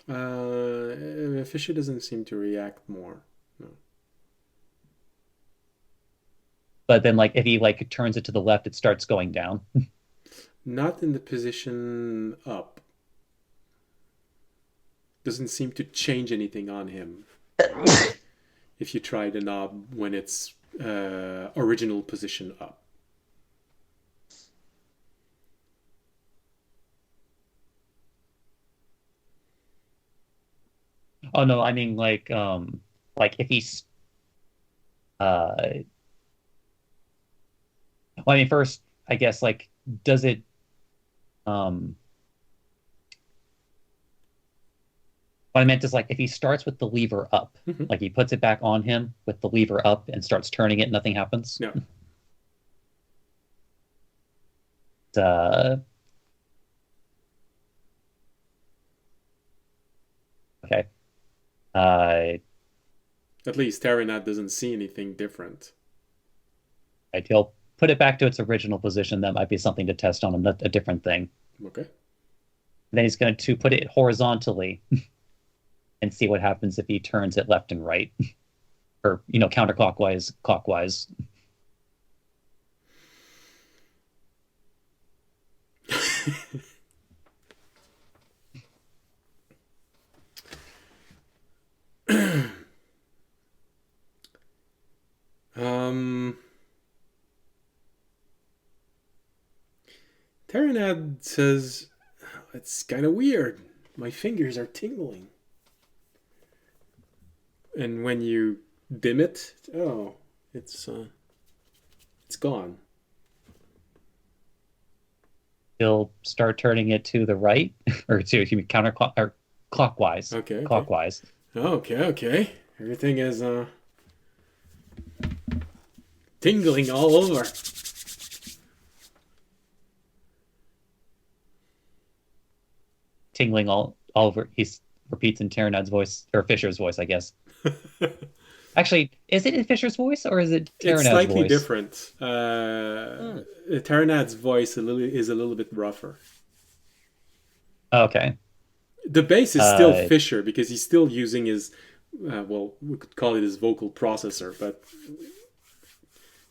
Fisher doesn't seem to react more. No. But then like if he like turns it to the left, it starts going down. Not in the position up. Doesn't seem to change anything on him. If you try the knob when it's original position up. Oh no, I mean like if he's well, I mean first I guess like does it um what I meant is like if he starts with the lever up, Mhm. like he puts it back on him with the lever up and starts turning it, nothing happens. No. Uh, okay. At least Terranat doesn't see anything different. Right, he'll put it back to its original position. That might be something to test on a different thing. Okay. Then he's going to put it horizontally and see what happens if he turns it left and right, or counterclockwise, clockwise. Terranad says, it's kind of weird. My fingers are tingling. And when you dim it, oh, it's gone. He'll start turning it to the right, or to counterclock or clockwise. Okay. Clockwise. Okay. Everything is tingling all over. Tingling all over. He repeats in Terranad's voice, or Fisher's voice, I guess. Actually, is it in Fisher's voice or is it Terranad's voice? It's slightly different. Terranad's voice is a little bit rougher. Okay. The bass is still Fisher because he's still using his, we could call it his vocal processor, but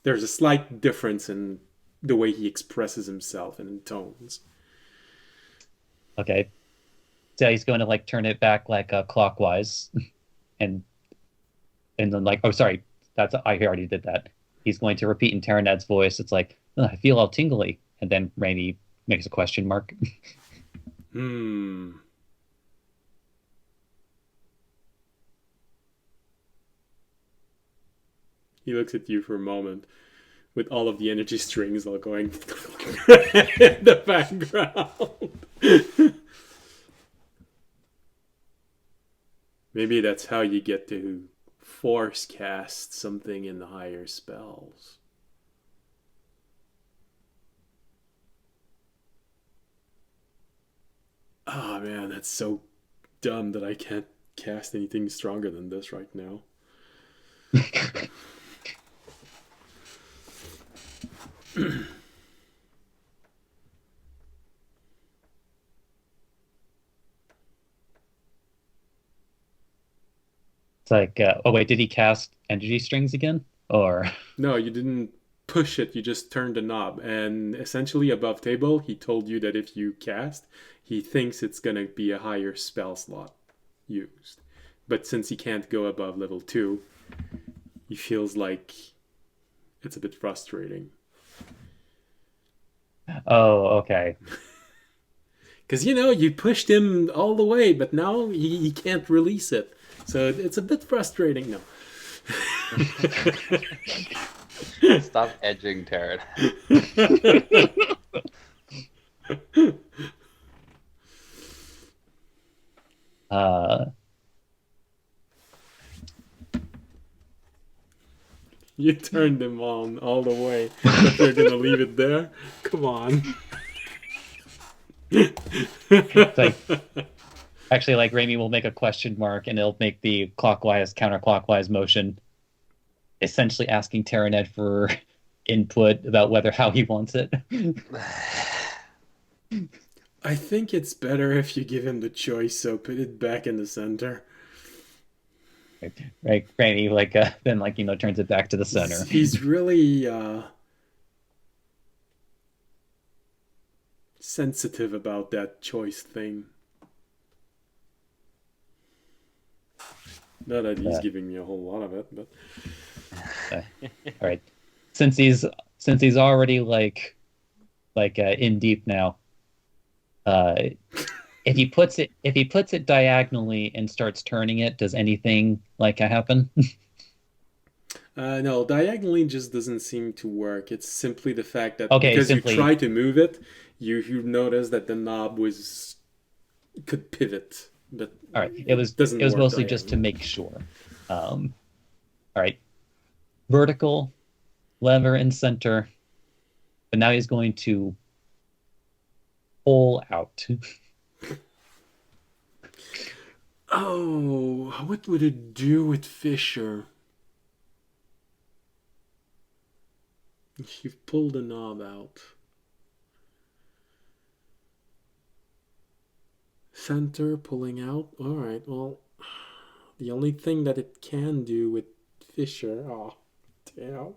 there's a slight difference in the way he expresses himself and in tones. Okay. So he's going to like turn it back like clockwise, and then like I already did that. He's going to repeat in Terranad's voice. It's like I feel all tingly, and then Rainy makes a question mark. He looks at you for a moment with all of the energy strings all going in the background. Maybe that's how you get to force cast something in the higher spells. Oh man, that's so dumb that I can't cast anything stronger than this right now. It's like, oh wait, did he cast energy strings again? Or No, you didn't push it, you just turned the knob. And essentially above table, he told you that if you cast, he thinks it's going to be a higher spell slot used. But since he can't go above level 2, he feels like it's a bit frustrating. oh, okay. Because, you pushed him all the way, but now he can't release it. So it's a bit frustrating now. Stop edging, Taryn. You turned him on all the way, but you're going to leave it there? Come on. It's like, actually, like Raimi will make a question mark and it'll make the clockwise, counterclockwise motion, essentially asking Terraned for input about how he wants it. I think it's better if you give him the choice, so put it back in the center. Right, Granny, then turns it back to the center. He's really sensitive about that choice thing. Not that he's giving me a whole lot of it, but all right. Since he's already in deep now, if he puts it diagonally and starts turning it, does anything happen? no, diagonally just doesn't seem to work. It's simply the fact that because you try to move it, you notice that the knob could pivot. But all right, it was mostly just to make sure. All right, vertical, lever in center, but now he's going to pull out. Oh, what would it do with Fisher? If you pull the knob out. Center pulling out. Alright, well, the only thing that it can do with Fisher. Oh, damn.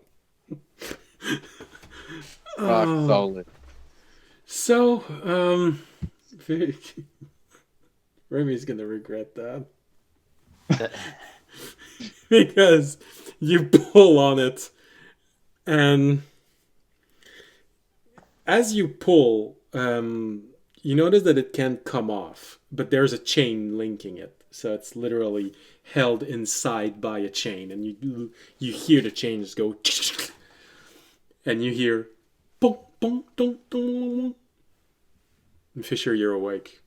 Rock solid. So, Remy's gonna regret that. Because you pull on it, and as you pull, you notice that it can't come off, but there's a chain linking it. So it's literally held inside by a chain, and you hear the chain just go, and you hear, boom, boom, boom, boom. And Fisher, you're awake.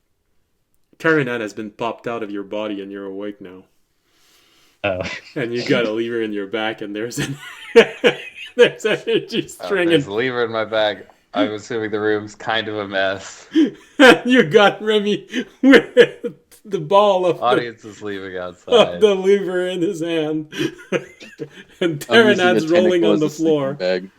Karinat has been popped out of your body, and you're awake now. Oh. And you got a lever in your back, and there's an there's energy string. There's a lever in my back. I'm assuming the room's kind of a mess. You got Remy with the ball of Audience is leaving outside. the lever in his hand. And Terranad's rolling on the floor. Bag.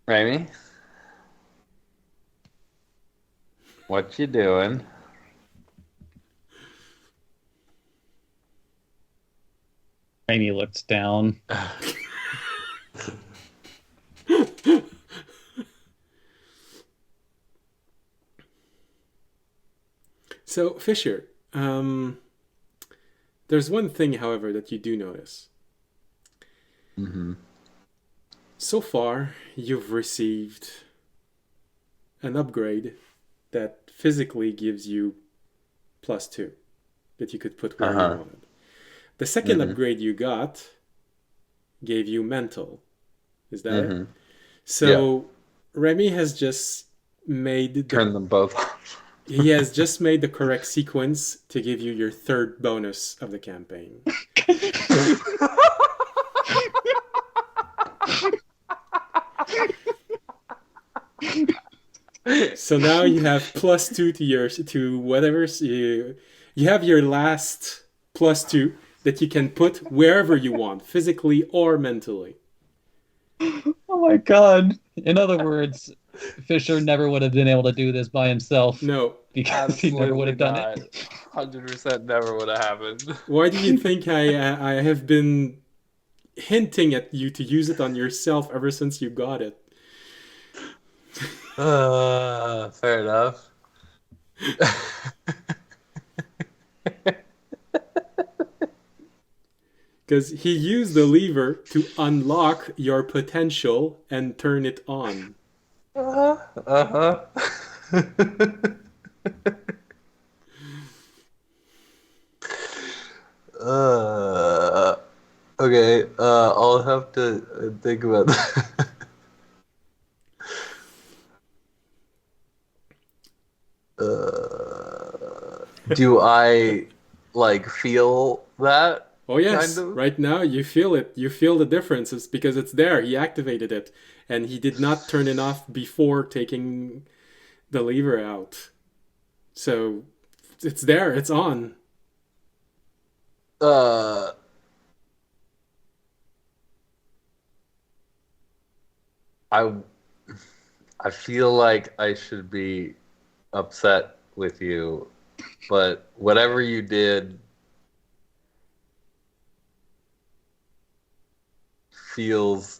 Remy? What you doing? Amy looks down. So, Fisher, there's one thing, however, that you do notice. Mm-hmm. So far, you've received an upgrade that physically gives you +2 that you could put where you wanted. The second upgrade you got gave you mental. Is that it? So Remy has just made Turn them both off. He has just made the correct sequence to give you your third bonus of the campaign. So now you have +2 to whatever you have your last +2 that you can put wherever you want, physically or mentally. Oh my god. In other words, Fisher never would have been able to do this by himself. No. Because he never would have done it. 100% never would have happened. Why do you think I have been hinting at you to use it on yourself ever since you got it? Fair enough. Because he used the lever to unlock your potential and turn it on. Okay, I'll have to think about that. Do I feel that? Oh yes, Kind of? right now you feel it. You feel the difference. It's because it's there. He activated it, and he did not turn it off before taking the lever out. So It's there. It's on. Uh, I I feel like I should be upset with you, but whatever you did feels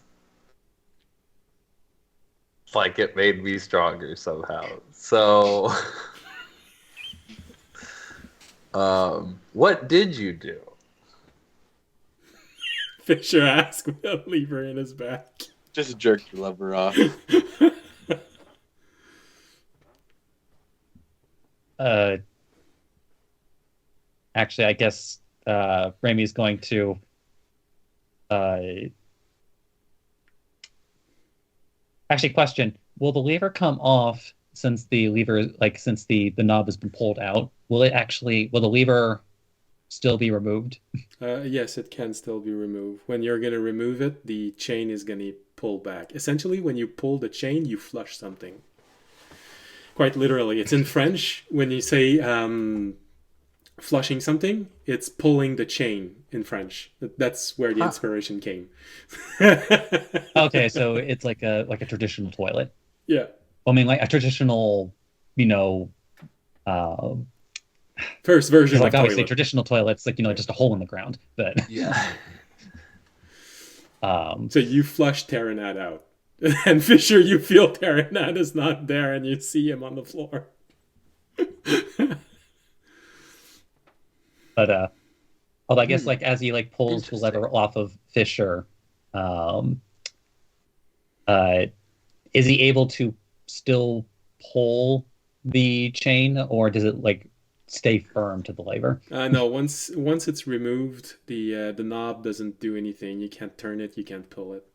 like it made me stronger somehow. So, what did you do? Fisher asks with a lever in his back. Just jerk your lever off. Actually, I guess Raimi's going to actually question, will the lever come off since the lever, like since the knob has been pulled out? Will the lever still be removed? Yes, it can still be removed. When you're going to remove it, the chain is going to pull back. Essentially, when you pull the chain, you flush something. Quite literally. It's in French. When you say flushing something, it's pulling the chain in French. That's where the inspiration came. Okay, so it's like a traditional toilet. Yeah. I mean, like a traditional, First version like of obviously toilet. traditional toilets, like just a hole in the ground. But Yeah. So you flush Terranat out. And Fisher, you feel Terranat is not there and you see him on the floor. But although I guess like as he like pulls the lever off of Fisher, is he able to still pull the chain, or does it like stay firm to the lever? No, once it's removed, the knob doesn't do anything. You can't turn it, you can't pull it.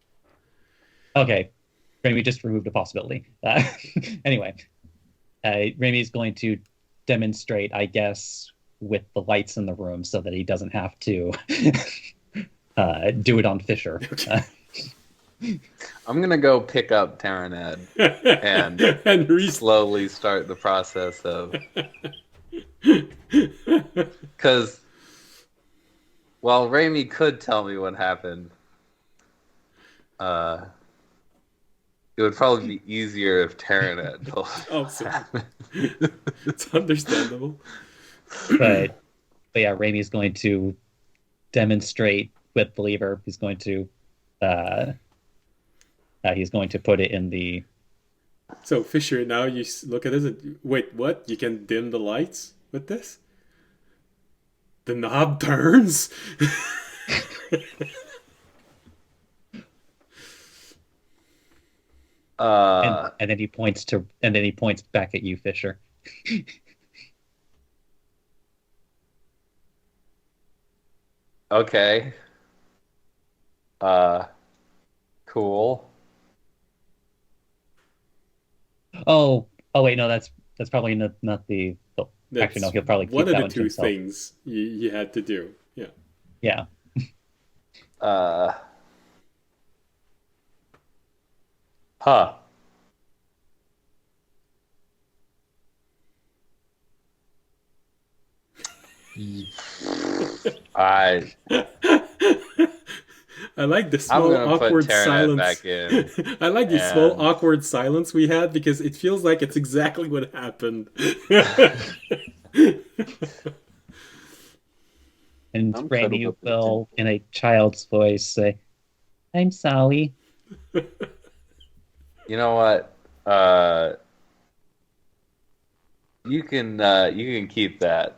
Okay, Raimi just removed a possibility. Anyway, Raimi's going to demonstrate, I guess, with the lights in the room so that he doesn't have to do it on Fisher. Okay. I'm gonna go pick up Terraned and slowly start the process of, because while Raimi could tell me what happened, it would probably be easier if Terraned told me what happened. It's understandable. But yeah, Raimi's going to demonstrate with the lever. He's going to put it in the. So Fisher, now you look at this and wait, what? You can dim the lights with this? The knob turns? And then he points back at you, Fisher. Okay. Cool. Oh wait, no, that's probably not the. Actually, no, he'll probably keep one of that the one to two himself. things you had to do. Yeah. Yeah. Huh. I like the small awkward silence. Back in, I like the small awkward silence we had because it feels like it's exactly what happened. And Raimi will, in a child's voice, say, "I'm sorry." You know what? You can keep that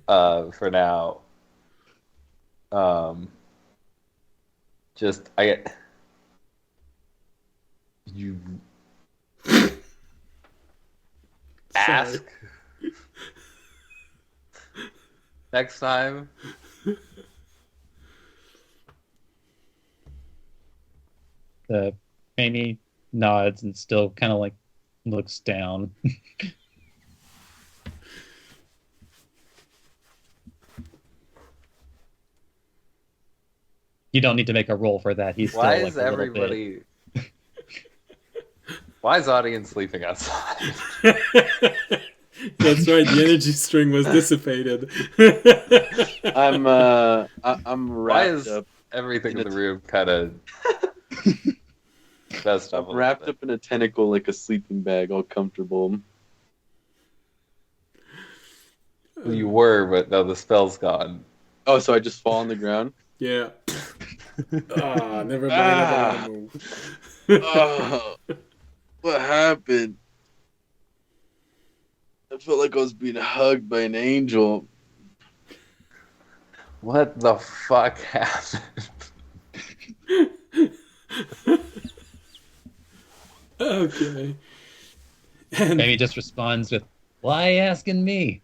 for now. Just you ask next time. Raimi nods and still kind of like looks down. You don't need to make a roll for that. He's still Why like is a little everybody? Why is audience sleeping outside? That's right. The energy string was dissipated. I'm Why wrapped is up. everything in in a the room kind of messed I'm up a little wrapped bit? up in a tentacle like a sleeping bag, all comfortable. Well, you were, but now the spell's gone. Oh, so I just fall on the ground? Yeah. Ah, never mind. I don't want Ah! to move. Oh, what happened? I felt like I was being hugged by an angel. What the fuck happened? Okay. And Maybe just responds with, "Why asking me?"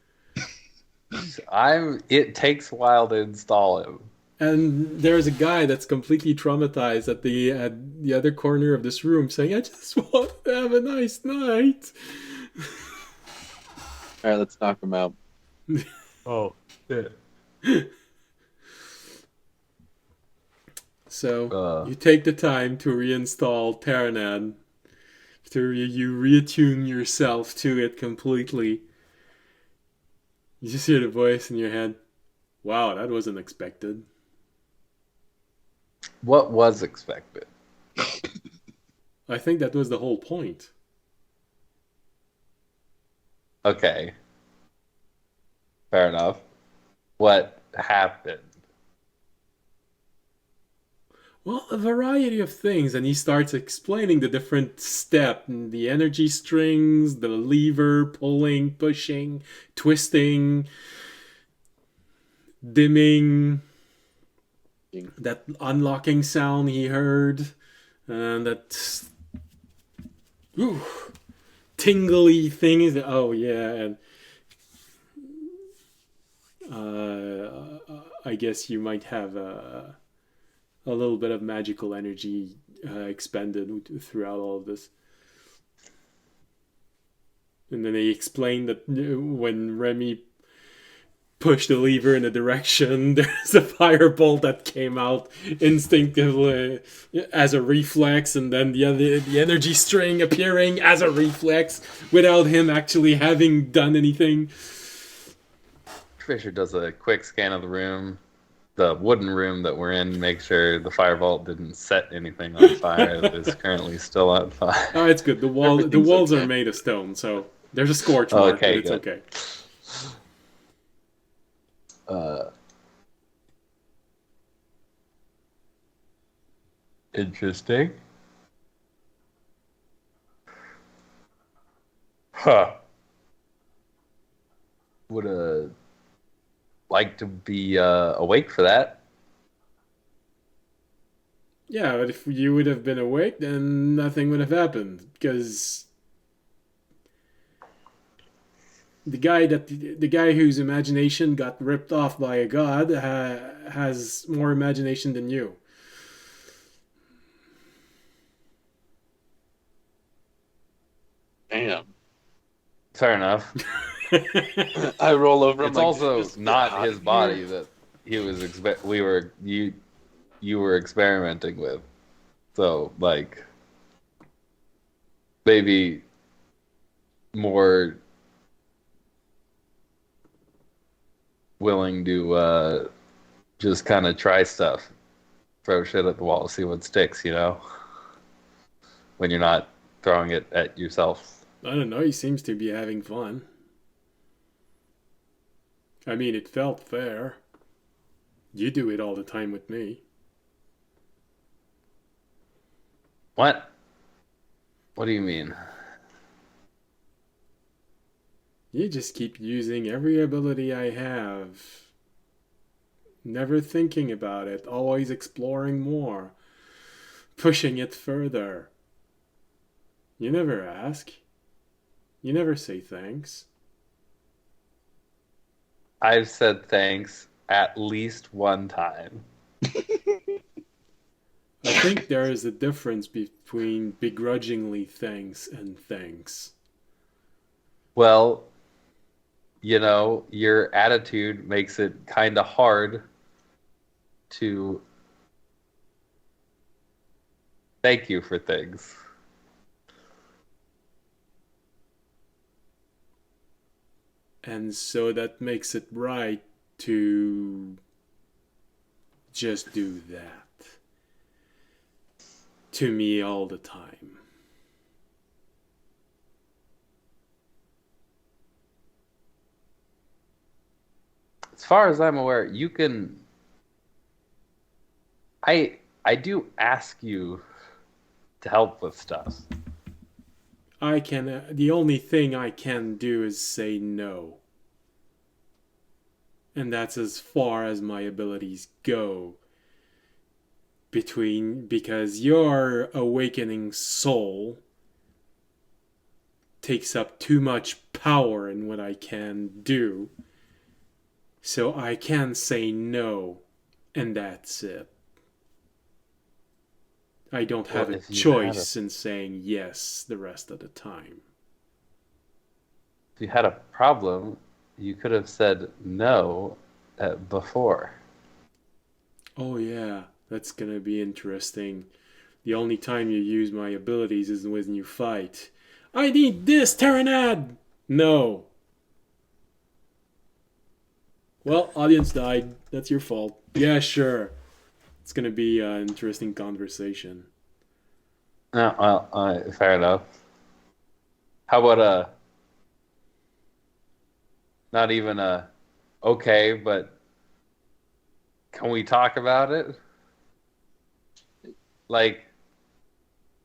It takes a while to install him. and there's a guy that's completely traumatized at the other corner of this room saying, "I just want to have a nice night." All right, let's knock him out. Oh, shit. So you take the time to reinstall Terranan. You reattune yourself to it completely. You just hear the voice in your head. Wow, that wasn't expected. What was expected? I think that was the whole point. Okay. Fair enough. What happened? Well, a variety of things, and he starts explaining the different step, the energy strings, the lever, pulling, pushing, twisting, dimming, that unlocking sound he heard, and that tingly thing is. Oh yeah, and I guess you might have a little bit of magical energy expended throughout all of this. And then they explain that when Remy pushed the lever in a direction, there's a firebolt that came out instinctively as a reflex, and then the energy string appearing as a reflex without him actually having done anything. Fisher does a quick scan of the room, the wooden room that we're in, make sure the firebolt didn't set anything on fire that is currently still on fire. Oh, it's good. The Everything's walls okay. are made of stone, so there's a scorch mark, Okay, but it's good. okay. Interesting. Huh. Would like to be awake for that. Yeah, but if you would have been awake, then nothing would have happened because the guy whose imagination got ripped off by a god has more imagination than you. Damn. Fair enough. I roll over. I'm It's like, also "Just get not out his of body here." that he was you were experimenting with. So like maybe more willing to just kind of try stuff, throw shit at the wall, see what sticks, you know? When you're not throwing it at yourself. I don't know. He seems to be having fun. I mean, it felt fair. You do it all the time with me. What? What do you mean? You just keep using every ability I have. Never thinking about it, always exploring more, pushing it further. You never ask. You never say thanks. I've said thanks at least one time. I think there is a difference between begrudgingly thanks and thanks. Well, you know, your attitude makes it kind of hard to thank you for things. And so that makes it right to just do that to me all the time. As far as I'm aware, you can. I do ask you to help with stuff. The only thing I can do is say no. And that's as far as my abilities go. Because your awakening soul takes up too much power in what I can do. So I can say no, and that's it. I don't have a choice in saying yes the rest of the time. If you had a problem, you could have said no before. Oh yeah, that's gonna be interesting. The only time you use my abilities is when you fight. I need this, Terranad! No. Well, audience died. That's your fault. Yeah, sure. It's gonna be an interesting conversation. Well, fair enough. How about not even okay, but can we talk about it? Like,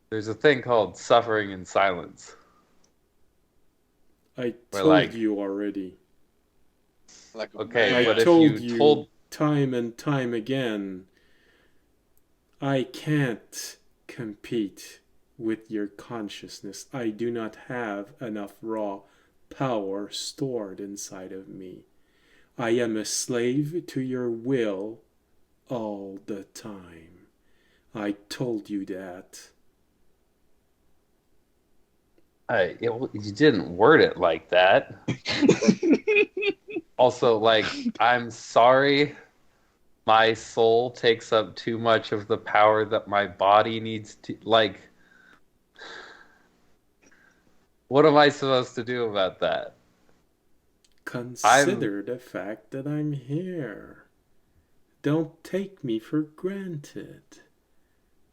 there's a thing called suffering in silence. I told you already. Okay, but I if told you told time and time again, I can't compete with your consciousness. I do not have enough raw power stored inside of me. I am a slave to your will all the time. I told you that. you didn't word it like that. Also, like, I'm sorry, my soul takes up too much of the power that my body needs to, like, what am I supposed to do about that? Consider the fact that I'm here. Don't take me for granted.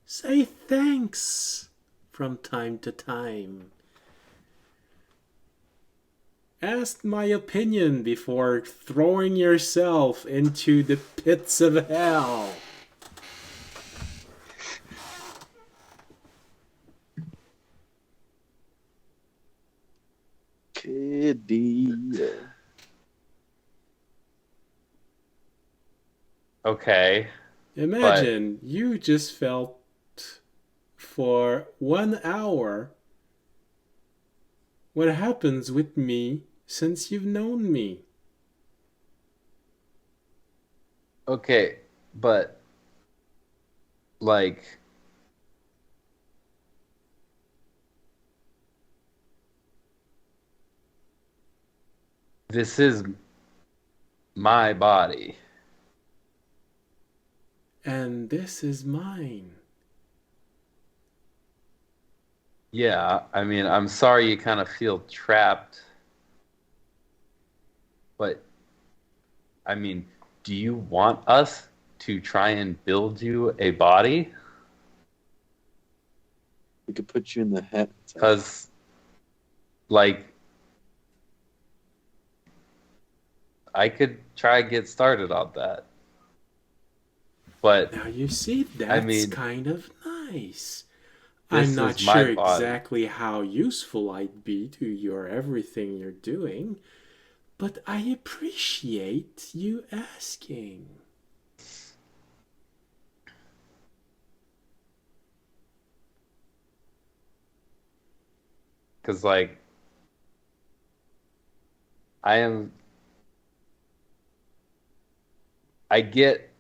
Say thanks from time to time. Ask my opinion before throwing yourself into the pits of hell. Kitty. Okay. Imagine you just felt for 1 hour what happens with me since you've known me. Okay, but like this is my body. And this is mine. Yeah, I mean, I'm sorry you kind of feel trapped. But, I mean, do you want us to try and build you a body? We could put you in the hat. Because, like, I could try and get started on that. But now you see, that's kind of nice. I'm not sure exactly how useful I'd be to your everything you're doing, but I appreciate you asking. Because, like, I get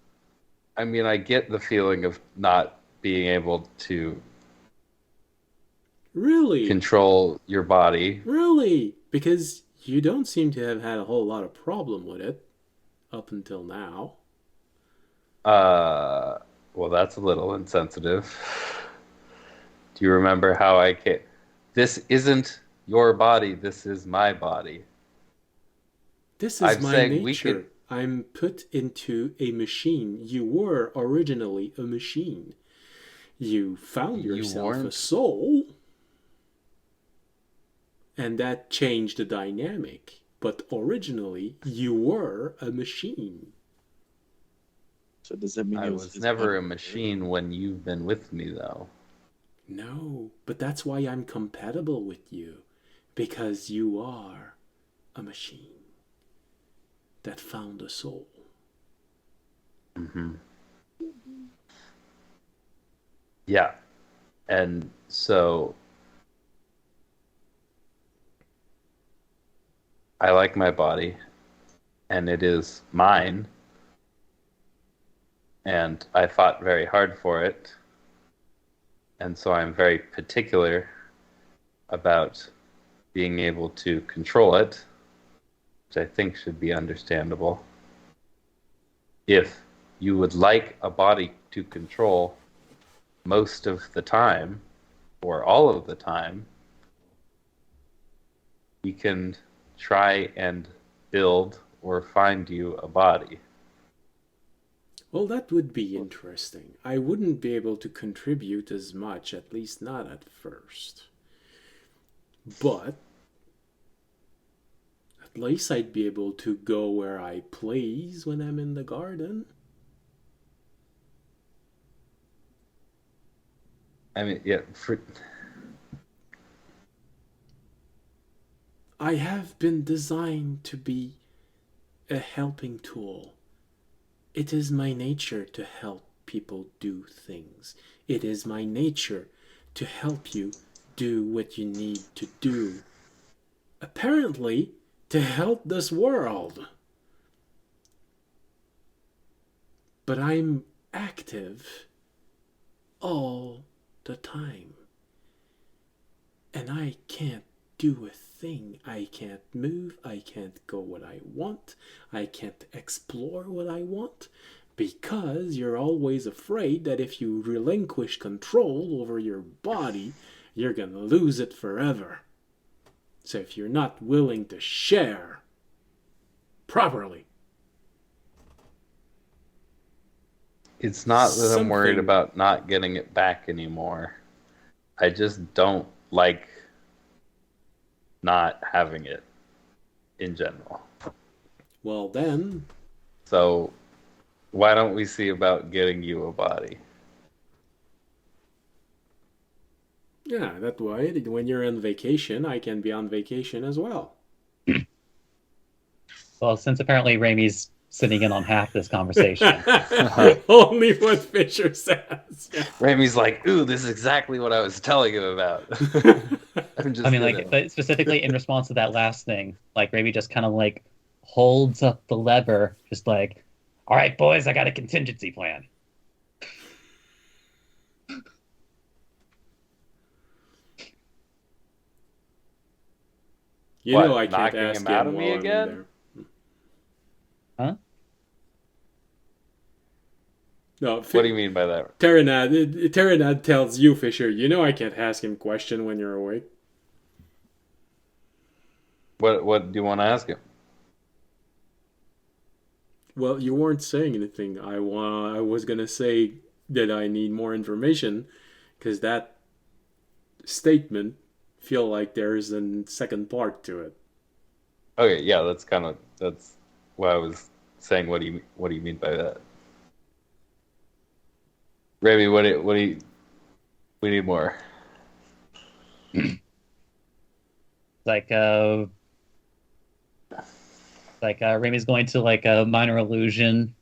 the feeling of not being able to control your body. Really? Because you don't seem to have had a whole lot of problem with it up until now. Well, that's a little insensitive. Do you remember how I came? This isn't your body, this is my body. This is I'm my saying we nature. could. I'm put into a machine. You were originally a machine. You found You yourself a weren't. soul, and that changed the dynamic. But originally, you were a machine. So does that mean I it was was his never a body? machine when you've been with me, though. No, but that's why I'm compatible with you. Because you are a machine that found a soul. Hmm. Yeah. And so I like my body, and it is mine, and I fought very hard for it, and so I'm very particular about being able to control it, which I think should be understandable. If you would like a body to control most of the time, or all of the time, we can try and build or find you a body. Well, that would be interesting. I wouldn't be able to contribute as much, at least not at first. But at least I'd be able to go where I please when I'm in the garden. I mean, yeah, I have been designed to be a helping tool. It is my nature to help people do things. It is my nature to help you do what you need to do. Apparently, to help this world. But I'm active all the time. And I can't do a thing. I can't move. I can't go what I want. I can't explore what I want. Because you're always afraid that if you relinquish control over your body, you're gonna lose it forever. So if you're not willing to share properly, it's not that I'm worried something- about not getting it back anymore. I just don't like not having it in general. well then, So why don't we see about getting you a body? yeah, that way, when you're on vacation, I can be on vacation as well. Well, since apparently Raimi's sitting in on half this conversation, Only what Fisher says. Yeah. Raimi's like, ooh, this is exactly what I was telling him about. I'm just I mean, gonna- like, but specifically in response to that last thing, like Raimi just kind of like holds up the lever, just like, "All right, boys, I got a contingency plan." You What, know I can't knocking ask him out him of me while I'm again? there. Huh? No, What do you mean by that? Terranad tells you, Fisher, you know I can't ask him question when you're awake. What do you want to ask him? Well, you weren't saying anything. I was gonna say that I need more information, because that statement feel like there's a second part to it. Okay, yeah, that's what I was saying. What do you mean by that? Raimi, we need more. Like Raimi's going to like a minor illusion,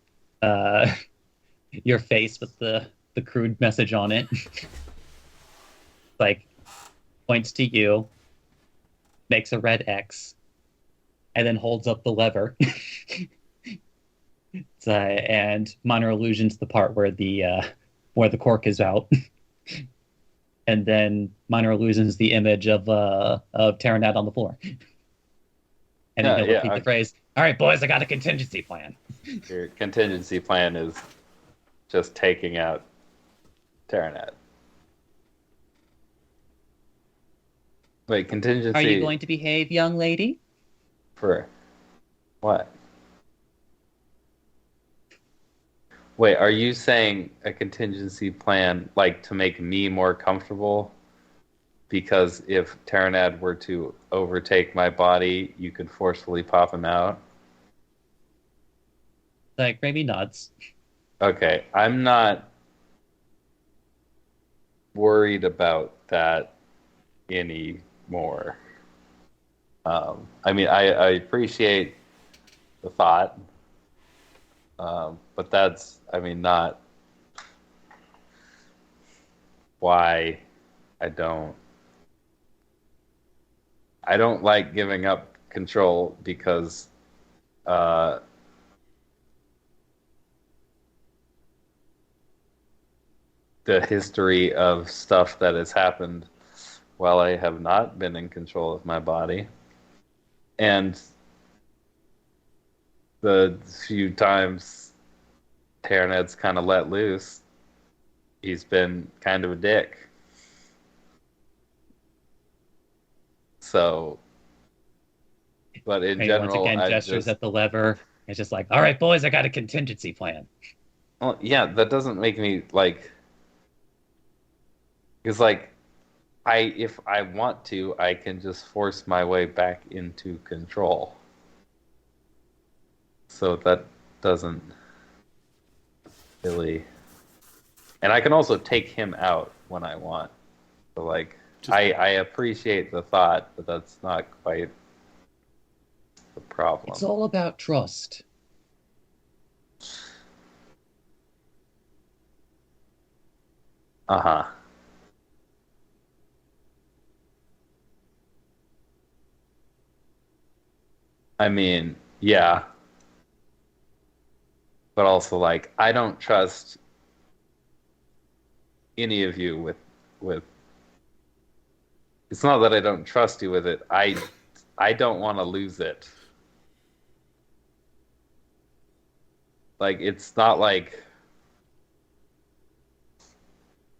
your face with the crude message on it. Like points to you, makes a red X, and then holds up the lever. And minor illusions the part where the cork is out. And then minor illusions the image of Terranad on the floor. And then he'll repeat the phrase, "All right, boys, I got a contingency plan." Your contingency plan is just taking out Terranad. Wait, contingency Are you going to behave, young lady? for What? Wait, are you saying a contingency plan like to make me more comfortable? Because if Terranad were to overtake my body, you could forcefully pop him out? Like maybe nods. Okay, I'm not worried about that anymore. I mean, I appreciate the thought, but that's, I mean, not why I don't. I don't like giving up control because uh, the history of stuff that has happened while I have not been in control of my body. And the few times Terranet's kind of let loose, he's been kind of a dick. So, but in He general, once again I gestures just, at the lever. It's just like, all right, boys, I got a contingency plan. well, yeah, that doesn't make me like, because like, if I want to, I can just force my way back into control. So that doesn't really, and I can also take him out when I want. So like, I appreciate the thought, but that's not quite the problem. It's all about trust. Uh-huh. I mean, yeah. But also like I don't trust any of you with it's not that I don't trust you with it. I don't want to lose it. Like it's not like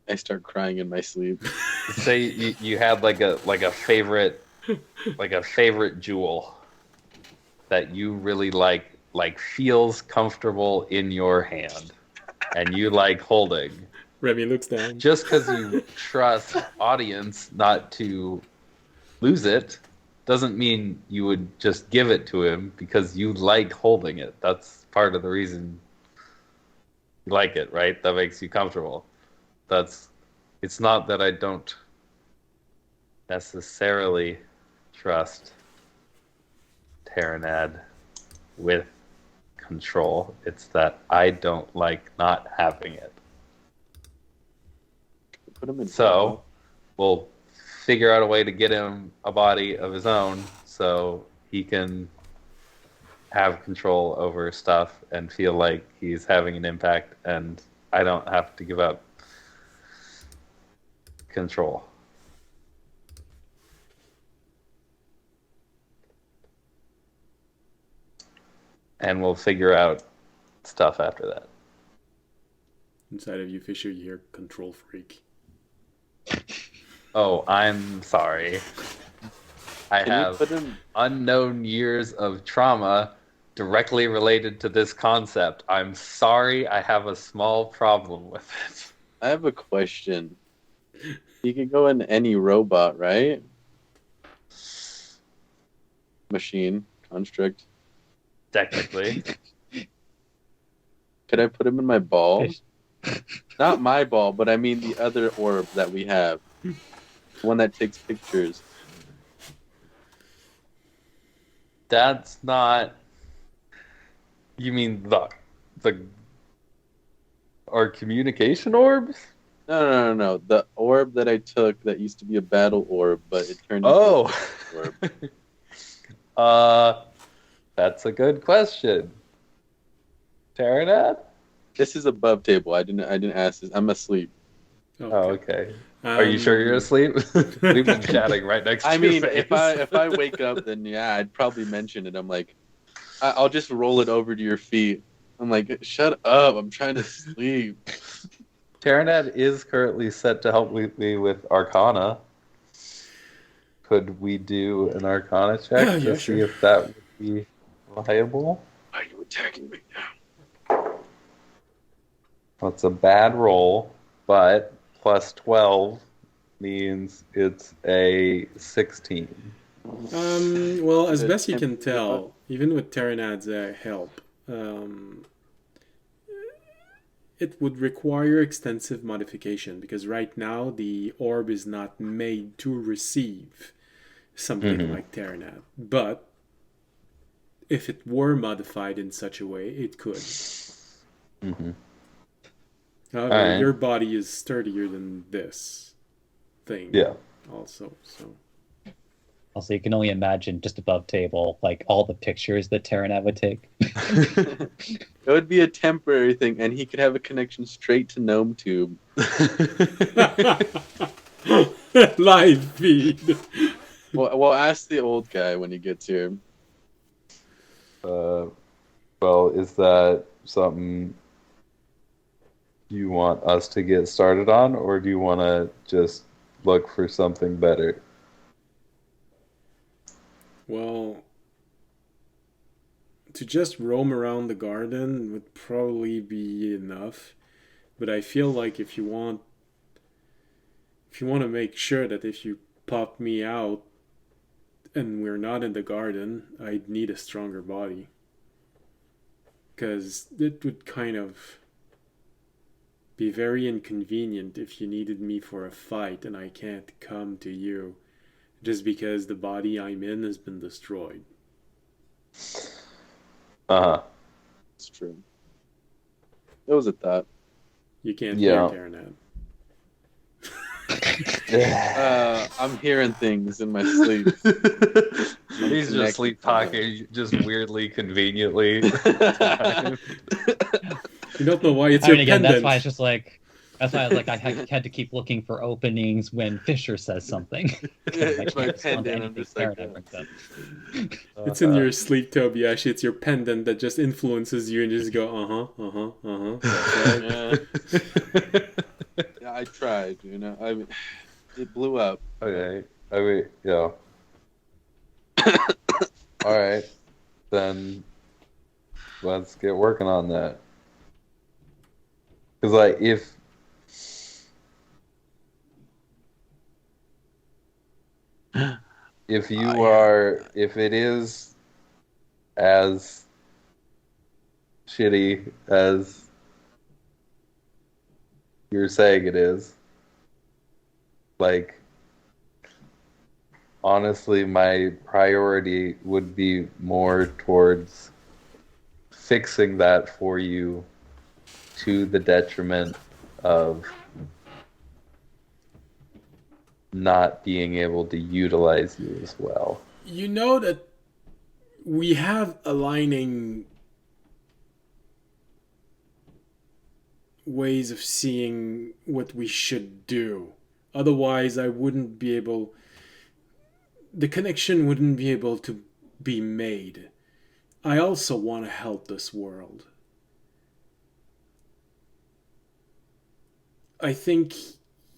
I start crying in my sleep. say you had like a favorite jewel that you really like feels comfortable in your hand and you like holding. Remy looks down. Just because you trust audience not to lose it doesn't mean you would just give it to him because you like holding it. That's part of the reason you like it, right? That makes you comfortable. It's not that I don't necessarily trust Terranad with control. It's that I don't like not having it. Put him in. So we'll figure out a way to get him a body of his own so he can have control over stuff and feel like he's having an impact and I don't have to give up control. And we'll figure out stuff after that. Inside of you, Fisher, you hear control freak. Oh, I'm sorry. I Can you have put him? unknown years of trauma directly related to this concept. I'm sorry, I have a small problem with it. I have a question. You can go in any robot, right? Machine, construct. Technically. Could I put him in my ball? Not my ball, but I mean the other orb that we have. One that takes pictures. That's not. You mean the our communication orbs? No. The orb that I took that used to be a battle orb, but it turned into Oh. an orb. That's a good question. Terranad? This is above table. I didn't ask this. I'm asleep. Oh, okay. Are you sure you're asleep? We've been chatting right next to I mean, your face. if I wake up, then yeah, I'd probably mention it. I'm like, I'll just roll it over to your feet. I'm like, shut up! I'm trying to sleep. Terranad is currently set to help me with Arcana. Could we do an Arcana check to see if that would be viable. Why are you attacking me? That's a bad roll, but plus 12 means it's a 16. Well, as Is it best you can temporary tell, even with Terranad's help, it would require extensive modification because right now the orb is not made to receive something like Terranad. But if it were modified in such a way, it could. However, Alright. your body is sturdier than this thing. Yeah. Also, so. Also, you can only imagine just above table, like all the pictures that Terranat would take. It would be a temporary thing, and he could have a connection straight to Gnome Tube. Live feed. Well, ask the old guy when he gets here. Well, is that something you want us to get started on, or do you want to just look for something better? Well, to just roam around the garden would probably be enough. But I feel like if you want to make sure that if you pop me out and we're not in the garden, I'd need a stronger body. Because it would kind of be very inconvenient if you needed me for a fight and I can't come to you just because the body I'm in has been destroyed. Uh-huh. It's true. It was a thought. You can't Yeah. hear Terranad. I'm hearing things in my sleep. He's just sleep talking, just weirdly, conveniently. You don't know why it's I your mean, again, pendant. that's why it's just like, that's why I was like, I had to keep looking for openings when Fisher says something. 'Cause I It's my can't respond to pendant. I'm anything just like, Terranat brings up. It's in your sleep, Toby. Actually, it's your pendant that just influences you and you just go, That's right. yeah, I tried. It blew up. Okay. I mean, yeah. All right. Then let's get working on that. Because, like, if it is as shitty as you're saying it is, like, honestly, my priority would be more towards fixing that for you to the detriment of not being able to utilize you as well. You know that we have aligning ways of seeing what we should do. Otherwise, I wouldn't be able... The connection wouldn't be able to be made. I also want to help this world. I think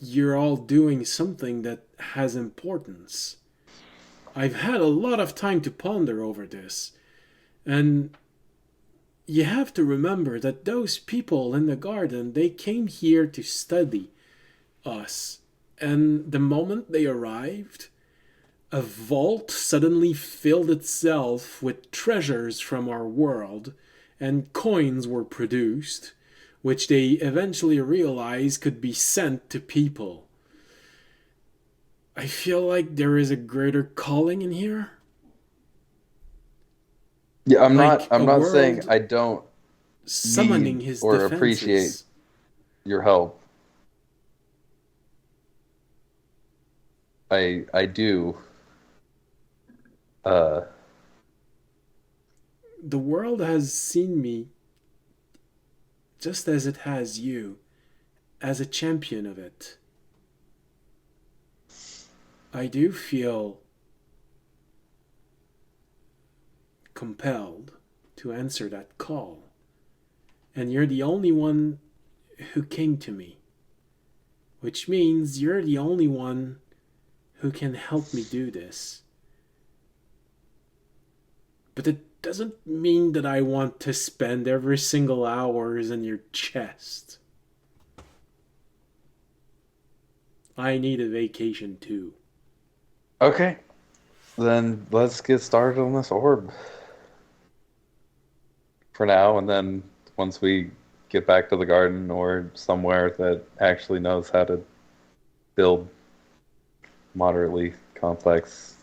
you're all doing something that has importance. I've had a lot of time to ponder over this, and you have to remember that those people in the garden, they came here to study us, and the moment they arrived, a vault suddenly filled itself with treasures from our world, and coins were produced, which they eventually realized could be sent to people. I feel like there is a greater calling in here. Yeah, I'm Like not a saying world I don't summoning need his or defenses. appreciate your help. I do. The world has seen me just as it has you, as a champion of it. I do feel compelled to answer that call. And you're the only one who came to me. Which means you're the only one who can help me do this. But it doesn't mean that I want to spend every single hours in your chest. I need a vacation too. Okay. Then let's get started on this orb. For now, and then once we get back to the garden or somewhere that actually knows how to build moderately complex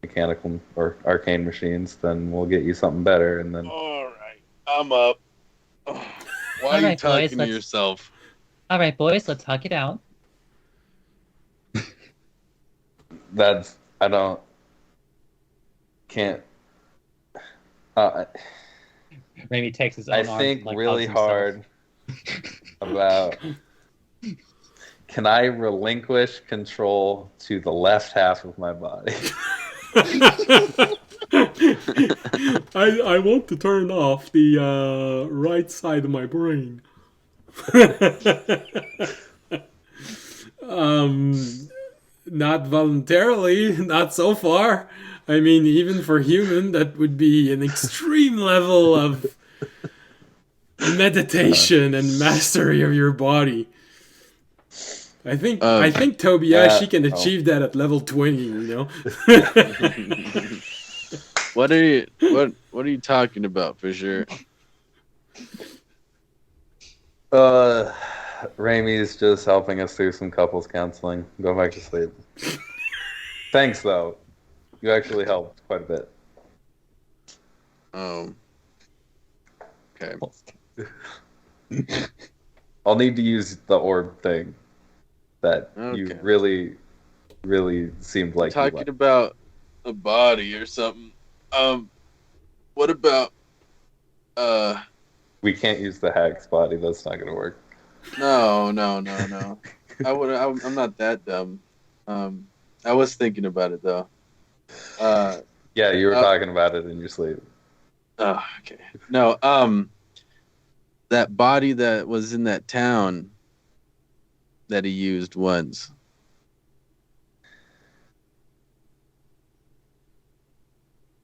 mechanical or arcane machines, then we'll get you something better, and then... All right, I'm up. Why are you Alright, talking boys, to let's- yourself? All right, boys, let's hug it out. That's... Can't... Maybe he takes his own I arm, think like, really hugs himself. hard about... Can I relinquish control to the left half of my body? I want to turn off the right side of my brain. Not voluntarily, not so far. I mean, even for human, that would be an extreme level of meditation and mastery of your body. I think Tobiyashi can achieve that at level 20, you know. What are you talking about, Fisher? Ramey's just helping us through some couples counseling. Go back to sleep. Thanks, though. You actually helped quite a bit. Okay. I'll need to use the orb thing that you Okay. really, really seemed like you Talking liked. about a body or something. What about We can't use the hag's body. That's not going to work. No. I'm not that dumb. I was thinking about it though. Yeah, you were talking about it in your sleep. Oh, okay. No, that body that was in that town that he used once.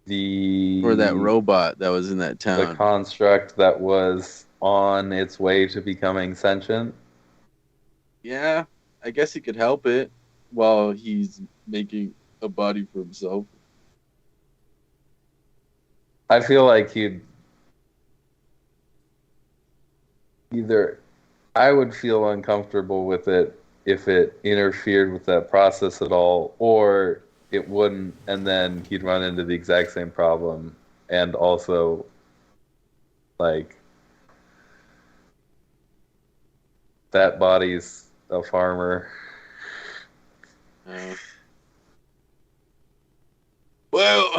Or that robot that was in that The town. construct that was on its way to becoming sentient. Yeah, I guess he could help it while he's making a body for himself. I feel like he'd either... I would feel uncomfortable with it if it interfered with that process at all, or it wouldn't, and then he'd run into the exact same problem. And also, like, that body's a farmer. Well,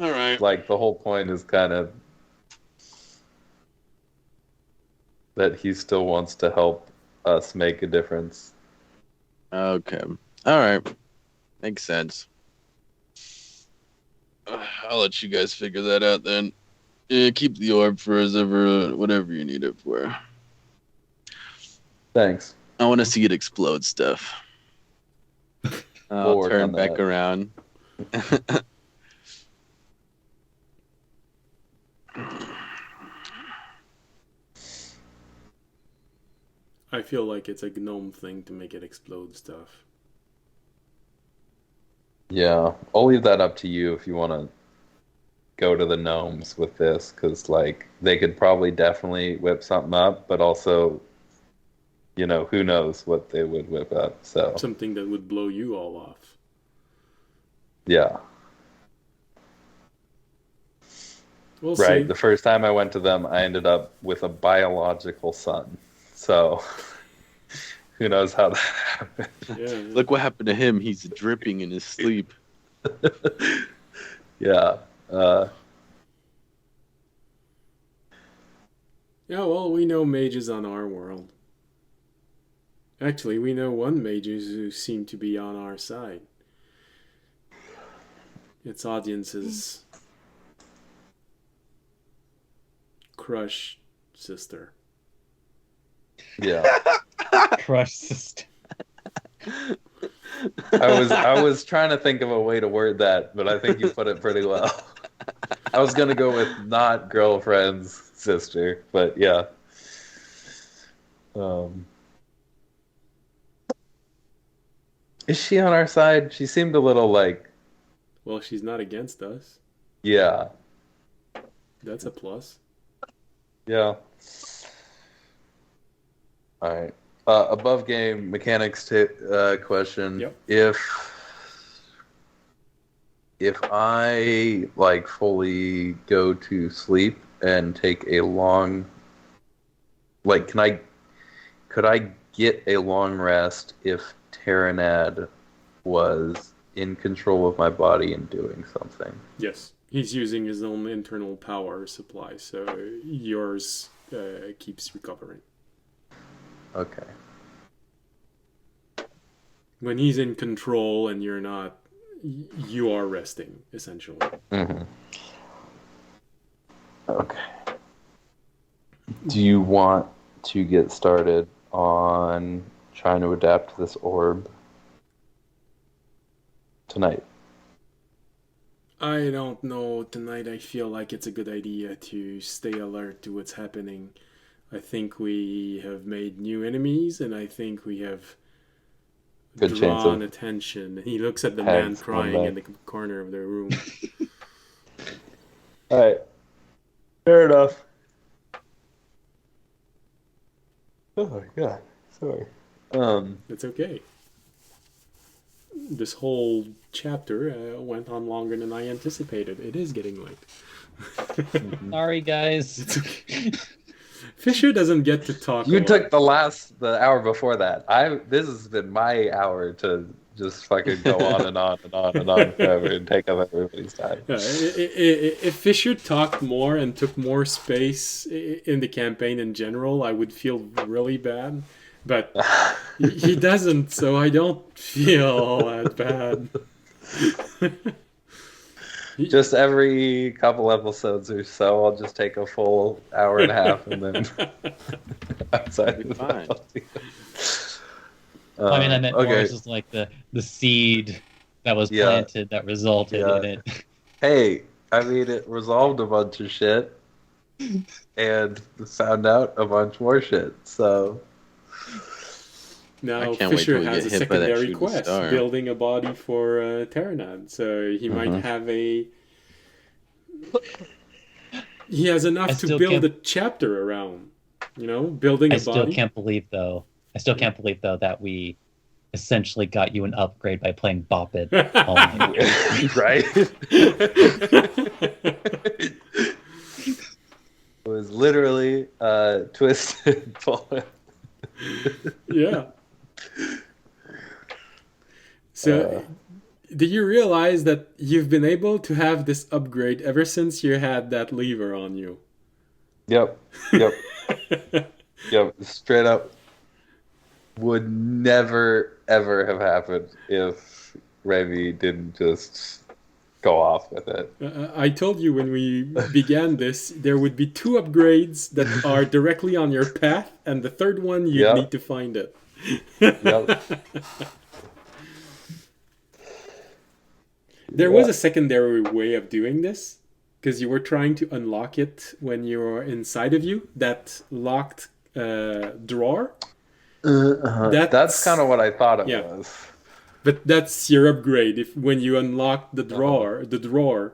all right. Like, the whole point is kind of that he still wants to help us make a difference. Okay. All right. Makes sense. I'll let you guys figure that out then. Yeah, keep the orb for whatever you need it for. Thanks. I want to see it explode stuff. I'll work turn on back that. around. I feel like it's a gnome thing to make it explode stuff. Yeah, I'll leave that up to you if you want to go to the gnomes with this, because, like, they could probably definitely whip something up, but also, you know, who knows what they would whip up. So, Something that would blow you all off. yeah. We'll Right. see. The first time I went to them, I ended up with a biological son. So, who knows how that happened. Yeah. Look what happened to him. He's dripping in his sleep. Yeah. Yeah, well, we know mages on our world. Actually, we know one mage who seemed to be on our side. Its audience's crush sister. Yeah. Crush system. I was trying to think of a way to word that, but I think you put it pretty well. I was gonna go with not girlfriend's sister, but yeah. Is she on our side? She seemed a little like, Well, she's not against us. yeah, That's a plus. yeah. All right. Above game mechanics question. Yep. If I like fully go to sleep and take a long, like, could I get a long rest if Terranad was in control of my body and doing something? Yes. He's using his own internal power supply, so yours keeps recovering. Okay. When he's in control and you're not, you are resting, essentially. Mm-hmm. Okay. Do you want to get started on trying to adapt this orb tonight? I don't know. Tonight I feel like it's a good idea to stay alert to what's happening. I think we have made new enemies, and I think we have Good chance drawn of attention. He looks at the man hags crying coming in the corner of the room. All right. Fair enough. Oh my god. Sorry. It's okay. This whole chapter went on longer than I anticipated. It is getting late. Sorry, guys. It's okay. Fisher doesn't get to talk. You a lot. took the hour before that. This has been my hour to just fucking go on and on and on and on forever and take up everybody's time. Yeah, if Fisher talked more and took more space in the campaign in general, I would feel really bad. But he doesn't, so I don't feel that bad. Just every couple episodes or so, I'll just take a full hour and a half and then outside Be of fine. I mean, I meant more okay. as just like the seed that was Yeah. planted that resulted Yeah. in it. Hey, I mean, it resolved a bunch of shit and found out a bunch more shit. So Now I can't wait Fisher till we has a get hit by that secondary shooting quest, star. building a body for Terranad. So he might Mhm. have a... He has enough I to still build can't- a chapter around. You know, building a I still body. can't believe though. That we essentially got you an upgrade by playing Battered. all night. right? It was literally twisted bullet. Yeah. So, did you realize that you've been able to have this upgrade ever since you had that lever on you? Yep. Straight up would never ever have happened if Remy didn't just go off with it. I told you when we began this, there would be 2 upgrades that are directly on your path, and the third one you'd Yeah. need to find it. Yep. There was a secondary way of doing this, because you were trying to unlock it when you were inside of you, that locked drawer. That's kind of what I thought it Yeah. was. But that's your upgrade. If when you unlock the drawer,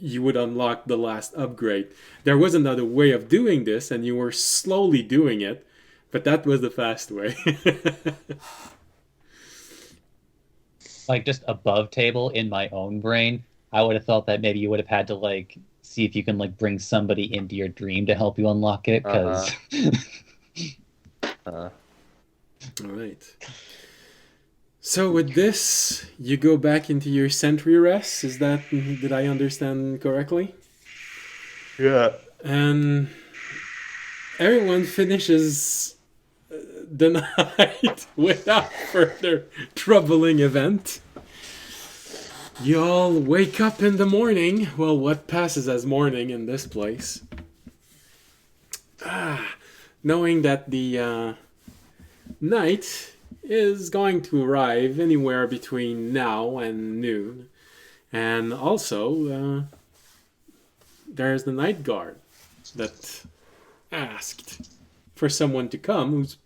you would unlock the last upgrade. There was another way of doing this, and you were slowly doing it, but that was the fast way. Like just above table in my own brain, I would have thought that maybe you would have had to like see if you can like bring somebody into your dream to help you unlock it. Because All right. So with this, you go back into your sentry rest. Did I understand correctly? Yeah. And everyone finishes the night without further troubling event. You all wake up in the morning. Well, what passes as morning in this place. Knowing that the night is going to arrive anywhere between now and noon. And also, there's the night guard that asked for someone to come who's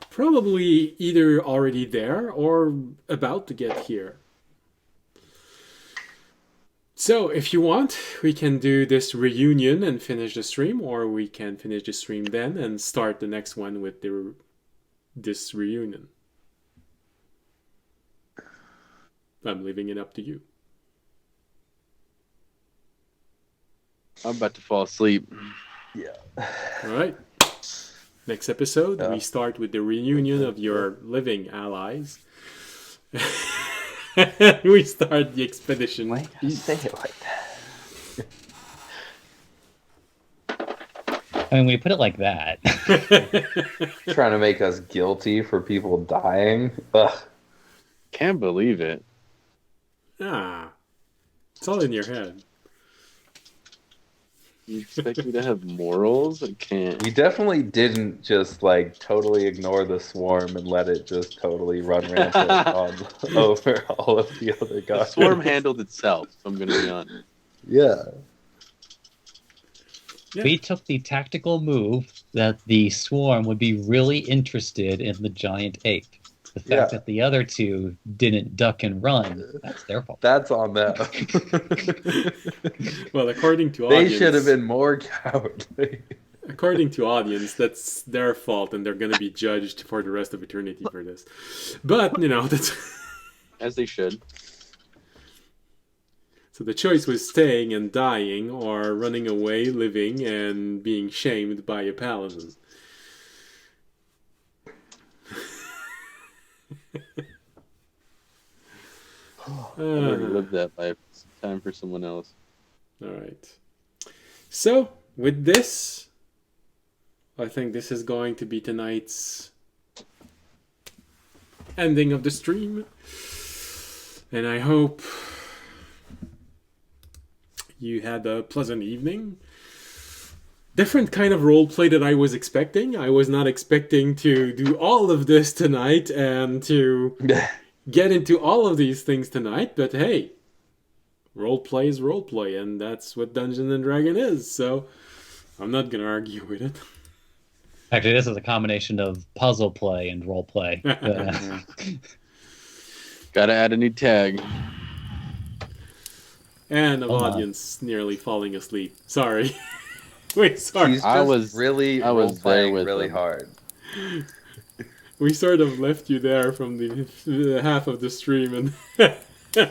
probably either already there or about to get here. So if you want, we can do this reunion and finish the stream, or we can finish the stream then and start the next one with this reunion. I'm leaving it up to you. I'm about to fall asleep. Yeah. All right. Next episode, we start with the reunion of your living allies. We start the expedition. Why you say it like that? I mean, when you put it like that. Trying to make us guilty for people dying. Ugh. Can't believe it. Ah, it's all in your head. You expect me to have morals? I can't. We definitely didn't just like totally ignore the swarm and let it just totally run rampant over all of the other The guys. swarm handled itself, if I'm going to be honest. Yeah. We took the tactical move that the swarm would be really interested in the giant ape. The fact that the other two didn't duck and run, that's their fault. That's on them. Well, according to They audience, should have been more cowardly. according to audience, that's their fault, and they're going to be judged for the rest of eternity for this. But that's As they should. so the choice was staying and dying, or running away, living, and being shamed by a paladin. I already lived that life. It's time for someone else. All right. So, with this, I think this is going to be tonight's ending of the stream. And I hope you had a pleasant evening. Different kind of roleplay that I was expecting. I was not expecting to do all of this tonight and to get into all of these things tonight, but hey, roleplay is roleplay, and that's what Dungeons and Dragon is, so I'm not gonna argue with it. Actually, this is a combination of puzzle play and role play. Gotta add a new tag. And an audience nearly falling asleep. Sorry. Wait, sorry. He's just I was there role-playing with really him. hard. We sort of left you there from the half of the stream, and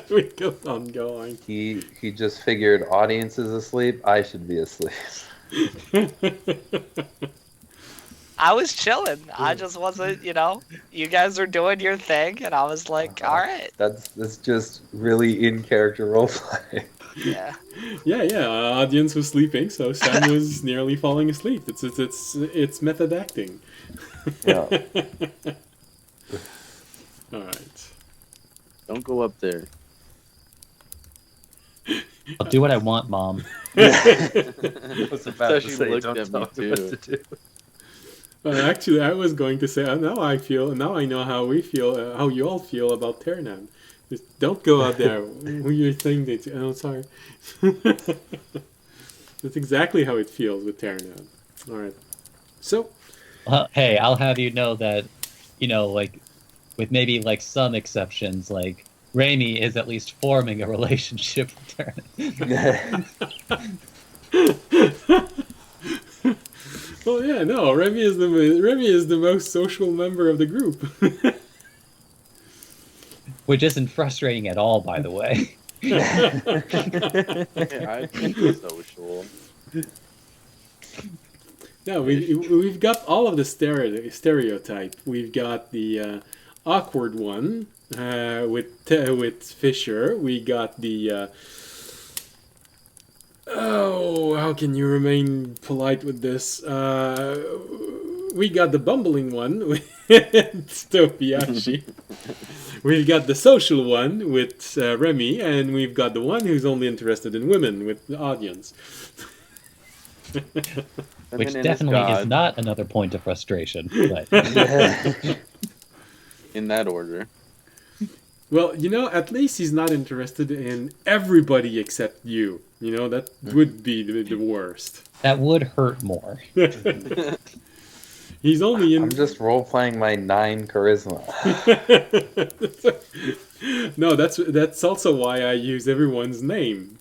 we kept on going. He just figured audience is asleep. I should be asleep. I was chilling. I just wasn't, you guys were doing your thing, and I was like, all right. That's just really in character roleplay. Yeah. Yeah. Audience was sleeping, so Sam was nearly falling asleep. It's method acting. Yeah. All right. Don't go up there. I'll do what I want, Mom. I was about So to she say, looked don't at tell me me what too. to do. Actually, I was going to say, now I know how we feel, how you all feel about Ternan. Just don't go out there. Who you think that? Oh, sorry. That's exactly how it feels with Ternan. All right. So, Hey, I'll have you know that, like, with maybe like some exceptions, like Raimi is at least forming a relationship with Turner. well, yeah, no, Remy is the most social member of the group. Which isn't frustrating at all, by the way. Yeah, I think it's social. Yeah, we've got all of the stereotype. We've got the awkward one with Fisher. We got the how can you remain polite with this? We got the bumbling one with Stopiashi. We've got the social one with Remy, and we've got the one who's only interested in women with the audience. Which definitely is not another point of frustration. But in that order. Well, at least he's not interested in everybody except you. That would be the worst. That would hurt more. He's only in. I'm just role playing my 9 charisma. No, that's also why I use everyone's name.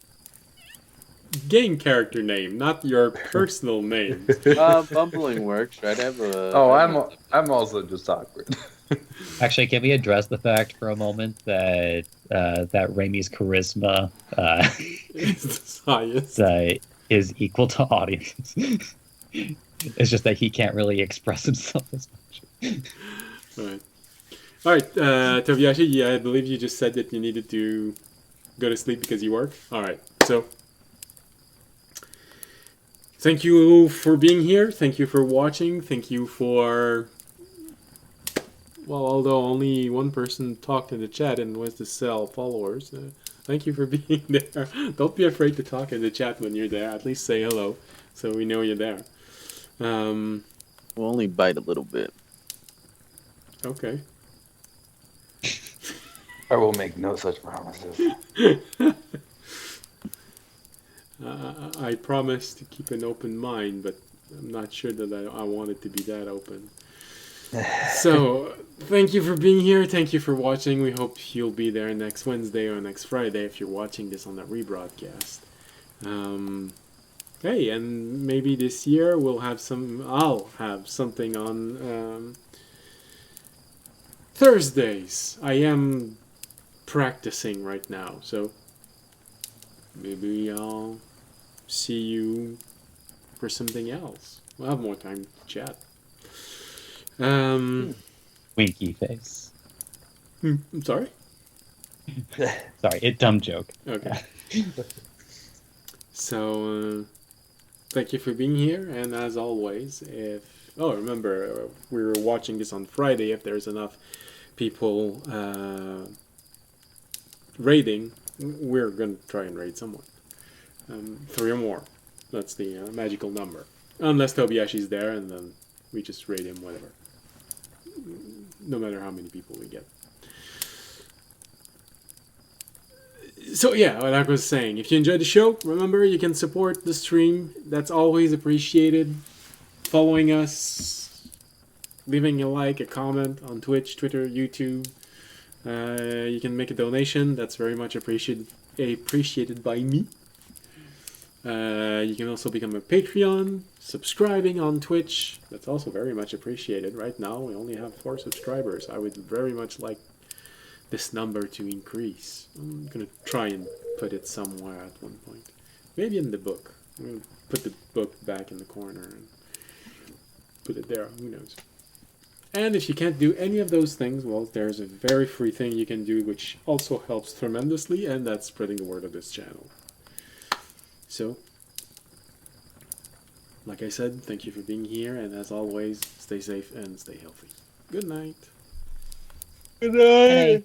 Game character name, not your personal name. Bumbling works, right? I have a. Oh, I'm also just awkward. Actually, can we address the fact for a moment that Raimi's charisma It's the highest. is equal to audience? It's just that he can't really express himself as much. All right, Tobiyashi, I believe you just said that you needed to go to sleep because you work. All right, so thank you for being here. Thank you for watching. Thank you for... Well, although only one person talked in the chat and was to sell followers, thank you for being there. Don't be afraid to talk in the chat when you're there. At least say hello so we know you're there. We'll only bite a little bit. Okay. I will make no such promises. I promise to keep an open mind, but I'm not sure that I want it to be that open. So, thank you for being here. Thank you for watching. We hope you'll be there next Wednesday or next Friday if you're watching this on the rebroadcast. Hey, and maybe this year I'll have something on Thursdays. I am practicing right now, so maybe I'll see you for something else. We'll have more time to chat. Winky face. I'm sorry? Sorry, dumb joke. Okay. So, thank you for being here, and as always, remember, we're watching this on Friday. If there's enough people raiding, we're going to try and raid someone. 3 or more. That's the magical number. Unless Tobiyashi's there, and then we just raid him, whatever. No matter how many people we get. So yeah, like I was saying, if you enjoyed the show, remember you can support the stream. That's always appreciated. Following us, leaving a like, a comment on Twitch, Twitter, YouTube. You can make a donation. That's very much appreciated by me. You can also become a Patreon, subscribing on Twitch. That's also very much appreciated. Right now, we only have 4 subscribers. I would very much like this number to increase. I'm going to try and put it somewhere at one point. Maybe in the book. I'm going to put the book back in the corner and put it there. Who knows? And if you can't do any of those things, well, there's a very free thing you can do, which also helps tremendously, and that's spreading the word of this channel. So, like I said, thank you for being here, and as always, stay safe and stay healthy. Good night. Good night. Hey.